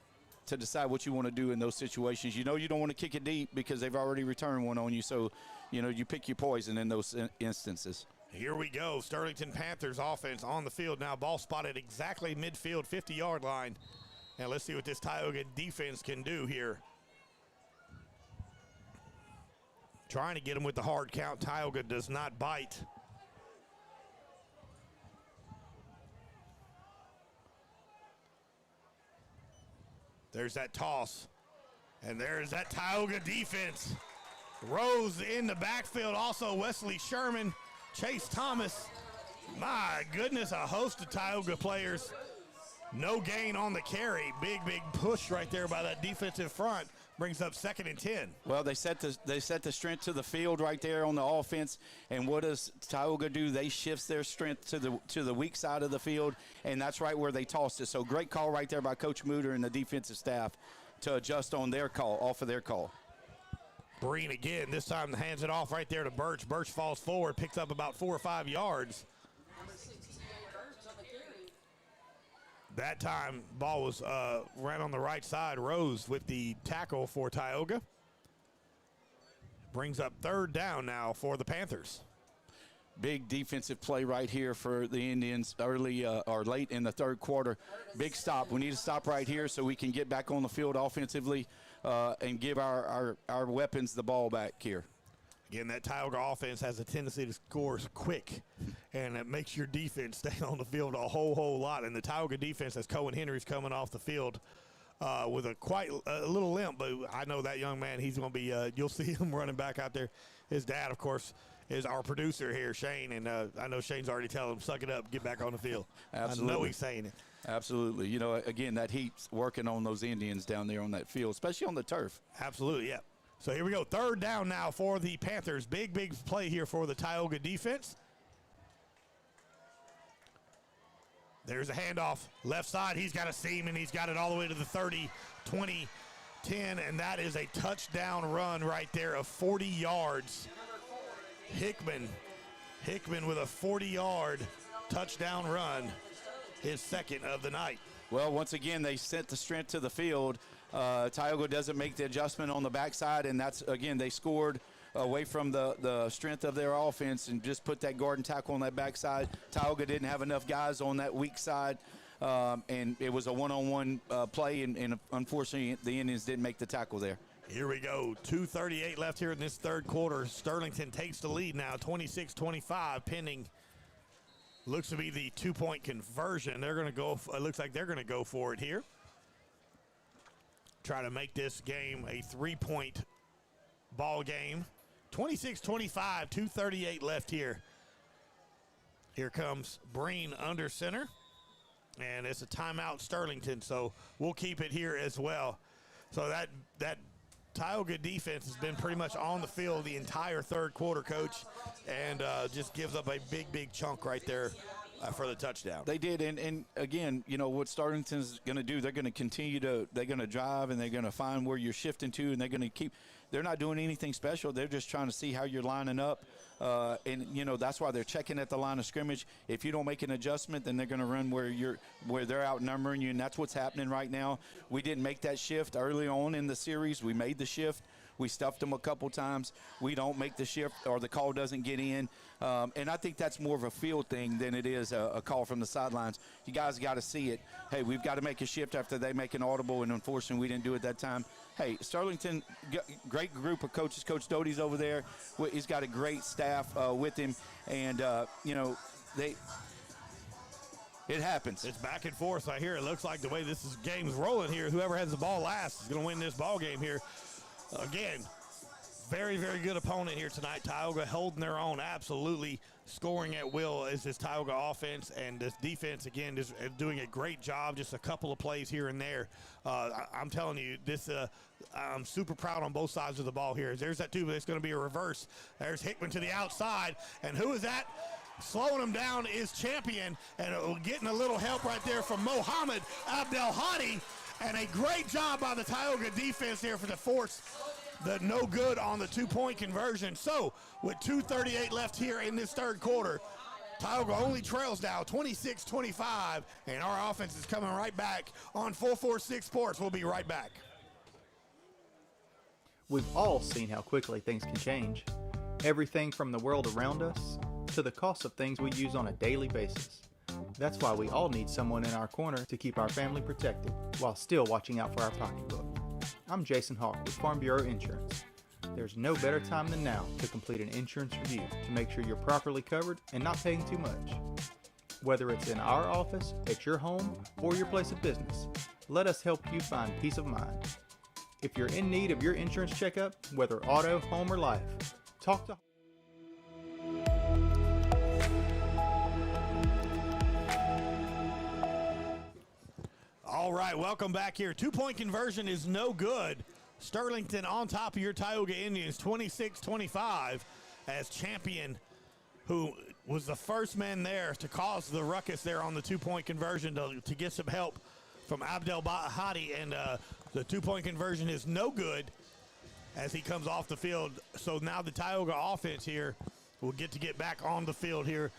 to decide what you want to do in those situations. You don't want to kick it deep because they've already returned one on you. So, you pick your poison in those instances. Here we go. Sterlington Panthers offense on the field now. Ball spotted exactly midfield, 50-yard line. And let's see what this Tyogga defense can do here. Trying to get him with the hard count. Tyogga does not bite. There's that toss. And there's that Tyogga defense. Rose in the backfield. Also Wesley Sherman, Chase Thomas. My goodness, a host of Tyogga players. No gain on the carry. Big push right there by that defensive front. Brings up 2nd and 10. Well, they set the strength to the field right there on the offense, and what does Tyogga do? They shift their strength to the weak side of the field, and that's right where they tossed it. So great call right there by Coach Mooter and the defensive staff to adjust on their call, off of their call. Breen again. This time hands it off right there to Birch. Birch falls forward, picks up about 4 or 5 yards. That time, ball was right on the right side. Rose with the tackle for Tyogga. Brings up 3rd down now for the Panthers. Big defensive play right here for the Indians early or late in the 3rd quarter. Big stop. We need to stop right here so we can get back on the field offensively and give our weapons the ball back here. Again, that Tyogga offense has a tendency to score quick, and it makes your defense stay on the field a whole lot. And the Tyogga defense, as Cohen Henry's coming off the field with a little limp, but I know that young man, he's going to be, you'll see him running back out there. His dad, of course, is our producer here, Shane, and I know Shane's already telling him, suck it up, get back on the field. Absolutely. I know he's saying it. Absolutely. Again, that heat's working on those Indians down there on that field, especially on the turf. Absolutely, yeah. So here we go, 3rd down now for the Panthers. Big play here for the Tyogga defense. There's a handoff, left side. He's got a seam, and he's got it all the way to the 30, 20, 10, and that is a touchdown run right there of 40 yards. Hickman with a 40-yard touchdown run, his 2nd of the night. Well, once again, they sent the strength to the field. Tyogga doesn't make the adjustment on the backside, and that's, again, they scored away from the strength of their offense and just put that guard and tackle on that backside. Tyogga didn't have enough guys on that weak side, and it was a one-on-one play, and unfortunately the Indians didn't make the tackle there. Here we go. 2:38 left here in this third quarter. Sterlington takes the lead now, 26-25, pending. Looks to be the two-point conversion. They're going to go. It looks like they're going to go for it here. Try to make this game a three-point ball game. 26-25, 2:38 left here. Here comes Breen under center, and it's a timeout Sterlington. So we'll keep it here as well. So that Tyogga defense has been pretty much on the field the entire third quarter, Coach, and just gives up a big chunk right there for the touchdown. They did, and again, you know, what Sterlington's going to do, they're going to continue they're going to drive, and they're going to find where you're shifting to, and they're going to keep – they're not doing anything special. They're just trying to see how you're lining up, and, you know, that's why they're checking at the line of scrimmage. If you don't make an adjustment, then they're going to run where they're outnumbering you, and that's what's happening right now. We didn't make that shift early on in the series. We made the shift. We stuffed them a couple times. We don't make the shift, or the call doesn't get in. And I think that's more of a field thing than it is a call from the sidelines. You guys got to see it. Hey, we've got to make a shift after they make an audible, and unfortunately we didn't do it that time. Hey, Sterlington, great group of coaches. Coach Doty's over there. He's got a great staff with him. And, you know, it happens. It's back and forth right here. It looks like the way this game's rolling here, whoever has the ball last is going to win this ball game here. Again, very good opponent here tonight. Tyogga holding their own, absolutely scoring at will as this Tyogga offense, and this defense, again, is doing a great job. Just a couple of plays here and there. I'm telling you, I'm super proud on both sides of the ball here. There's that two, but it's going to be a reverse. There's Hickman to the outside, and who is that? Slowing him down is Champion, and getting a little help right there from Mohammed Abdelhadi. And a great job by the Tyogga defense here for the force the no good on the two-point conversion. So with 2:38 left here in this third quarter, Tyogga only trails now 26-25, and our offense is coming right back on 446 Sports. We'll be right back. We've all seen how quickly things can change. Everything from the world around us to the cost of things we use on a daily basis. That's why we all need someone in our corner to keep our family protected while still watching out for our pocketbook. I'm Jason Hawk with Farm Bureau Insurance. There's no better time than now to complete an insurance review to make sure you're properly covered and not paying too much. Whether it's in our office, at your home, or your place of business, let us help you find peace of mind. If you're in need of your insurance checkup, whether auto, home, or life, talk to All right, welcome back here. Two-point conversion is no good. Sterlington on top of your Tioga Indians, 26-25, as Champion, who was the first man there to cause the ruckus there on the two-point conversion to get some help from Abdel Bahadi, and the two-point conversion is no good as he comes off the field. So now the Tyogga offense here will get back on the field here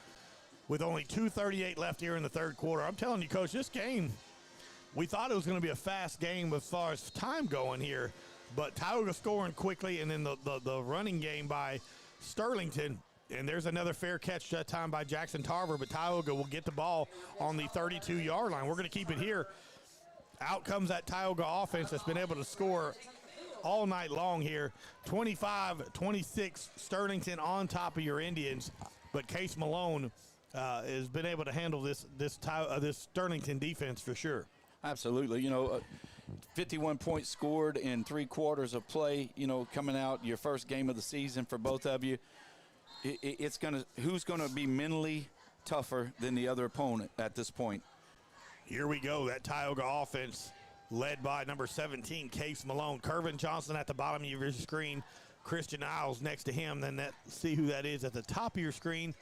with only 2:38 left here in the third quarter. I'm telling you, Coach, this game, we thought it was going to be a fast game as far as time going here, but Tyogga scoring quickly, and then the running game by Sterlington, and there's another fair catch that time by Jackson Tarver, but Tyogga will get the ball on the 32-yard line. We're going to keep it here. Out comes that Tyogga offense that's been able to score all night long here. 25-26, Sterlington on top of your Indians, but Case Malone has been able to handle this Sterlington defense for sure. Absolutely. You know, 51 points scored in 3 quarters of play, you know, coming out your first game of the season for both of you. Who's going to be mentally tougher than the other opponent at this point? Here we go. That Tyogga offense led by number 17, Case Malone. Kervin Johnson at the bottom of your screen. Christian Isles next to him. Then see who that is at the top of your screen.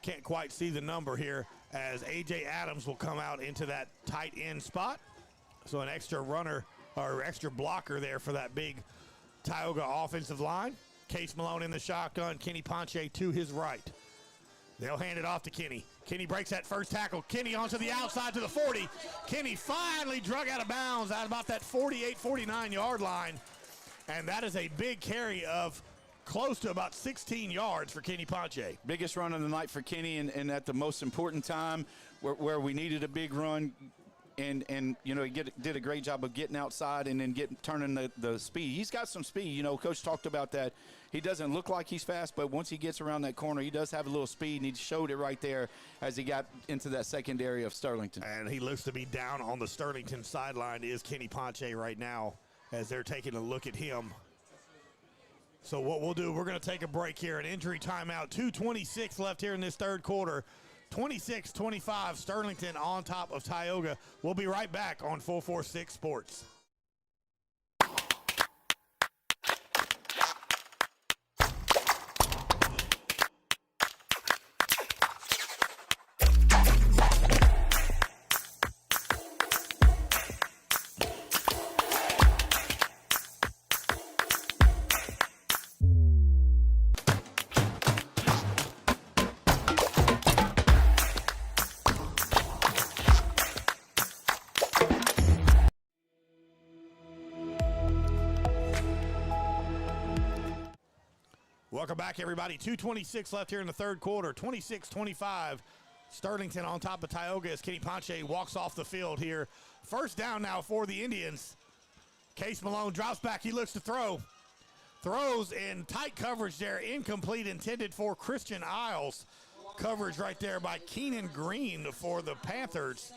Can't quite see the number here, as A.J. Adams will come out into that tight end spot. So an extra runner or extra blocker there for that big Tyogga offensive line. Case Malone in the shotgun. Kenny Ponche to his right. They'll hand it off to Kenny. Kenny breaks that first tackle. Kenny onto the outside to the 40. Kenny finally drug out of bounds at about that 48, 49-yard line. And that is a big carry of close to about 16 yards for Kenny Ponche. Biggest run of the night for Kenny, and at the most important time where we needed a big run. And you know, he did a great job of getting outside and then turning the speed. He's got some speed. You know, Coach talked about that. He doesn't look like he's fast, but once he gets around that corner, he does have a little speed, and he showed it right there as he got into that secondary of Sterlington. And he looks to be down on the Sterlington sideline is Kenny Ponche right now as they're taking a look at him. So what we'll do, we're going to take a break here, an injury timeout. 2:26 left here in this third quarter. 26-25, Sterlington on top of Tyogga. We'll be right back on 446 Sports. Welcome back, everybody. 2:26 left here in the third quarter. 26-25. Sterlington on top of Tyogga as Kenny Ponche walks off the field here. First down now for the Indians. Case Malone drops back. He looks to throw. Throws in tight coverage there. Incomplete, intended for Christian Isles. Coverage right there by Keenan Green for the Panthers.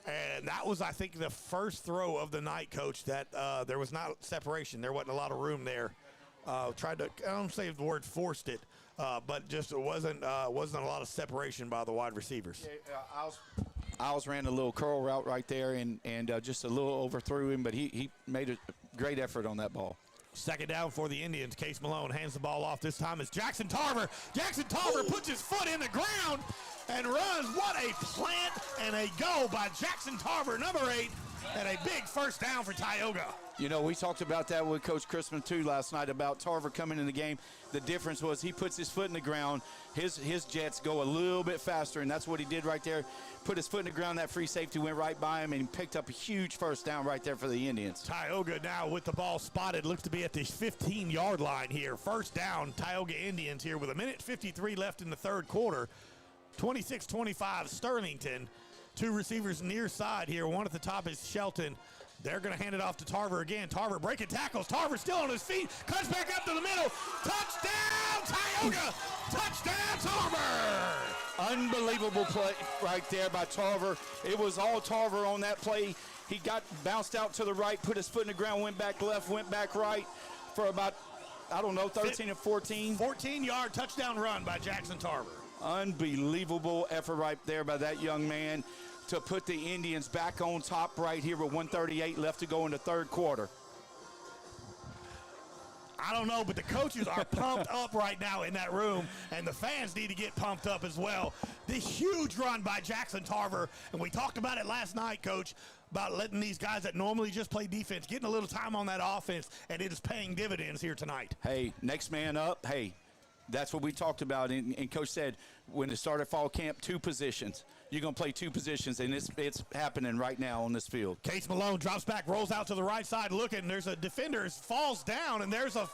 And that was, I think, the first throw of the night, Coach, that there was not separation. There wasn't a lot of room there. Tried to, I don't say the word forced it, but just it wasn't a lot of separation by the wide receivers. Yeah, Isles ran a little curl route right there and just a little overthrew him, but he made a great effort on that ball. Second down for the Indians. Case Malone hands the ball off. This time it's Jackson Tarver. Jackson Tarver puts his foot in the ground and runs. What a plant and a go by Jackson Tarver, number 8, and a big first down for Tyogga. You know, we talked about that with Coach Christman, too, last night about Tarver coming in the game. The difference was he puts his foot in the ground. His Jets go a little bit faster, and that's what he did right there. Put his foot in the ground. That free safety went right by him, and he picked up a huge first down right there for the Indians. Tyogga now with the ball spotted. Looks to be at the 15-yard line here. First down, Tioga Indians here with 1:53 left in the third quarter. 26-25, Sterlington. Two receivers near side here. One at the top is Shelton. They're going to hand it off to Tarver again. Tarver breaking tackles. Tarver still on his feet. Cuts back up to the middle. Touchdown, Tyogga. Touchdown, Tarver. Unbelievable play right there by Tarver. It was all Tarver on that play. He got bounced out to the right, put his foot in the ground, went back left, went back right for about, 13 or 14. 14-yard touchdown run by Jackson Tarver. Unbelievable effort right there by that young man to put the Indians back on top right here with 1:38 left to go in the third quarter. I don't know, but the coaches are pumped up right now in that room, and the fans need to get pumped up as well. This huge run by Jackson Tarver, and we talked about it last night, Coach, about letting these guys that normally just play defense, getting a little time on that offense, and it is paying dividends here tonight. Hey, next man up, hey, that's what we talked about, and Coach said when it started fall camp, 2 positions. You're going to play 2 positions, and it's happening right now on this field. Case Malone drops back, rolls out to the right side looking. There's a defender, falls down, and there's a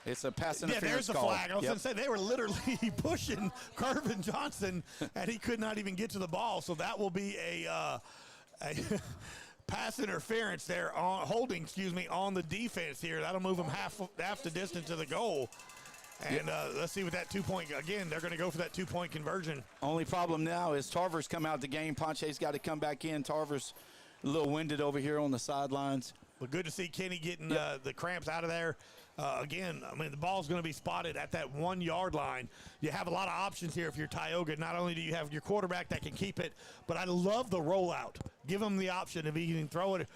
it's a pass interference call. Yeah, there's a flag. I was going to say, they were literally pushing Kervin Johnson, and he could not even get to the ball. So that will be a pass interference there, holding on the defense here. That'll move them half the distance to the goal. And let's see what that 2-point, again, they're going to go for that 2-point conversion. Only problem now is Tarver's come out the game. Ponche's got to come back in. Tarver's a little winded over here on the sidelines. But good to see Kenny getting the cramps out of there. Again, I mean, the ball's going to be spotted at that 1-yard line. You have a lot of options here if you're Tyogga. Not only do you have your quarterback that can keep it, but I love the rollout. Give him the option if he can throw it,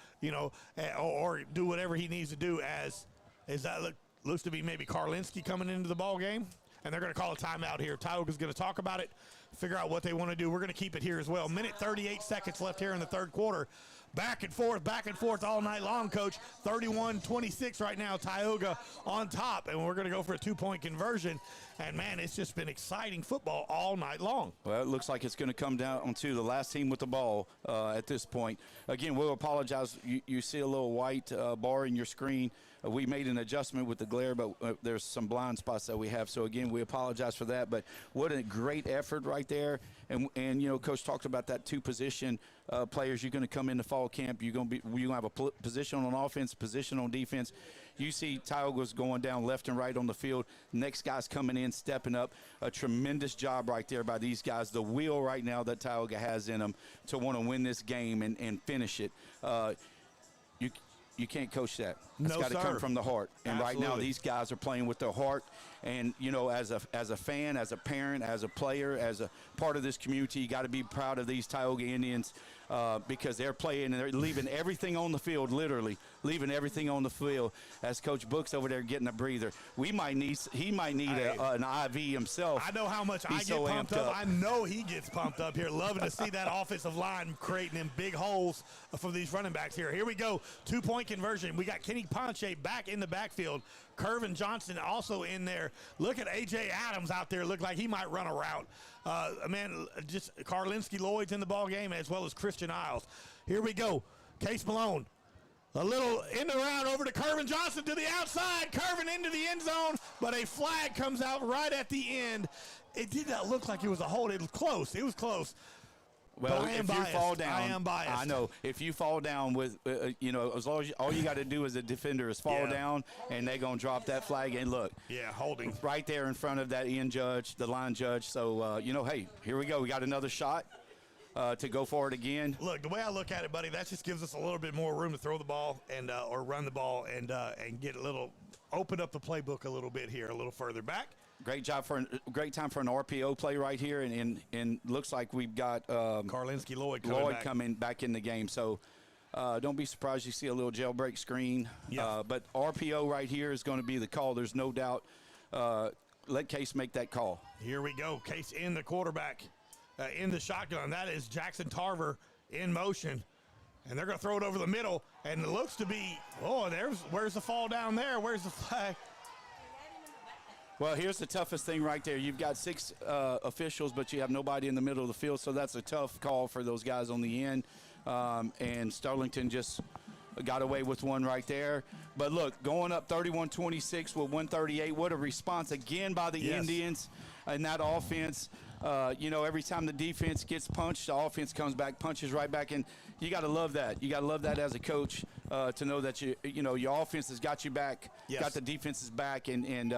or do whatever he needs to do as that looks to be maybe Karlinski coming into the ball game, and they're going to call a timeout here. Tyogga's going to talk about it, figure out what they want to do. We're going to keep it here as well. 1:38 left here in the third quarter. Back and forth all night long, Coach. 31-26 right now, Tyogga on top, and we're going to go for a 2-point conversion. And, man, it's just been exciting football all night long. Well, it looks like it's going to come down to the last team with the ball at this point. Again, we'll apologize. You see a little white bar in your screen. We made an adjustment with the glare, but there's some blind spots that we have. So, again, we apologize for that. But what a great effort right there. And you know, Coach talked about that two-position players. You're going to come into fall camp. You're going to have a position on offense, position on defense. You see Tyogga's going down left and right on the field. Next guy's coming in, stepping up. A tremendous job right there by these guys. The will right now that Tyogga has in them to want to win this game and finish it. You can't coach that. It's got to come from the heart. And Absolutely. right now these guys are playing with their heart. And, you know, as a fan, as a parent, as a player, as a part of this community, you got to be proud of these Tioga Indians because they're playing and they're leaving everything on the field, literally leaving everything on the field. As Coach Book's over there getting a breather, he might need an IV himself. I know how much I get so pumped up. I know he gets pumped up here. Loving to see that offensive line creating them big holes for these running backs here. Here we go. 2-point conversion. We got Kenny Ponche back in the backfield. Curvin Johnson also in there. Look at A.J. Adams out there. Look like he might run a route. Just Karlinski Lloyd's in the ball game as well as Christian Isles. Here we go. Case Malone. A little end around over to Curvin Johnson to the outside. Curvin into the end zone, but a flag comes out right at the end. It did not look like it was a hold. It was close. It was close. Well, if you fall down, I am biased. I know. If you fall down with, as long as all you got to do as a defender is fall down, and they're going to drop that flag. And look. Yeah, holding. Right there in front of that end judge, the line judge. So, hey, here we go. We got another shot to go for it again. Look, the way I look at it, buddy, that just gives us a little bit more room to throw the ball and or run the ball and get open up the playbook a little bit here, a little further back. Great time for an RPO play right here, and looks like we've got Karlinski Lloyd coming back in the game. So don't be surprised you see a little jailbreak screen. Yeah. But RPO right here is going to be the call. There's no doubt. Let Case make that call. Here we go. Case in the quarterback, in the shotgun. That is Jackson Tarver in motion. And they're going to throw it over the middle, and it looks to be, where's the fall down there? Where's the flag? Well, here's the toughest thing right there. You've got 6 officials, but you have nobody in the middle of the field, so that's a tough call for those guys on the end. And Sterlington just got away with one right there. But, look, going up 31-26 with 138, what a response again by the Indians and that offense. Every time the defense gets punched, the offense comes back, punches right back, and you got to love that. You got to love that as a coach to know that your offense has got you back, got the defense's back, and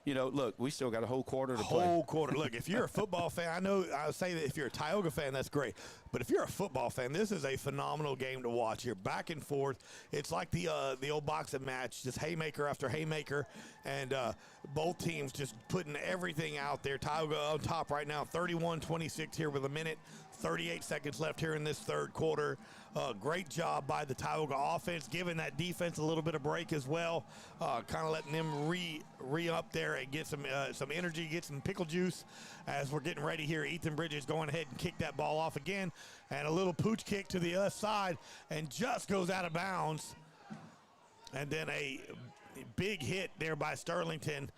look, we still got a whole quarter to play. Whole quarter. Look, if you're a football fan, I know I would say that if you're a Tioga fan, that's great. But if you're a football fan, this is a phenomenal game to watch. You're back and forth. It's like the old boxing match, just haymaker after haymaker, and both teams just putting everything out there. Tioga on top right now, 31-26 here with 1:38 seconds left here in this third quarter. Great job by the Tioga offense, giving that defense a little bit of break as well, kind of letting them re-up there and get some energy, get some pickle juice as we're getting ready here. Ethan Bridges going ahead and kick that ball off again, and a little pooch kick to the other side and just goes out of bounds. And then a big hit there by Sterlington.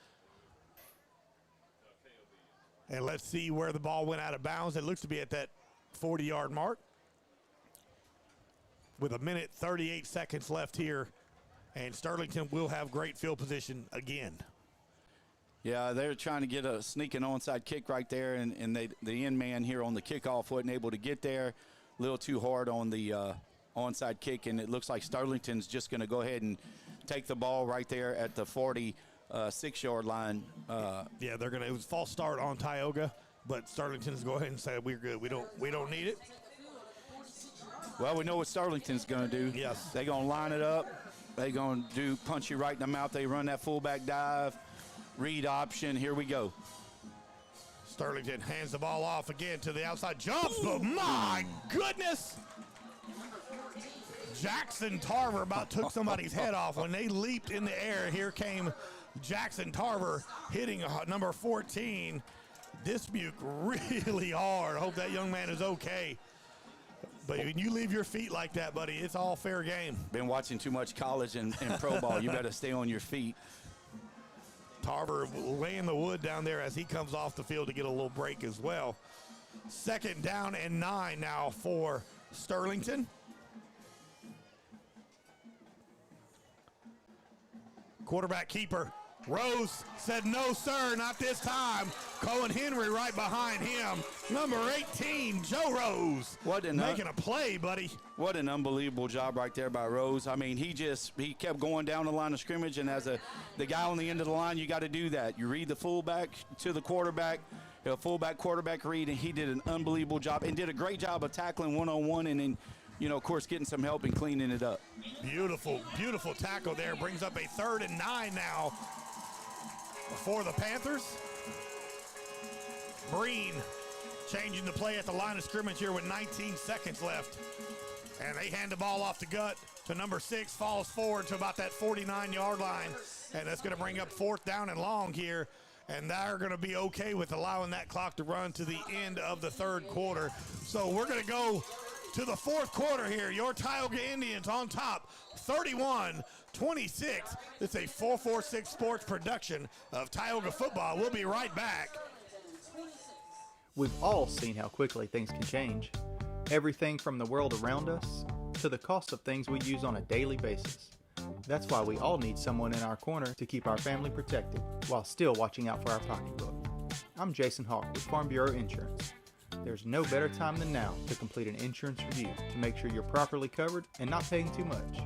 And let's see where the ball went out of bounds. It looks to be at that 40-yard mark with 1:38 seconds left here, and Sterlington will have great field position again. Yeah, they're trying to get a sneaking onside kick right there, and the end man here on the kickoff wasn't able to get there. A little too hard on the onside kick, and it looks like Sterlington's just going to go ahead and take the ball right there at the 46-yard line. It was a false start on Tyogga, but Sterlington's go ahead and say we're good. We don't need it. Well, we know what Sterlington's going to do. Yes. They're going to line it up. They're going to punch you right in the mouth. They run that fullback dive, read option. Here we go. Sterlington hands the ball off again to the outside. Jumps, but my goodness. Jackson Tarver about took somebody's head off when they leaped in the air. Here came Jackson Tarver hitting number 14. Dismuke really hard. Hope that young man is okay. But when you leave your feet like that, buddy, it's all fair game. Been watching too much college and pro ball. You better stay on your feet. Tarver laying the wood down there as he comes off the field to get a little break as well. 2nd down and 9 now for Sterlington. Quarterback keeper. Rose said, no, sir, not this time. Cohen Henry right behind him. Number 18, Joe Rose. Making a play, buddy. What an unbelievable job right there by Rose. I mean, he kept going down the line of scrimmage, and as the guy on the end of the line, you got to do that. You read the fullback to the quarterback, fullback-quarterback read, and he did an unbelievable job and did a great job of tackling one-on-one and then, of course, getting some help and cleaning it up. Beautiful, beautiful tackle there. Brings up a 3rd and 9 now for the Panthers. Breen changing the play at the line of scrimmage here with 19 seconds left. And they hand the ball off the gut to number 6, falls forward to about that 49-yard line. And that's going to bring up 4th down and long here. And they're going to be okay with allowing that clock to run to the end of the 3rd quarter. So we're going to go to the 4th quarter here. Your Tioga Indians on top, 31-26. It's a 446 Sports production of Tioga football. We'll be right back. We've all seen how quickly things can change. Everything from the world around us to the cost of things we use on a daily basis. That's why we all need someone in our corner to keep our family protected while still watching out for our pocketbook. I'm Jason Hawk with Farm Bureau Insurance. There's no better time than now to complete an insurance review to make sure you're properly covered and not paying too much.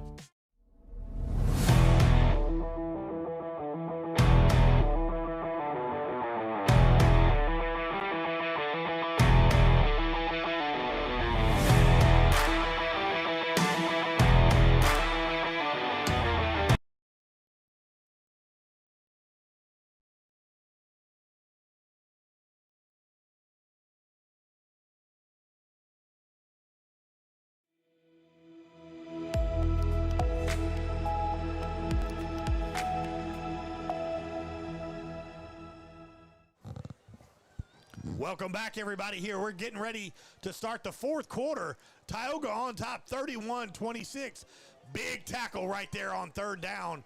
Welcome back, everybody. Here we're getting ready to start the 4th quarter. Tyogga on top, 31-26. Big tackle right there on 3rd down.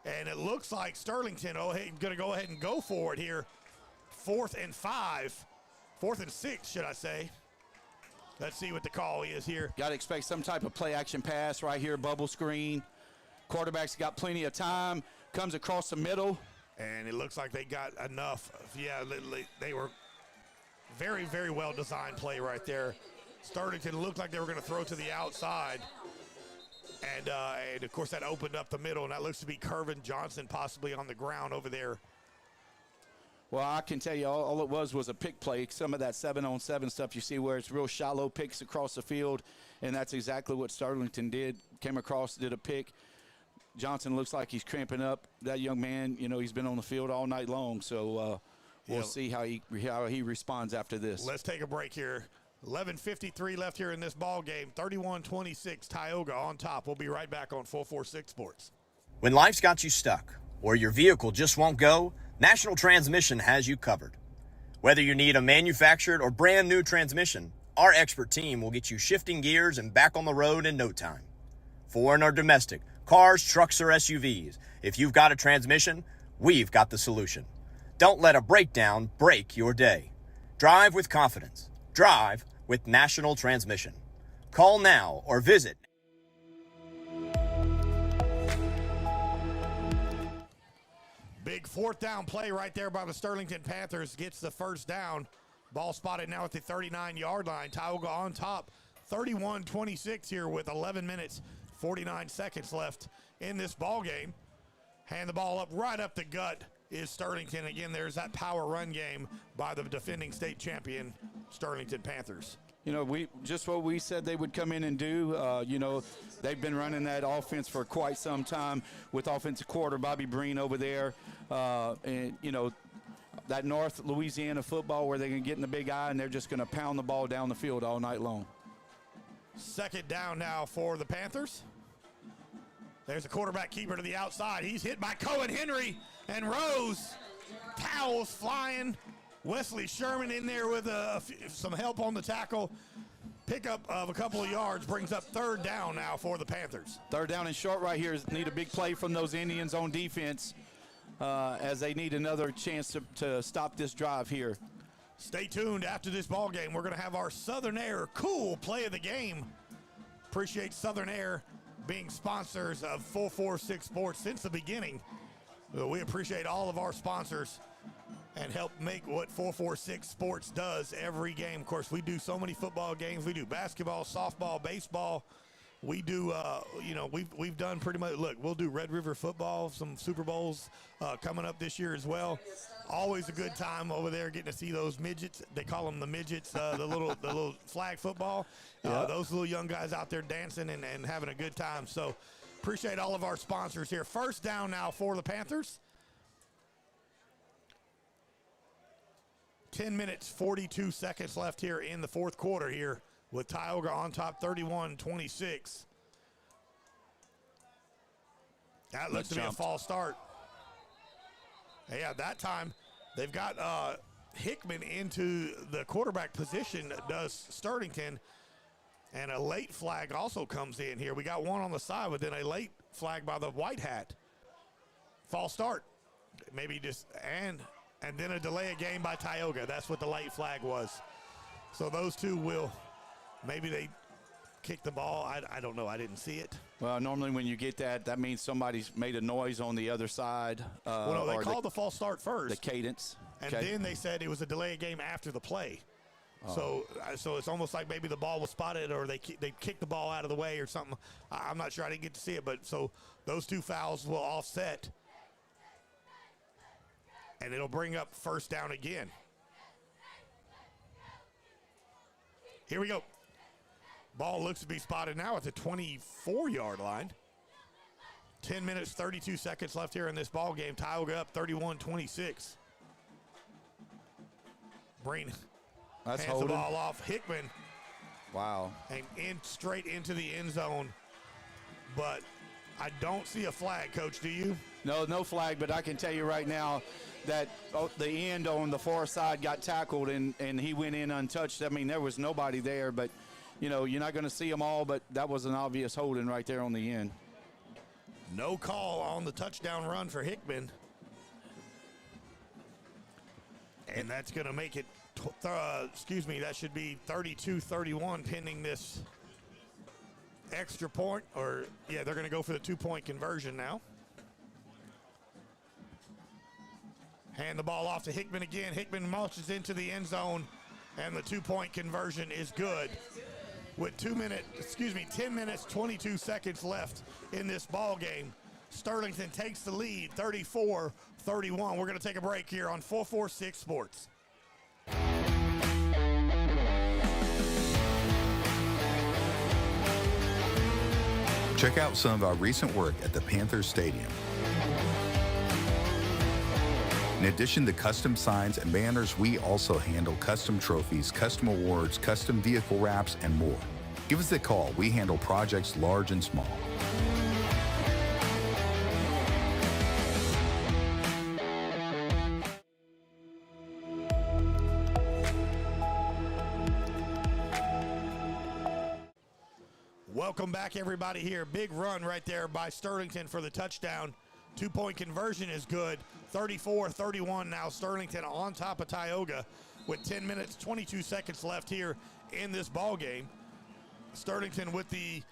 And it looks like Sterlington going to go ahead and go for it here. 4th and 5. 4th and 6, should I say. Let's see what the call is here. Got to expect some type of play-action pass right here, bubble screen. Quarterback's got plenty of time. Comes across the middle. And it looks like they got enough. Yeah, they were very, very well-designed play right there. Sterlington looked like they were going to throw to the outside. And of course, that opened up the middle, and that looks to be Kervin Johnson possibly on the ground over there. Well, I can tell you all it was a pick play. Some of that 7-on-7 stuff you see where it's real shallow picks across the field, and that's exactly what Sterlington did. Came across, did a pick. Johnson looks like he's cramping up. That young man, he's been on the field all night long, so we'll see how he responds after this. Let's take a break here. 11:53 left here in this ball game. 31-26, Tyogga on top. We'll be right back on 446 Sports. When life's got you stuck or your vehicle just won't go, National Transmission has you covered. Whether you need a manufactured or brand new transmission, our expert team will get you shifting gears and back on the road in no time. Foreign or domestic, cars, trucks, or SUVs, if you've got a transmission, we've got the solution. Don't let a breakdown break your day. Drive with confidence. Drive with National Transmission. Call now or visit. Big 4th down play right there by the Sterlington Panthers. Gets the 1st down. Ball spotted now at the 39-yard line. Tyogga on top. 31-26 here with 11 minutes, 49 seconds left in this ball game. Hand the ball up right up the gut is Sterlington. Again, there's that power run game by the defending state champion Sterlington Panthers. Just what we said they would come in and do. They've been running that offense for quite some time with offensive coordinator Bobby Breen over there. That North Louisiana football where they're going to get in the big eye and they're just going to pound the ball down the field all night long. 2nd down now for the Panthers. There's a quarterback keeper to the outside. He's hit by Cohen Henry and Rose. Towels flying. Wesley Sherman in there with some help on the tackle. Pickup of a couple of yards brings up 3rd down now for the Panthers. 3rd down and short right here. Need a big play from those Indians on defense as they need another chance to stop this drive here. Stay tuned after this ball game. We're going to have our Southern Air cool play of the game. Appreciate Southern Air being sponsors of 446 Sports since the beginning. We appreciate all of our sponsors and help make what 446 Sports does every game. Of course, we do so many football games. We do basketball, softball, baseball. We do, we've done pretty much. Look, we'll do Red River football, some Super Bowls coming up this year as well. Always a good time over there getting to see those midgets. They call them the midgets, the little flag football. Those little young guys out there dancing and having a good time. So appreciate all of our sponsors here. First down now for the Panthers. 10 minutes, 42 seconds left here in the fourth quarter here, with Tyogga on top 31-26. That looks to be a false start. Yeah, that time they've got Hickman into the quarterback position, does Sterlington, and a late flag also comes in here. We got one on the side, but then a late flag by the white hat. False start. Maybe just, and then a delay of game by Tyogga. That's what the late flag was. So those two will, maybe they kick the ball. I don't know. I didn't see it. Well, normally when you get that, that means somebody's made a noise on the other side. Well, no, they called the false start first. The cadence. And then they said it was a delay of game after the play. So it's almost like maybe the ball was spotted, or they kicked the ball out of the way or something. I'm not sure. I didn't get to see it. But so those two fouls will offset. And it'll bring up first down again. Here we go. Ball looks to be spotted now at the 24-yard line. 10 minutes, 32 seconds left here in this ball game. Tyogga up 31-26. Breen hands the ball off. Hickman. Wow. And straight into the end zone. But I don't see a flag, Coach. Do you? No flag, but I can tell you right now that the end on the far side got tackled and he went in untouched. I mean, there was nobody there, but, you're not going to see them all, but that was an obvious holding right there on the end. No call on the touchdown run for Hickman. And that's going to make it, that should be 32-31 pending this extra point. They're going to go for the 2-point conversion now. Hand the ball off to Hickman again. Hickman marches into the end zone, and the 2-point conversion is good. With 10 minutes, 22 seconds left in this ball game. Sterlington takes the lead, 34-31. We're going to take a break here on 446 Sports. Check out some of our recent work at the Panthers Stadium. In addition to custom signs and banners, we also handle custom trophies, custom awards, custom vehicle wraps, and more. Give us a call. We handle projects large and small. Welcome back, everybody, here. Big run right there by Sterlington for the touchdown. 2-point conversion is good. 34-31 now. Sterlington on top of Tyogga with 10 minutes, 22 seconds left here in this ball game. Sterlington with the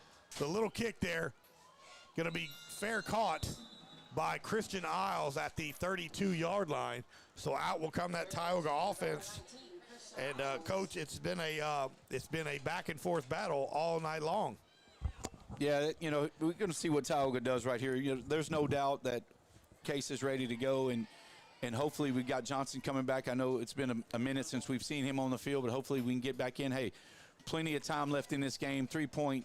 little kick there. Going to be fair caught by Christian Isles at the 32-yard line. So out will come that Tyogga offense. And Coach, it's been a back and forth battle all night long. Yeah, we're going to see what Tyogga does right here. There's no doubt that Case is ready to go, and hopefully we got Johnson coming back. I know it's been a minute since we've seen him on the field, but hopefully we can get back in. Hey, plenty of time left in this game. 3-point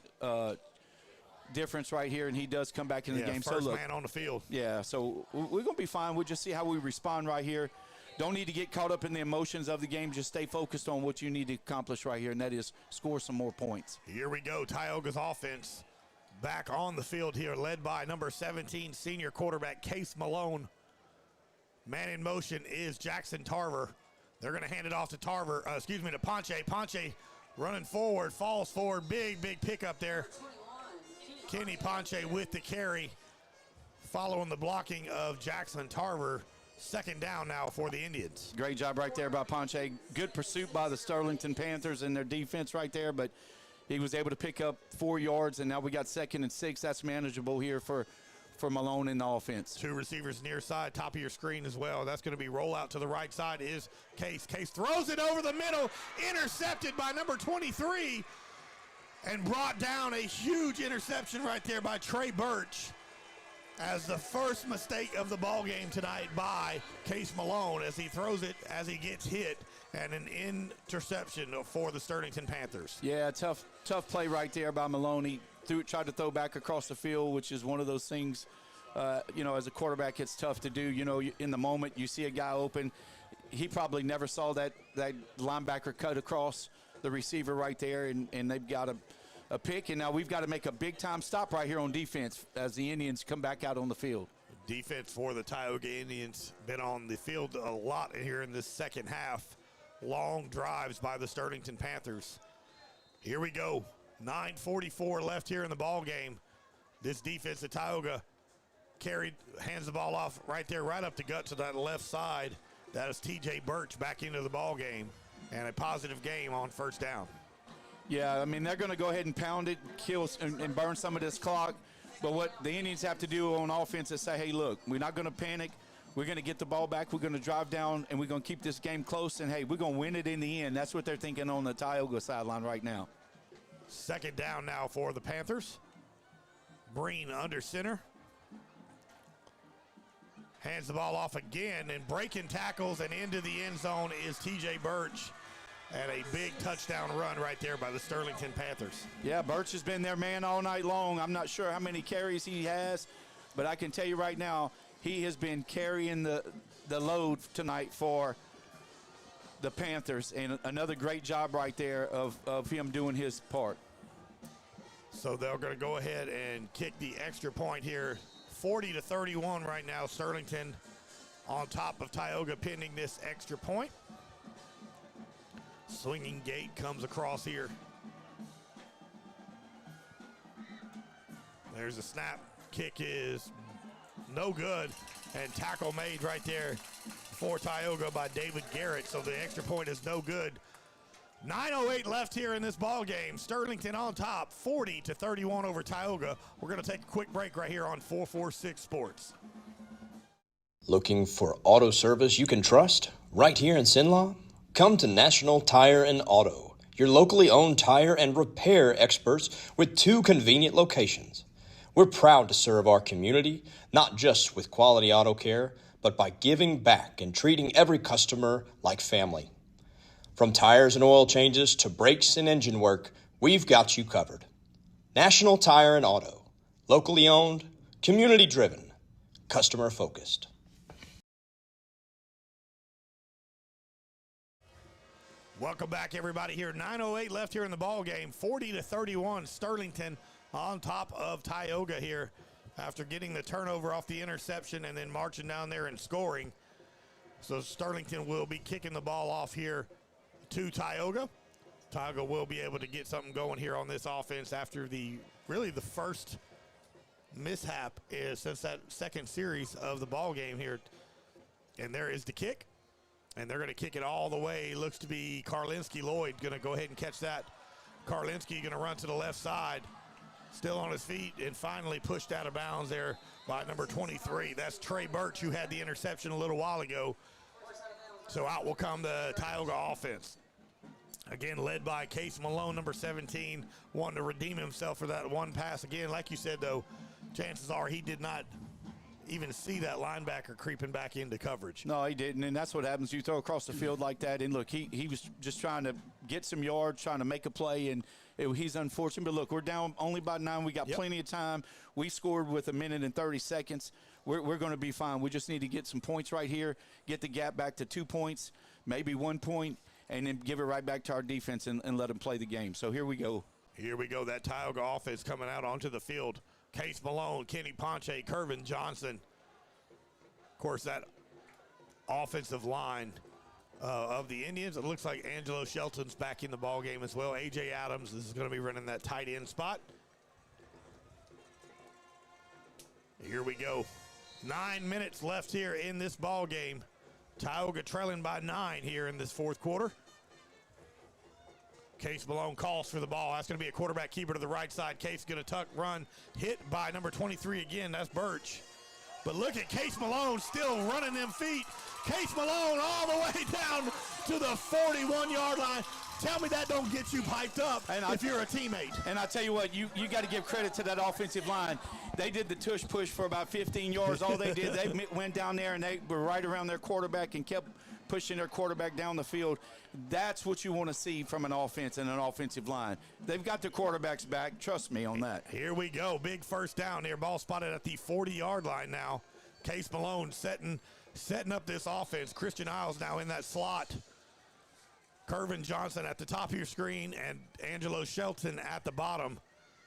difference right here, and he does come back in the game. First man on the field. Yeah, so we're going to be fine. We'll just see how we respond right here. Don't need to get caught up in the emotions of the game. Just stay focused on what you need to accomplish right here, and that is score some more points. Here we go. Tyogga's offense back on the field here, led by number 17 senior quarterback Case Malone. Man in motion is Jackson Tarver. They're going to hand it off to to Ponche. Ponche running forward, falls forward. Big pickup there. Kenny Ponche with the carry, following the blocking of Jackson Tarver. Second down now for the Indians. Great job right there by Ponche. Good pursuit by the Sterlington Panthers and their defense right there, but he was able to pick up 4 yards, and now we got 2nd and 6. That's manageable here for for Malone in the offense. 2 receivers near side, top of your screen as well. That's going to be roll out to the right side is Case. Case throws it over the middle, intercepted by number 23, and brought down a huge interception right there by Trey Birch as the first mistake of the ball game tonight by Case Malone as he throws it as he gets hit, and an interception for the Sterlington Panthers. Yeah, tough play right there by Malone. He tried to throw back across the field, which is one of those things, as a quarterback, it's tough to do. In the moment, you see a guy open. He probably never saw that linebacker cut across the receiver right there, and they've got a pick. And now we've got to make a big-time stop right here on defense as the Indians come back out on the field. Defense for the Tioga Indians been on the field a lot here in this second half. Long drives by the Sterlington Panthers. Here we go. 9:44 left here in the ball game. This defense at Tyogga hands the ball off right there, right up the gut to that left side. That is TJ Birch back into the ball game, and a positive game on first down. Yeah, I mean, they're going to go ahead and pound it, kill and burn some of this clock. But what the Indians have to do on offense is say, hey, look, we're not going to panic. We're going to get the ball back. We're going to drive down, and we're going to keep this game close. And, hey, we're going to win it in the end. That's what they're thinking on the Tyogga sideline right now. Second down now for the Panthers. Breen under center. Hands the ball off again, and breaking tackles and into the end zone is TJ Birch. And a big touchdown run right there by the Sterlington Panthers. Yeah, Birch has been their man all night long. I'm not sure how many carries he has, but I can tell you right now, he has been carrying the load tonight for the Panthers, and another great job right there of him doing his part. So they're going to go ahead and kick the extra point here. 40-31 right now, Sterlington on top of Tyogga pending this extra point. Swinging gate comes across here. There's a snap. Kick is no good, and tackle made right there for Tyogga by David Garrett. So the extra point is no good. 9:08 left here in this ball game. Sterlington on top, 40-31 over Tyogga. We're going to take a quick break right here on 446 Sports. Looking for auto service you can trust right here in Sinlaw? Come to National Tire and Auto, your locally owned tire and repair experts with 2 convenient locations. We're proud to serve our community, not just with quality auto care, but by giving back and treating every customer like family. From tires and oil changes to brakes and engine work, we've got you covered. National Tire and Auto, locally owned, community driven, customer focused. Welcome back, everybody. Here, 9:08 left here in the ball game. 40-31, Sterlington on top of Tyogga here after getting the turnover off the interception and then marching down there and scoring. So Sterlington will be kicking the ball off here to Tyogga. Tyogga will be able to get something going here on this offense after the first mishap since that second series of the ball game here. And there is the kick. And they're going to kick it all the way. Looks to be Karlinski Lloyd going to go ahead and catch that. Karlinski going to run to the left side. Still on his feet and finally pushed out of bounds there by number 23. That's Trey Birch, who had the interception a little while ago. So out will come the Tyogga offense. Again, led by Case Malone, number 17, wanting to redeem himself for that one pass. Again, like you said, though, chances are he did not even see that linebacker creeping back into coverage. No, he didn't, and that's what happens. You throw across the field like that, and look, he was just trying to get some yards, trying to make a play, and he's unfortunate. But look, we're down only by 9. We got plenty of time. We scored with 1 minute and 30 seconds. We're going to be fine. We just need to get some points right here, get the gap back to 2 points, maybe 1 point, and then give it right back to our defense and let them play the game. So here we go. Here we go. That Tyogga offense coming out onto the field. Case Malone, Kenny Ponche, Kervin Johnson. Of course, that offensive line of the Indians, it looks like Angelo Shelton's back in the ball game as well. A.J. Adams is going to be running that tight end spot. Here we go. 9 minutes left here in this ball game. Tyogga trailing by 9 here in this fourth quarter. Case Malone calls for the ball. That's going to be a quarterback keeper to the right side. Case going to tuck, run, hit by number 23 again. That's Birch. But look at Case Malone still running them feet. Case Malone all the way down to the 41-yard line. Tell me that don't get you piped up if you're a teammate. And I tell you what, you got to give credit to that offensive line. They did the tush push for about 15 yards. All they did, they went down there and they were right around their quarterback and kept pushing their quarterback down the field. That's what you want to see from an offense and an offensive line. They've got the quarterbacks back. Trust me on that. Here we go. Big first down here. Ball spotted at the 40-yard line now. Case Malone setting up this offense. Christian Isles now in that slot. Kervin Johnson at the top of your screen and Angelo Shelton at the bottom.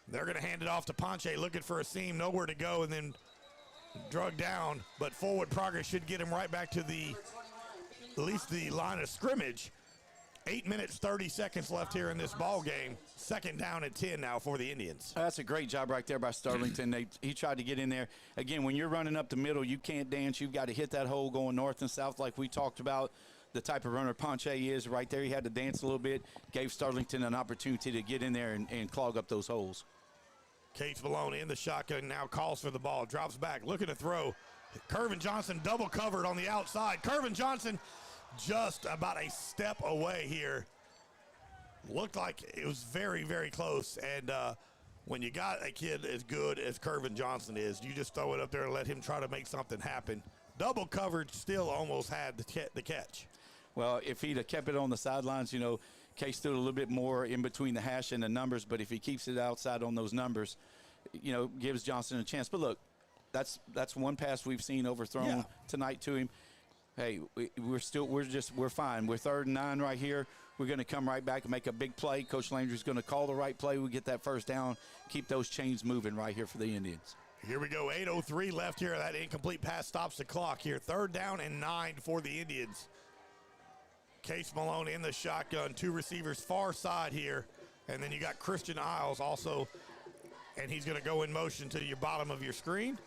They're going to hand it off to Ponche, looking for a seam, nowhere to go, and then drug down. But forward progress should get him right back to at least the line of scrimmage. 8 minutes, 30 seconds left here in this ball game. Second down and 10 now for the Indians. That's a great job right there by Sterlington. He tried to get in there. Again, when you're running up the middle, you can't dance. You've got to hit that hole going north and south like we talked about. The type of runner Ponche is right there. He had to dance a little bit, gave Sterlington an opportunity to get in there and clog up those holes. Case Malone in the shotgun now calls for the ball, drops back, looking to throw. Kervin Johnson double covered on the outside. Kervin Johnson just about a step away here. Looked like it was very, very close. And when you got a kid as good as Kervin Johnson is, you just throw it up there and let him try to make something happen. Double coverage, still almost had the catch. Well, if he'd have kept it on the sidelines, Case threw a little bit more in between the hash and the numbers, but if he keeps it outside on those numbers, gives Johnson a chance. But look, that's one pass we've seen overthrown tonight to him. Hey, we're fine. We're 3rd and 9 right here. We're going to come right back and make a big play. Coach Landry's going to call the right play. We get that first down, keep those chains moving right here for the Indians. Here we go, 8:03 left here. That incomplete pass stops the clock here. 3rd down and 9 for the Indians. Case Malone in the shotgun, 2 receivers far side here. And then you got Christian Isles also, and he's going to go in motion to your bottom of your screen.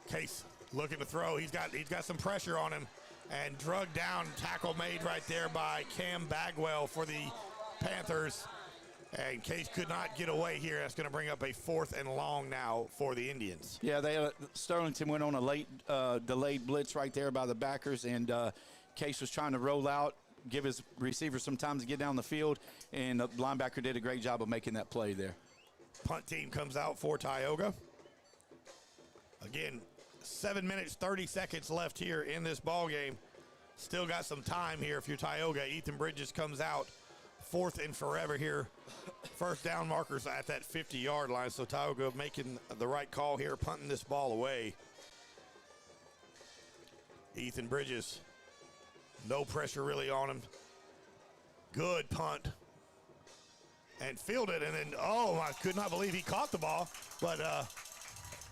Case looking to throw. He's got some pressure on him and drug down. Tackle made right there by Cam Bagwell for the Panthers. And Case could not get away here. That's going to bring up a 4th and long now for the Indians. Yeah, Sterlington went on a late delayed blitz right there by the backers, and Case was trying to roll out, give his receiver some time to get down the field, and the linebacker did a great job of making that play there. Punt team comes out for Tyogga. Again, 7 minutes, 30 seconds left here in this ball game. Still got some time here if you're Tyogga. Ethan Bridges comes out. 4th and forever here. First down markers at that 50-yard line. So Tyogga making the right call here, punting this ball away. Ethan Bridges, no pressure really on him. Good punt. And fielded, and then, I could not believe he caught the ball. But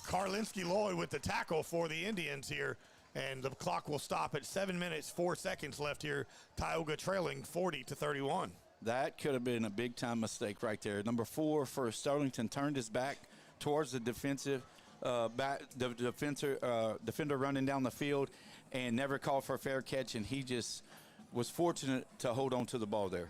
Karlinski Lloyd with the tackle for the Indians here. And the clock will stop at 7 minutes, 4 seconds left here. Tyogga trailing 40-31. That could have been a big-time mistake right there. Number 4 for Sterlington turned his back towards the defender running down the field and never called for a fair catch, and he just was fortunate to hold on to the ball there.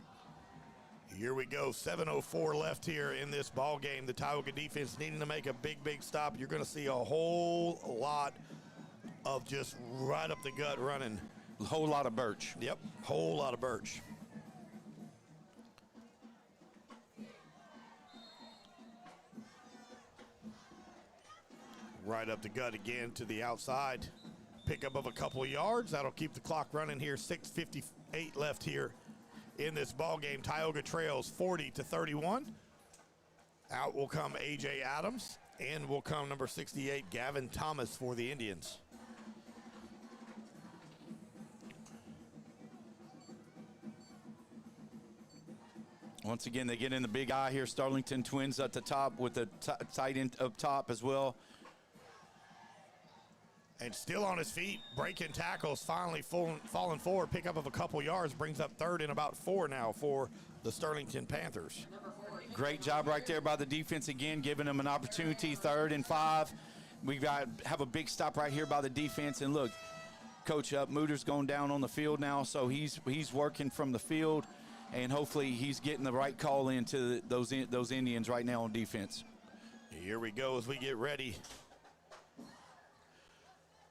Here we go, 7:04 left here in this ball game. The Tyogga defense needing to make a big, big stop. You're going to see a whole lot of just right up the gut running. A whole lot of Birch. Yep, whole lot of Birch. Right up the gut again to the outside. Pickup of a couple of yards. That'll keep the clock running here. 6:58 left here in this ball game. Tyogga trails 40-31. Out will come A.J. Adams. In will come number 68, Gavin Thomas for the Indians. Once again, they get in the big eye here. Sterlington twins at the top with the tight end up top as well. And still on his feet, breaking tackles, finally falling forward. Pickup of a couple yards brings up 3rd and about 4 now for the Sterlington Panthers. Great job right there by the defense again, giving them an opportunity. 3rd and 5. We've got have a big stop right here by the defense. And look, Coach Mooter's going down on the field now, so he's working from the field. and hopefully he's getting the right call into those Indians right now on defense. Here we go as we get ready.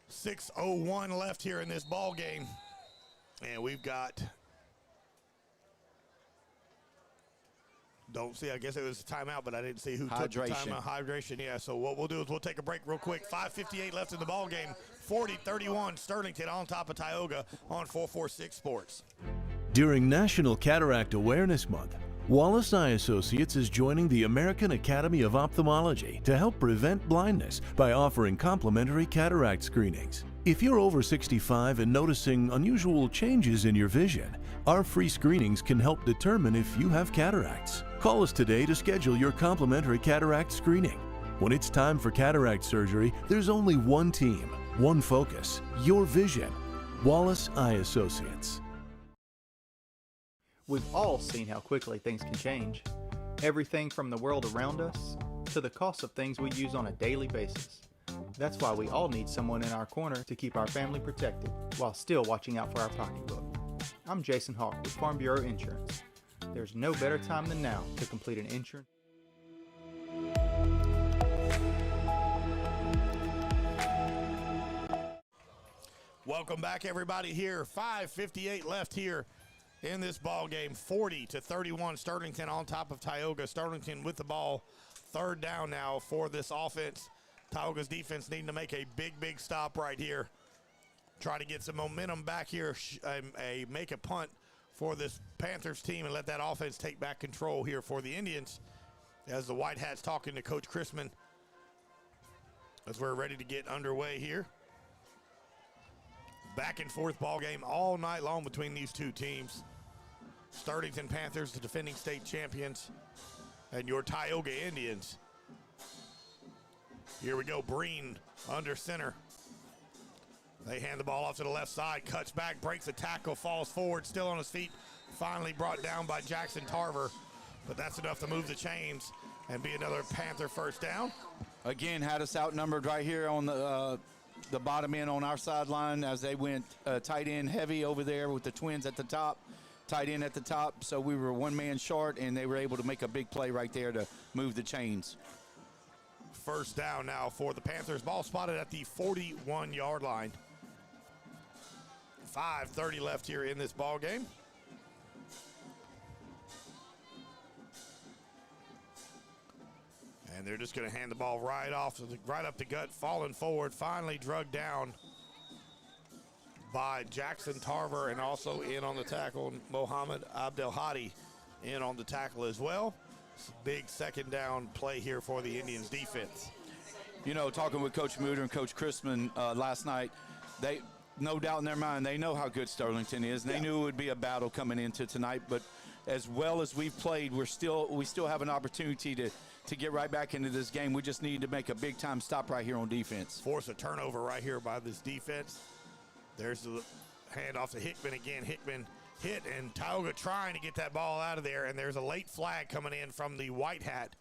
6:01 left here in this ball game, and we've got. Don't see, I guess it was a timeout, but I didn't see who took the timeout. Hydration, yeah. So what we'll do is we'll take a break real quick. 5:58 left in the ball game. 40-31 Sterlington on top of Tioga on 446 Sports. During National Cataract Awareness Month, Wallace Eye Associates is joining the American Academy of Ophthalmology to help prevent blindness by offering complimentary cataract screenings. If you're over 65 and noticing unusual changes in your vision, our free screenings can help determine if you have cataracts. Call us today to schedule your complimentary cataract screening. When it's time for cataract surgery, there's only one team, one focus, your vision. Wallace Eye Associates. We've all seen how quickly things can change. Everything from the world around us to the cost of things we use on a daily basis. That's why we all need someone in our corner to keep our family protected while still watching out for our pocketbook. I'm Jason Hawk with Farm Bureau Insurance. There's no better time than now to complete an insurance. Welcome back, everybody. Here, 5:58 left here in this ball game. 40-31 Sterlington on top of Tyogga. Sterlington with the ball. Third down now for this offense. Tioga's defense needing to make a big stop right here. Try to get some momentum back here. Make a punt for this Panthers team and let that offense take back control here for the Indians. As the White Hats talking to Coach Chrisman as we're ready to get underway here. Back and forth ball game all night long between these two teams. Sterlington Panthers, the defending state champions, and your Tioga Indians. Here we go, Breen under center. They hand the ball off to the left side, cuts back, breaks a tackle, falls forward, still on his feet. Finally brought down by Jackson Tarver, but that's enough to move the chains and be another Panther first down. Again, had us outnumbered right here on the bottom end on our sideline as they went tight end heavy over there with the twins at the top, tight end at the top. So we were one man short, and they were able to make a big play right there to move the chains. First down now for the Panthers. Ball spotted at the 41-yard line. 5:30 left here in this ball game. And they're just going to hand the ball right up the gut, falling forward, finally drugged down by Jackson Tarver, and also in on the tackle, Mohammed Abdelhadi in on the tackle as well. Big second down play here for the Indians defense. You know, talking with Coach Mooter and Coach Chrisman last night, they, no doubt in their mind, they know how good Sterlington is, and they knew it would be a battle coming into tonight. But as well as we've played, we still have an opportunity to get right back into this game. We just need to make a big-time stop right here on defense. Force a turnover right here by this defense. There's the handoff to Hickman again. Hickman hit, and Tioga trying to get that ball out of there, and there's a late flag coming in from the White Hat.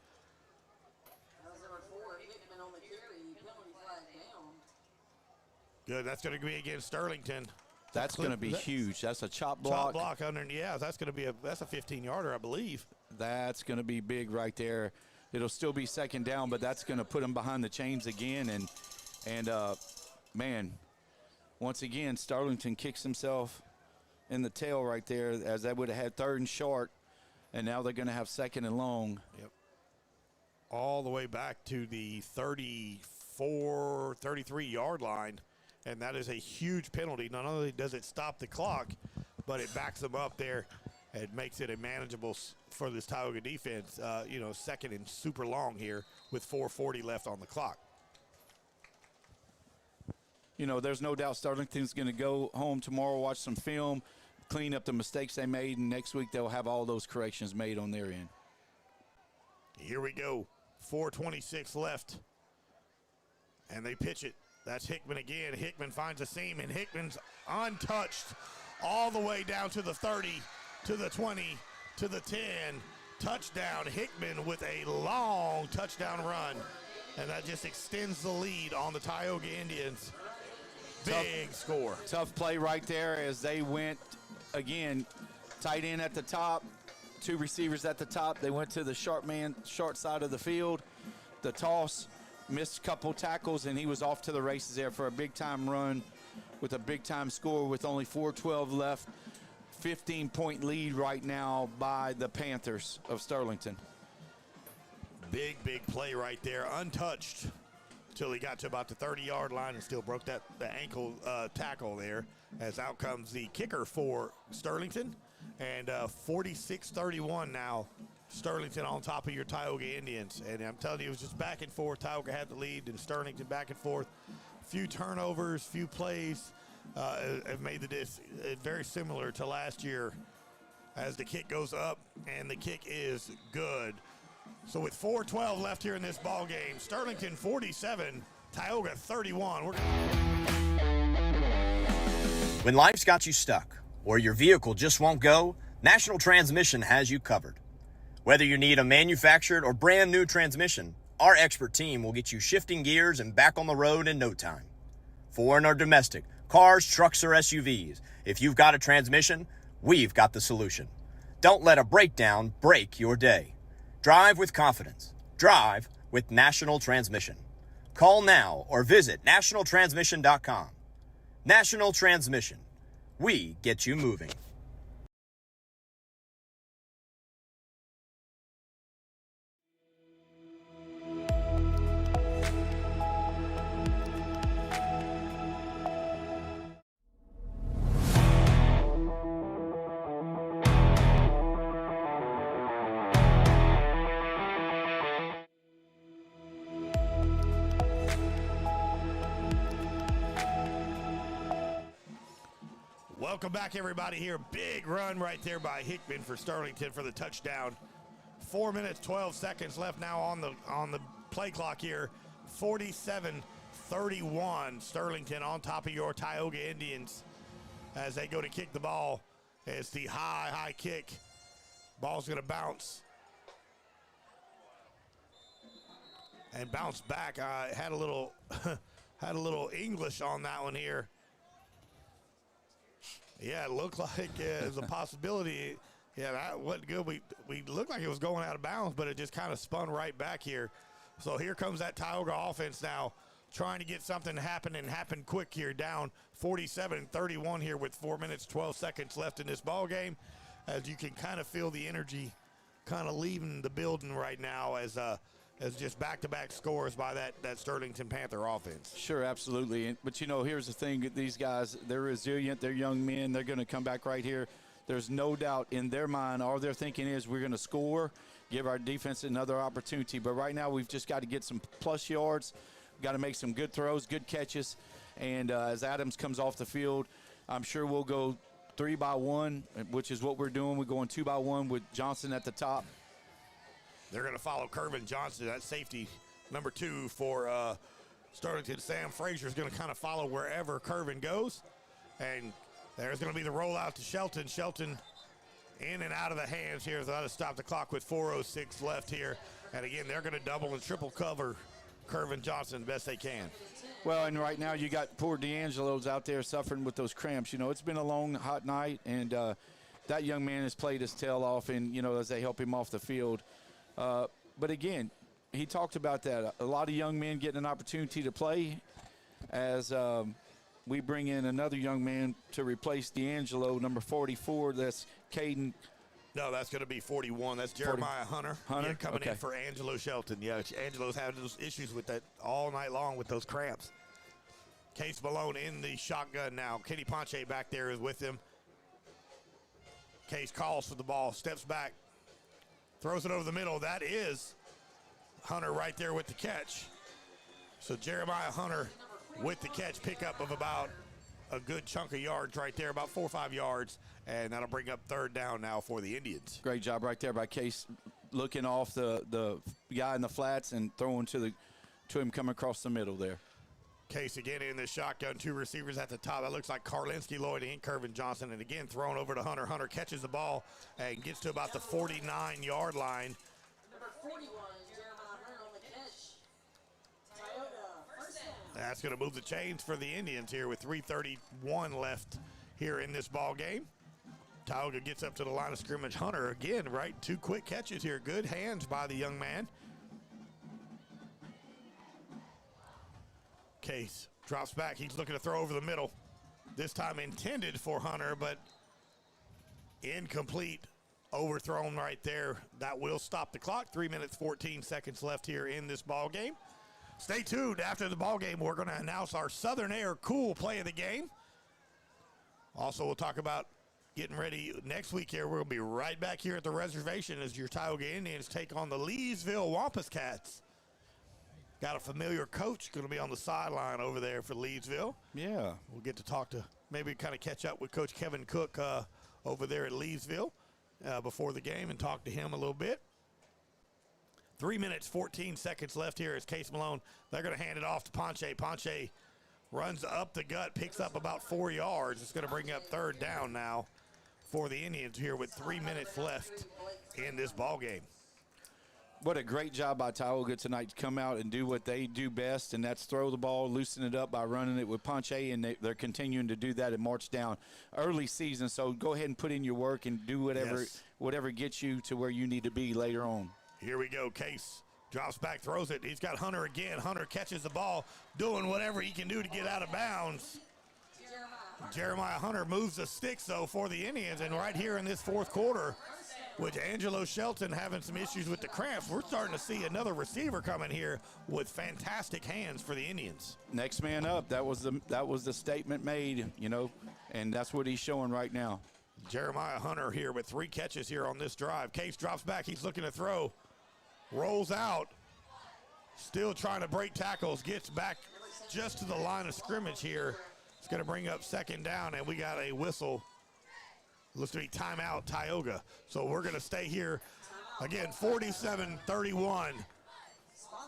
Good, that's going to be against Sterlington. That's going to be huge. That's a chop block. Chop block under, yeah, that's going to be that's a 15-yarder, I believe. That's going to be big right there. It'll still be second down, but that's going to put them behind the chains again. And man, once again, Sterlington kicks himself in the tail right there, as they would have had third and short, and now they're going to have second and long. Yep. All the way back to the 34, 33-yard line, and that is a huge penalty. Not only does it stop the clock, but it backs them up there. It makes it a manageable for this Tioga defense, second and super long here with 4:40 left on the clock. You know, there's no doubt Sterlington's going to go home tomorrow, watch some film, clean up the mistakes they made, and next week they'll have all those corrections made on their end. Here we go. 4:26 left, and they pitch it. That's Hickman again. Hickman finds a seam, and Hickman's untouched all the way down to the 30, to the 20, to the 10. Touchdown, Hickman with a long touchdown run, and that just extends the lead on the Tioga Indians. Big score. Tough play right there as they went, again, Tight end at the top, 2 receivers at the top. They went to the short side of the field. The toss, missed a couple tackles, and he was off to the races there for a big-time run with a big-time score with only 4:12 left. 15-point lead right now by the Panthers of Sterlington. Big play right there, untouched until he got to about the 30-yard line and still broke the ankle tackle there, as out comes the kicker for Sterlington. And 46-31 now, Sterlington on top of your Tioga Indians. And I'm telling you, it was just back and forth. Tioga had the lead, and Sterlington back and forth. Few turnovers, few plays have made this very similar to last year as the kick goes up, and the kick is good. So with 4:12 left here in this ball game, Sterlington 47, Tioga 31. When life's got you stuck or your vehicle just won't go, National Transmission has you covered. Whether you need a manufactured or brand new transmission, our expert team will get you shifting gears and back on the road in no time. Foreign or domestic, cars, trucks, or SUVs, if you've got a transmission, we've got the solution. Don't let a breakdown break your day. Drive with confidence. Drive with National Transmission. Call now or visit nationaltransmission.com. National Transmission. We get you moving. Welcome back, everybody, here. Big run right there by Hickman for Sterlington for the touchdown. 4 minutes, 12 seconds left now on the play clock here. 47-31, Sterlington on top of your Tioga Indians as they go to kick the ball. It's the high kick. Ball's going to bounce. And bounce back. Had a little English on that one here. Yeah, it looked like there's a possibility. Yeah, that wasn't good. We looked like it was going out of bounds, but it just kind of spun right back here. So here comes that Tioga offense now, trying to get something to happen and happen quick here. Down 47-31 here with 4 minutes, 12 seconds left in this ball game. As you can kind of feel the energy kind of leaving the building right now as just back-to-back scores by that Sterlington Panther offense. Sure, absolutely. But, here's the thing. These guys, they're resilient. They're young men. They're going to come back right here. There's no doubt in their mind, all they're thinking is we're going to score, give our defense another opportunity. But right now we've just got to get some plus yards. We've got to make some good throws, good catches. And as Adams comes off the field, I'm sure we'll go 3-by-1, which is what we're doing. We're going 2-by-1 with Johnson at the top. They're going to follow Kervin Johnson, that safety number 2 for Sterlington. Sam Frazier is going to kind of follow wherever Kervin goes. And there's going to be the rollout to Shelton. Shelton in and out of the hands here. They'll stop the clock with 4:06 left here. And again, they're going to double and triple cover Kervin Johnson the best they can. Well, and right now you got poor D'Angelo's out there suffering with those cramps. It's been a long, hot night, and that young man has played his tail off, and, as they help him off the field. But again, he talked about that. A lot of young men getting an opportunity to play as we bring in another young man to replace D'Angelo, number 44. That's Caden. No, that's going to be 41. That's Jeremiah Hunter. Yeah, coming in for Angelo Shelton. Yeah, Angelo's had those issues with that all night long with those cramps. Case Malone in the shotgun now. Kenny Ponche back there is with him. Case calls for the ball, steps back. Throws it over the middle. That is Hunter right there with the catch. So Jeremiah Hunter with the catch, pickup of about a good chunk of yards right there, about 4 or 5 yards, and that'll bring up third down now for the Indians. Great job right there by Case, looking off the guy in the flats and throwing to him coming across the middle there. Case again in the shotgun, 2 receivers at the top. That looks like Karlinski, Lloyd, and Kervin Johnson. And again, thrown over to Hunter. Hunter catches the ball and gets to about the 49-yard line. Number 41 is Jeremiah Hunter on the catch. Tyogga, first down. That's going to move the chains for the Indians here with 3:31 left here in this ball game. Tioga gets up to the line of scrimmage. Hunter again, right? 2 quick catches here. Good hands by the young man. Case drops back. He's looking to throw over the middle. This time intended for Hunter, but incomplete. Overthrown right there. That will stop the clock. 3 minutes, 14 seconds left here in this ball game. Stay tuned. After the ball game, we're going to announce our Southern Air Cool play of the game. Also, we'll talk about getting ready next week here. We'll be right back here at the reservation as your Tioga Indians take on the Leesville Wampus Cats. Got a familiar coach going to be on the sideline over there for Leesville. Yeah. We'll get to talk to, maybe kind of catch up with Coach Kevin Cook over there at Leesville before the game and talk to him a little bit. 3 minutes, 14 seconds left here as Case Malone. They're going to hand it off to Ponche. Ponche runs up the gut, picks up about 4 yards. It's going to bring up 3rd down now for the Indians here with 3 minutes left in this ball game. What a great job by Tyogga tonight to come out and do what they do best, and that's throw the ball, loosen it up by running it with Ponche, and they're continuing to do that and march down early season. So go ahead and put in your work and do whatever gets you to where you need to be later on. Here we go. Case drops back, throws it. He's got Hunter again. Hunter catches the ball, doing whatever he can do to get out of bounds. Jeremiah Hunter moves the sticks, though, for the Indians, and right here in this 4th quarter, with Angelo Shelton having some issues with the cramps, we're starting to see another receiver coming here with fantastic hands for the Indians. Next man up. That was the statement made, and that's what he's showing right now. Jeremiah Hunter here with 3 catches here on this drive. Case drops back. He's looking to throw. Rolls out. Still trying to break tackles. Gets back just to the line of scrimmage here. It's going to bring up 2nd down, and we got a whistle. Looks to be timeout, Tyogga. So we're going to stay here. Again, 47-31.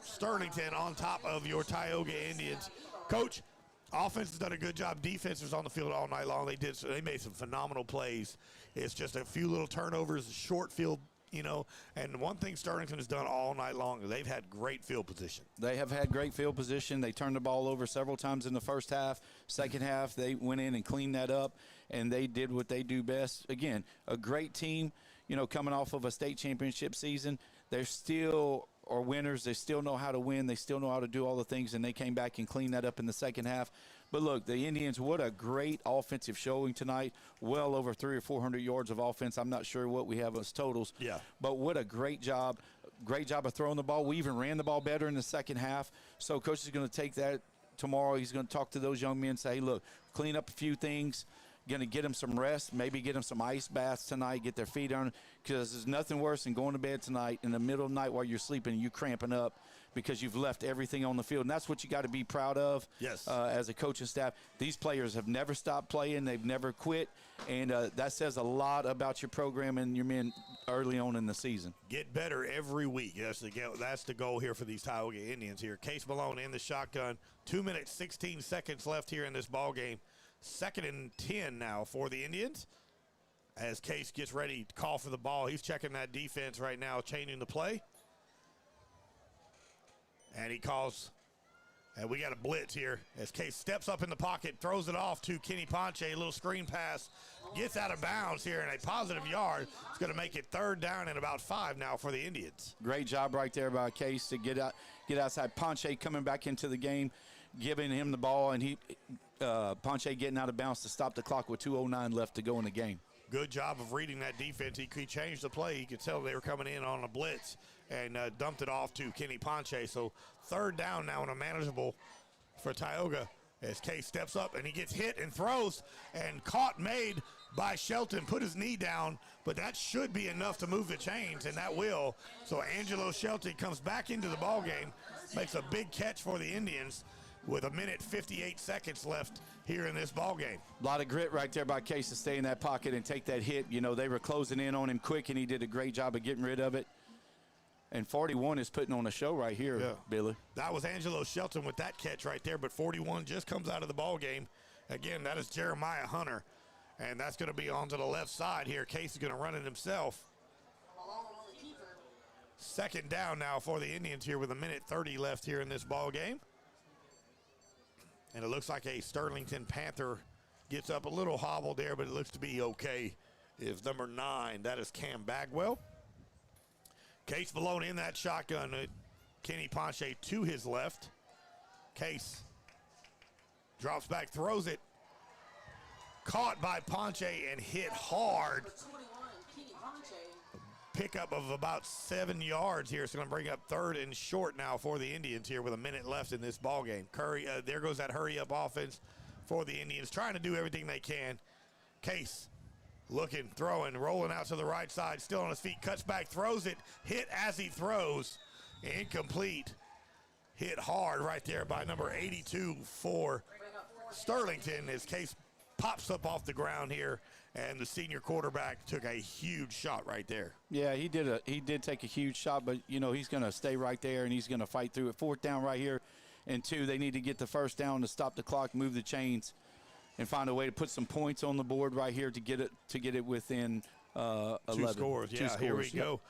Sterlington on top of your Tioga Indians. Coach, offense has done a good job. Defense was on the field all night long. They made some phenomenal plays. It's just a few little turnovers, short field, and one thing Sterlington has done all night long is they've had great field position. They have had great field position. They turned the ball over several times in the first half. Second half, they went in and cleaned that up, and they did what they do best. Again, a great team, coming off of a state championship season. They're still are winners. They still know how to win. They still know how to do all the things, and they came back and cleaned that up in the second half. But look, the Indians, what a great offensive showing tonight. Well over 300 or 400 yards of offense. I'm not sure what we have as totals. Yeah. But what a great job. Great job of throwing the ball. We even ran the ball better in the second half. So Coach is going to take that tomorrow. He's going to talk to those young men, say, hey, look, clean up a few things. Going to get them some rest, maybe get them some ice baths tonight, get their feet on, because there's nothing worse than going to bed tonight in the middle of the night while you're sleeping and you cramping up because you've left everything on the field. And that's what you got to be proud of. Yes. As a coaching staff. These players have never stopped playing. They've never quit. And that says a lot about your program and your men early on in the season. Get better every week. That's the goal here for these Tioga Indians here. Case Malone in the shotgun. 2 minutes, 16 seconds left here in this ball game. 2nd and 10 now for the Indians. As Case gets ready to call for the ball, he's checking that defense right now, changing the play. And he calls, and we got a blitz here as Case steps up in the pocket, throws it off to Kenny Ponche, a little screen pass, gets out of bounds here in a positive yard. It's going to make it 3rd down and about 5 now for the Indians. Great job right there by Case to get outside. Ponche coming back into the game, giving him the ball, and Ponche getting out of bounds to stop the clock with 2:09 left to go in the game. Good job of reading that defense. He changed the play. You could tell they were coming in on a blitz and dumped it off to Kenny Ponche. So 3rd down now and a manageable for Tyogga as Case steps up and he gets hit and throws and caught made by Shelton. Put his knee down, but that should be enough to move the chains, and that will. So Angelo Shelton comes back into the ballgame, makes a big catch for the Indians with 1 minute 58 seconds left here in this ball game. A lot of grit right there by Case to stay in that pocket and take that hit. They were closing in on him quick, and he did a great job of getting rid of it. And 41 is putting on a show right here, Billy. That was Angelo Shelton with that catch right there, but 41 just comes out of the ball game. Again, that is Jeremiah Hunter, and that's going to be onto the left side here. Case is going to run it himself. 2nd down now for the Indians here with 1 minute 30 left here in this ball game. And it looks like a Sterlington Panther gets up a little hobbled there, but it looks to be okay is number 9. That is Cam Bagwell. Case Malone in that shotgun. Kenny Ponche to his left. Case drops back, throws it. Caught by Ponche and hit hard. Pickup of about 7 yards here. It's going to bring up 3rd and short now for the Indians here with a minute left in this ball game. Curry, there goes that hurry-up offense for the Indians, trying to do everything they can. Case looking, throwing, rolling out to the right side, still on his feet, cuts back, throws it, hit as he throws, incomplete. Hit hard right there by number 82 for Sterlington as Case pops up off the ground here, and the senior quarterback took a huge shot right there. Yeah, he did take a huge shot, but, you know, he's going to stay right there, and he's going to fight through it. 4th down right here, and 2, they need to get the 1st down to stop the clock, move the chains, and find a way to put some points on the board right here to get it within 11. 2 scores. Two Yeah, scores. here we go.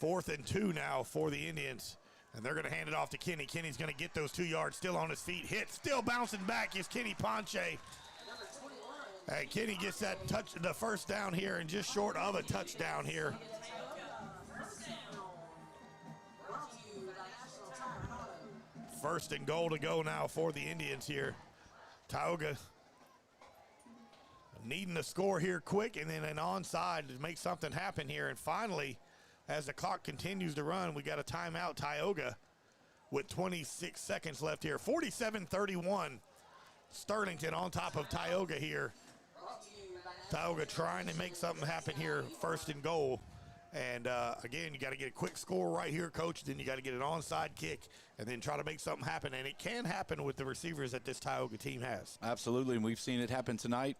4th and 2 now for the Indians. And they're going to hand it off to Kenny. Kenny's going to get those 2 yards, still on his feet. Hit, still bouncing back is Kenny Ponche. Hey, Kenny gets that the 1st down here, and just short of a touchdown here. First and goal to go now for the Indians here. Tyogga needing to score here quick, and then an onside to make something happen here. And finally, as the clock continues to run, we got a timeout. Tyogga with 26 seconds left here. 47-31. Sterlington on top of Tyogga here. Tyogga trying to make something happen here, 1st and goal. And again, you got to get a quick score right here, Coach. Then you got to get an onside kick and then try to make something happen. And it can happen with the receivers that this Tyogga team has. Absolutely, and we've seen it happen tonight.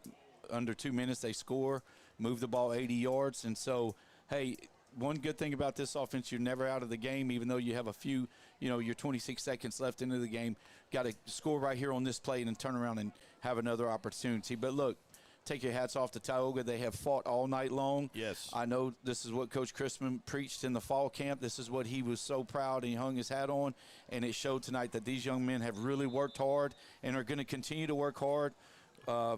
Under 2 minutes, they score, move the ball 80 yards. And so, hey, one good thing about this offense, you're never out of the game, even though you have a few, you're 26 seconds left into the game. Got to score right here on this play and then turn around and have another opportunity. But look, take your hats off to Tyogga. They have fought all night long. Yes. I know this is what Coach Christman preached in the fall camp. This is what he was so proud and he hung his hat on. And it showed tonight that these young men have really worked hard and are going to continue to work hard.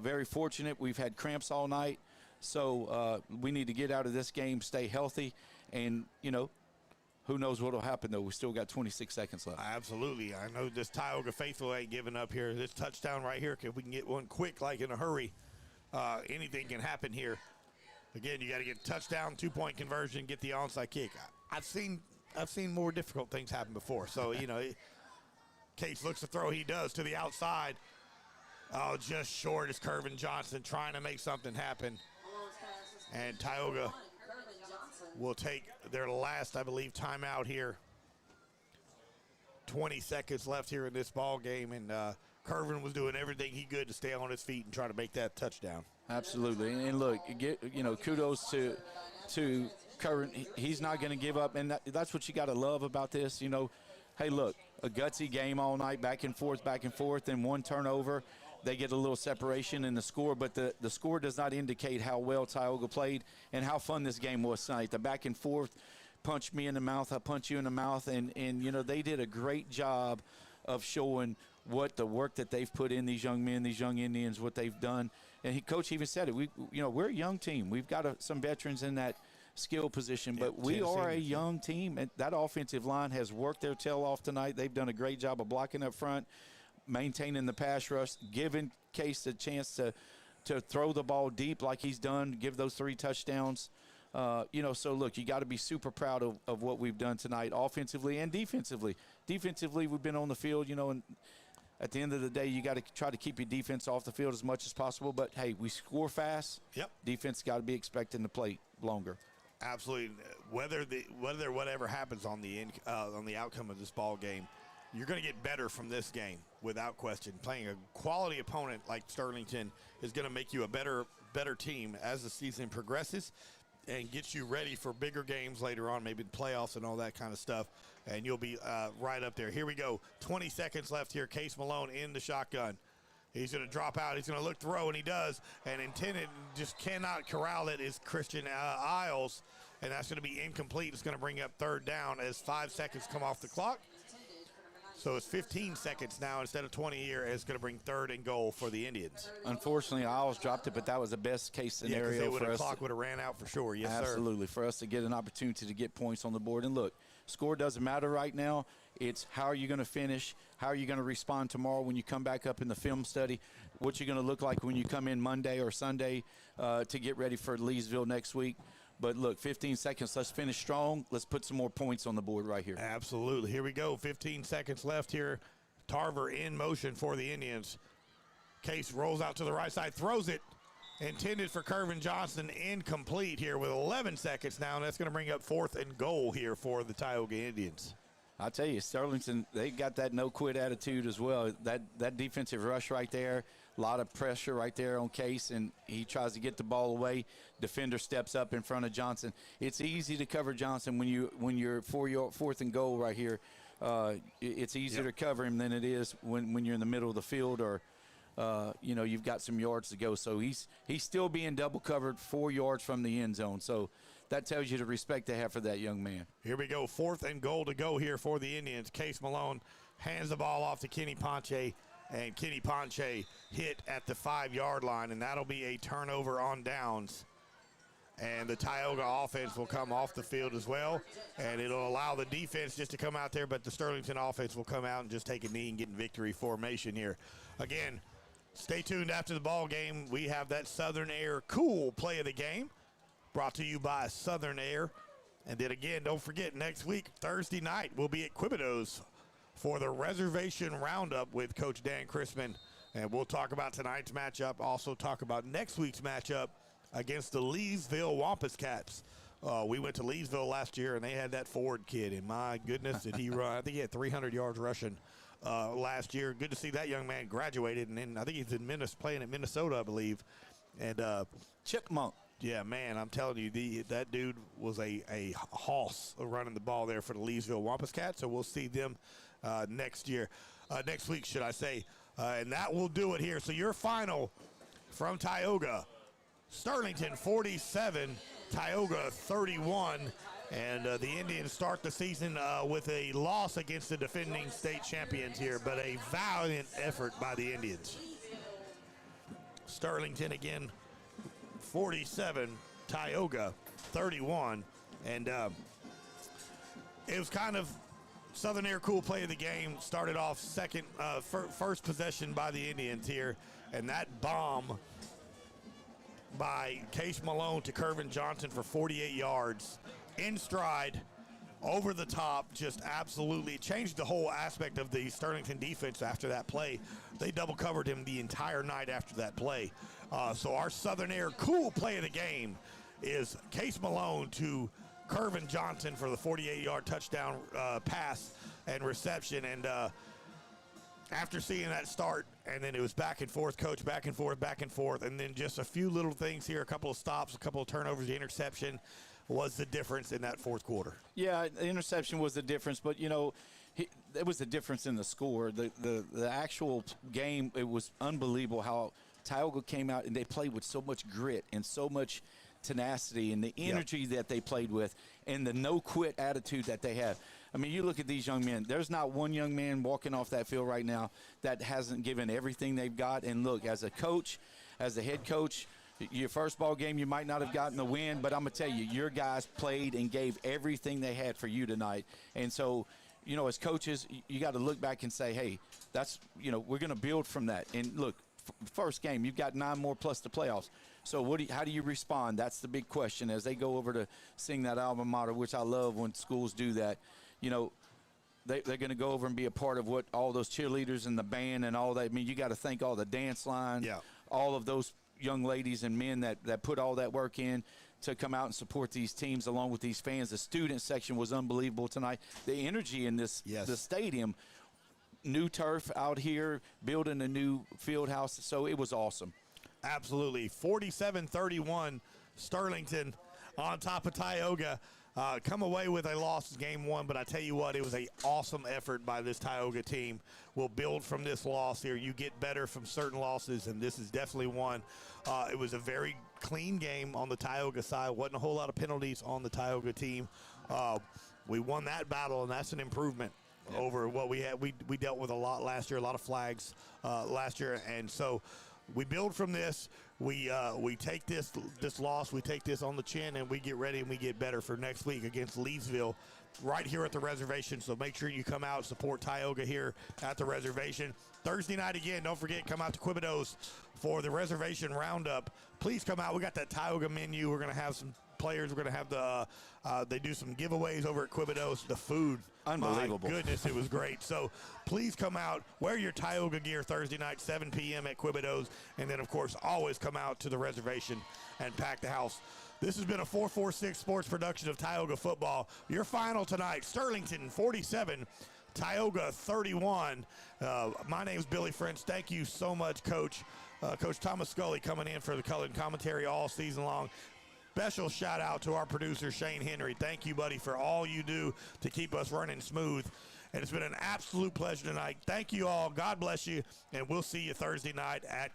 Very fortunate. We've had cramps all night. So we need to get out of this game, stay healthy, and, who knows what will happen, though. We still got 26 seconds left. Absolutely. I know this Tyogga faithful ain't giving up here. This touchdown right here, if we can get one quick, like in a hurry, anything can happen here. Again, you got to get a touchdown, 2-point conversion, get the onside kick. I've seen more difficult things happen before. So, Case looks to throw. He does to the outside. Oh, just short is Kervin Johnson trying to make something happen. And Tyogga will take their last, I believe, timeout here. 20 seconds left here in this ball game, and Kervin was doing everything he could to stay on his feet and try to make that touchdown. Absolutely, and look, kudos to Kervin. He's not going to give up, and that's what you got to love about this. Hey, look, a gutsy game all night, back and forth, and one turnover. They get a little separation in the score, but the score does not indicate how well Tyogga played and how fun this game was tonight. The back and forth, punch me in the mouth, I punch you in the mouth, and they did a great job of showing what the work that they've put in, these young men, these young Indians, what they've done. And Coach even said it. We're a young team. We've got some veterans in that skill position, but we are a young team. And that offensive line has worked their tail off tonight. They've done a great job of blocking up front, maintaining the pass rush, giving Case a chance to throw the ball deep like he's done, give those 3 touchdowns. So look, you got to be super proud of what we've done tonight, offensively and defensively. Defensively, we've been on the field, and at the end of the day, you got to try to keep your defense off the field as much as possible. But hey, we score fast. Yep. Defense got to be expecting to play longer. Absolutely. Whatever happens on the outcome of this ball game, you're going to get better from this game without question. Playing a quality opponent like Sterlington is going to make you a better team as the season progresses and gets you ready for bigger games later on, maybe the playoffs and all that kind of stuff, and you'll be right up there. Here we go. 20 seconds left here. Case Malone in the shotgun. He's going to drop out. He's going to look, throw, and he does. And intended, just cannot corral it, is Christian Isles, and that's going to be incomplete. It's going to bring up 3rd down as 5 seconds come off the clock. So it's 15 seconds now instead of 20 here. It's going to bring 3rd and goal for the Indians. Unfortunately, I almost dropped it, but that was the best case scenario for us. The clock would have ran out for sure. Yes, absolutely, for us to get an opportunity to get points on the board. And look, score doesn't matter right now. It's how are you going to finish? How are you going to respond tomorrow when you come back up in the film study? What you're going to look like when you come in Monday or Sunday to get ready for Leesville next week. But look, 15 seconds. Let's finish strong. Let's put some more points on the board right here. Absolutely. Here we go. 15 seconds left here. Tarver in motion for the Indians. Case rolls out to the right side, throws it. Intended for Kervin Johnson, incomplete here with 11 seconds now, and that's going to bring up 4th and goal here for the Tioga Indians. I tell you, Sterlington, they got that no-quit attitude as well. That defensive rush right there, a lot of pressure right there on Case, and he tries to get the ball away. Defender steps up in front of Johnson. It's easy to cover Johnson when you're 4th and goal right here. It's easier to cover him than it is when you're in the middle of the field or you've got some yards to go. So he's still being double covered 4 yards from the end zone. So that tells you the respect they have for that young man. Here we go, 4th and goal to go here for the Indians. Case Malone hands the ball off to Kenny Ponche, and Kenny Ponche hit at the 5-yard line, and that'll be a turnover on downs. And the Tioga offense will come off the field as well, and it'll allow the defense just to come out there, but the Sterlington offense will come out and just take a knee and get in victory formation here. Again, stay tuned after the ball game. We have that Southern Air Cool play of the game, brought to you by Southern Air. And then again, don't forget, next week, Thursday night, we'll be at Quibidos for the Reservation Roundup with Coach Dan Chrisman. And we'll talk about tonight's matchup, also talk about next week's matchup against the Leesville Wampus Cats. We went to Leesville last year, and they had that Ford kid. And my goodness, did he run. I think he had 300 yards rushing last year. Good to see that young man graduated. And then I think he's in playing at Minnesota, I believe. And Chipmunk. Yeah, man, I'm telling you, that dude was a hoss running the ball there for the Leesville Wampus Cats. So we'll see them next week, should I say. And that will do it here. So your final from Tioga, Sterlington 47, Tioga 31. And the Indians start the season with a loss against the defending state champions here, but a valiant effort by the Indians. Sterlington again, 47, Tioga 31, and it was kind of Southern Air Cool play of the game. Started off first possession by the Indians here, and that bomb by Case Malone to Kervin Johnson for 48 yards in stride, over the top, just absolutely changed the whole aspect of the Sterlington defense after that play. They double covered him the entire night after that play. So our Southern Air Cool play of the game is Case Malone to Kervin Johnson for the 48-yard touchdown pass and reception. And after seeing that start, and then it was back and forth, coach, back and forth, and then just a few little things here, a couple of stops, a couple of turnovers, the interception was the difference in that fourth quarter. Yeah, the interception was the difference, but, it was the difference in the score. The actual game, it was unbelievable how Tyogga came out and they played with so much grit and so much tenacity and the energy that they played with and the no-quit attitude that they have. I mean, you look at these young men. There's not one young man walking off that field right now that hasn't given everything they've got. And, look, as a coach, as the head coach, your first ball game, you might not have gotten the win, but I'm going to tell you, your guys played and gave everything they had for you tonight. And so, as coaches, you got to look back and say, hey, that's, we're going to build from that. And, look, first game, you've got 9 more plus the playoffs. So how do you respond? That's the big question as they go over to sing that alma mater, which I love when schools do that. They're going to go over and be a part of what all those cheerleaders and the band and all that. I mean, you got to thank all the dance lines, all of those young ladies and men that put all that work in to come out and support these teams along with these fans. The student section was unbelievable tonight. The energy in the stadium, new turf out here, building a new field house. So it was awesome. Absolutely. 47-31, Sterlington on top of Tyogga. Come away with a loss in game one, but I tell you what, it was an awesome effort by this Tyogga team. We'll build from this loss here. You get better from certain losses, and this is definitely one. It was a very clean game on the Tyogga side. Wasn't a whole lot of penalties on the Tyogga team. We won that battle, and that's an improvement over what we had. We dealt with a lot last year, a lot of flags last year, and so we build from this. We take this loss, we take this on the chin, and we get ready and we get better for next week against Leesville right here at the Reservation. So make sure you come out, support Tyogga here at the Reservation. Thursday night again, don't forget, come out to Quibido's for the Reservation Roundup. Please come out. We got that Tyogga menu. We're going to have some players. We're going to have they do some giveaways over at Quibido's. The food, unbelievable. My goodness, it was great. So please come out, wear your Tyogga gear Thursday night, 7 p.m. at Quibido's. And then, of course, always come out to the Reservation and pack the house. This has been a 446 Sports production of Tyogga Football. Your final tonight, Sterlington 47, Tyogga 31. My name's Billy French. Thank you so much, Coach. Coach Thomas Scully coming in for the colored commentary all season long. Special shout out to our producer, Shane Henry. Thank you, buddy, for all you do to keep us running smooth. And it's been an absolute pleasure tonight. Thank you all. God bless you. And we'll see you Thursday night at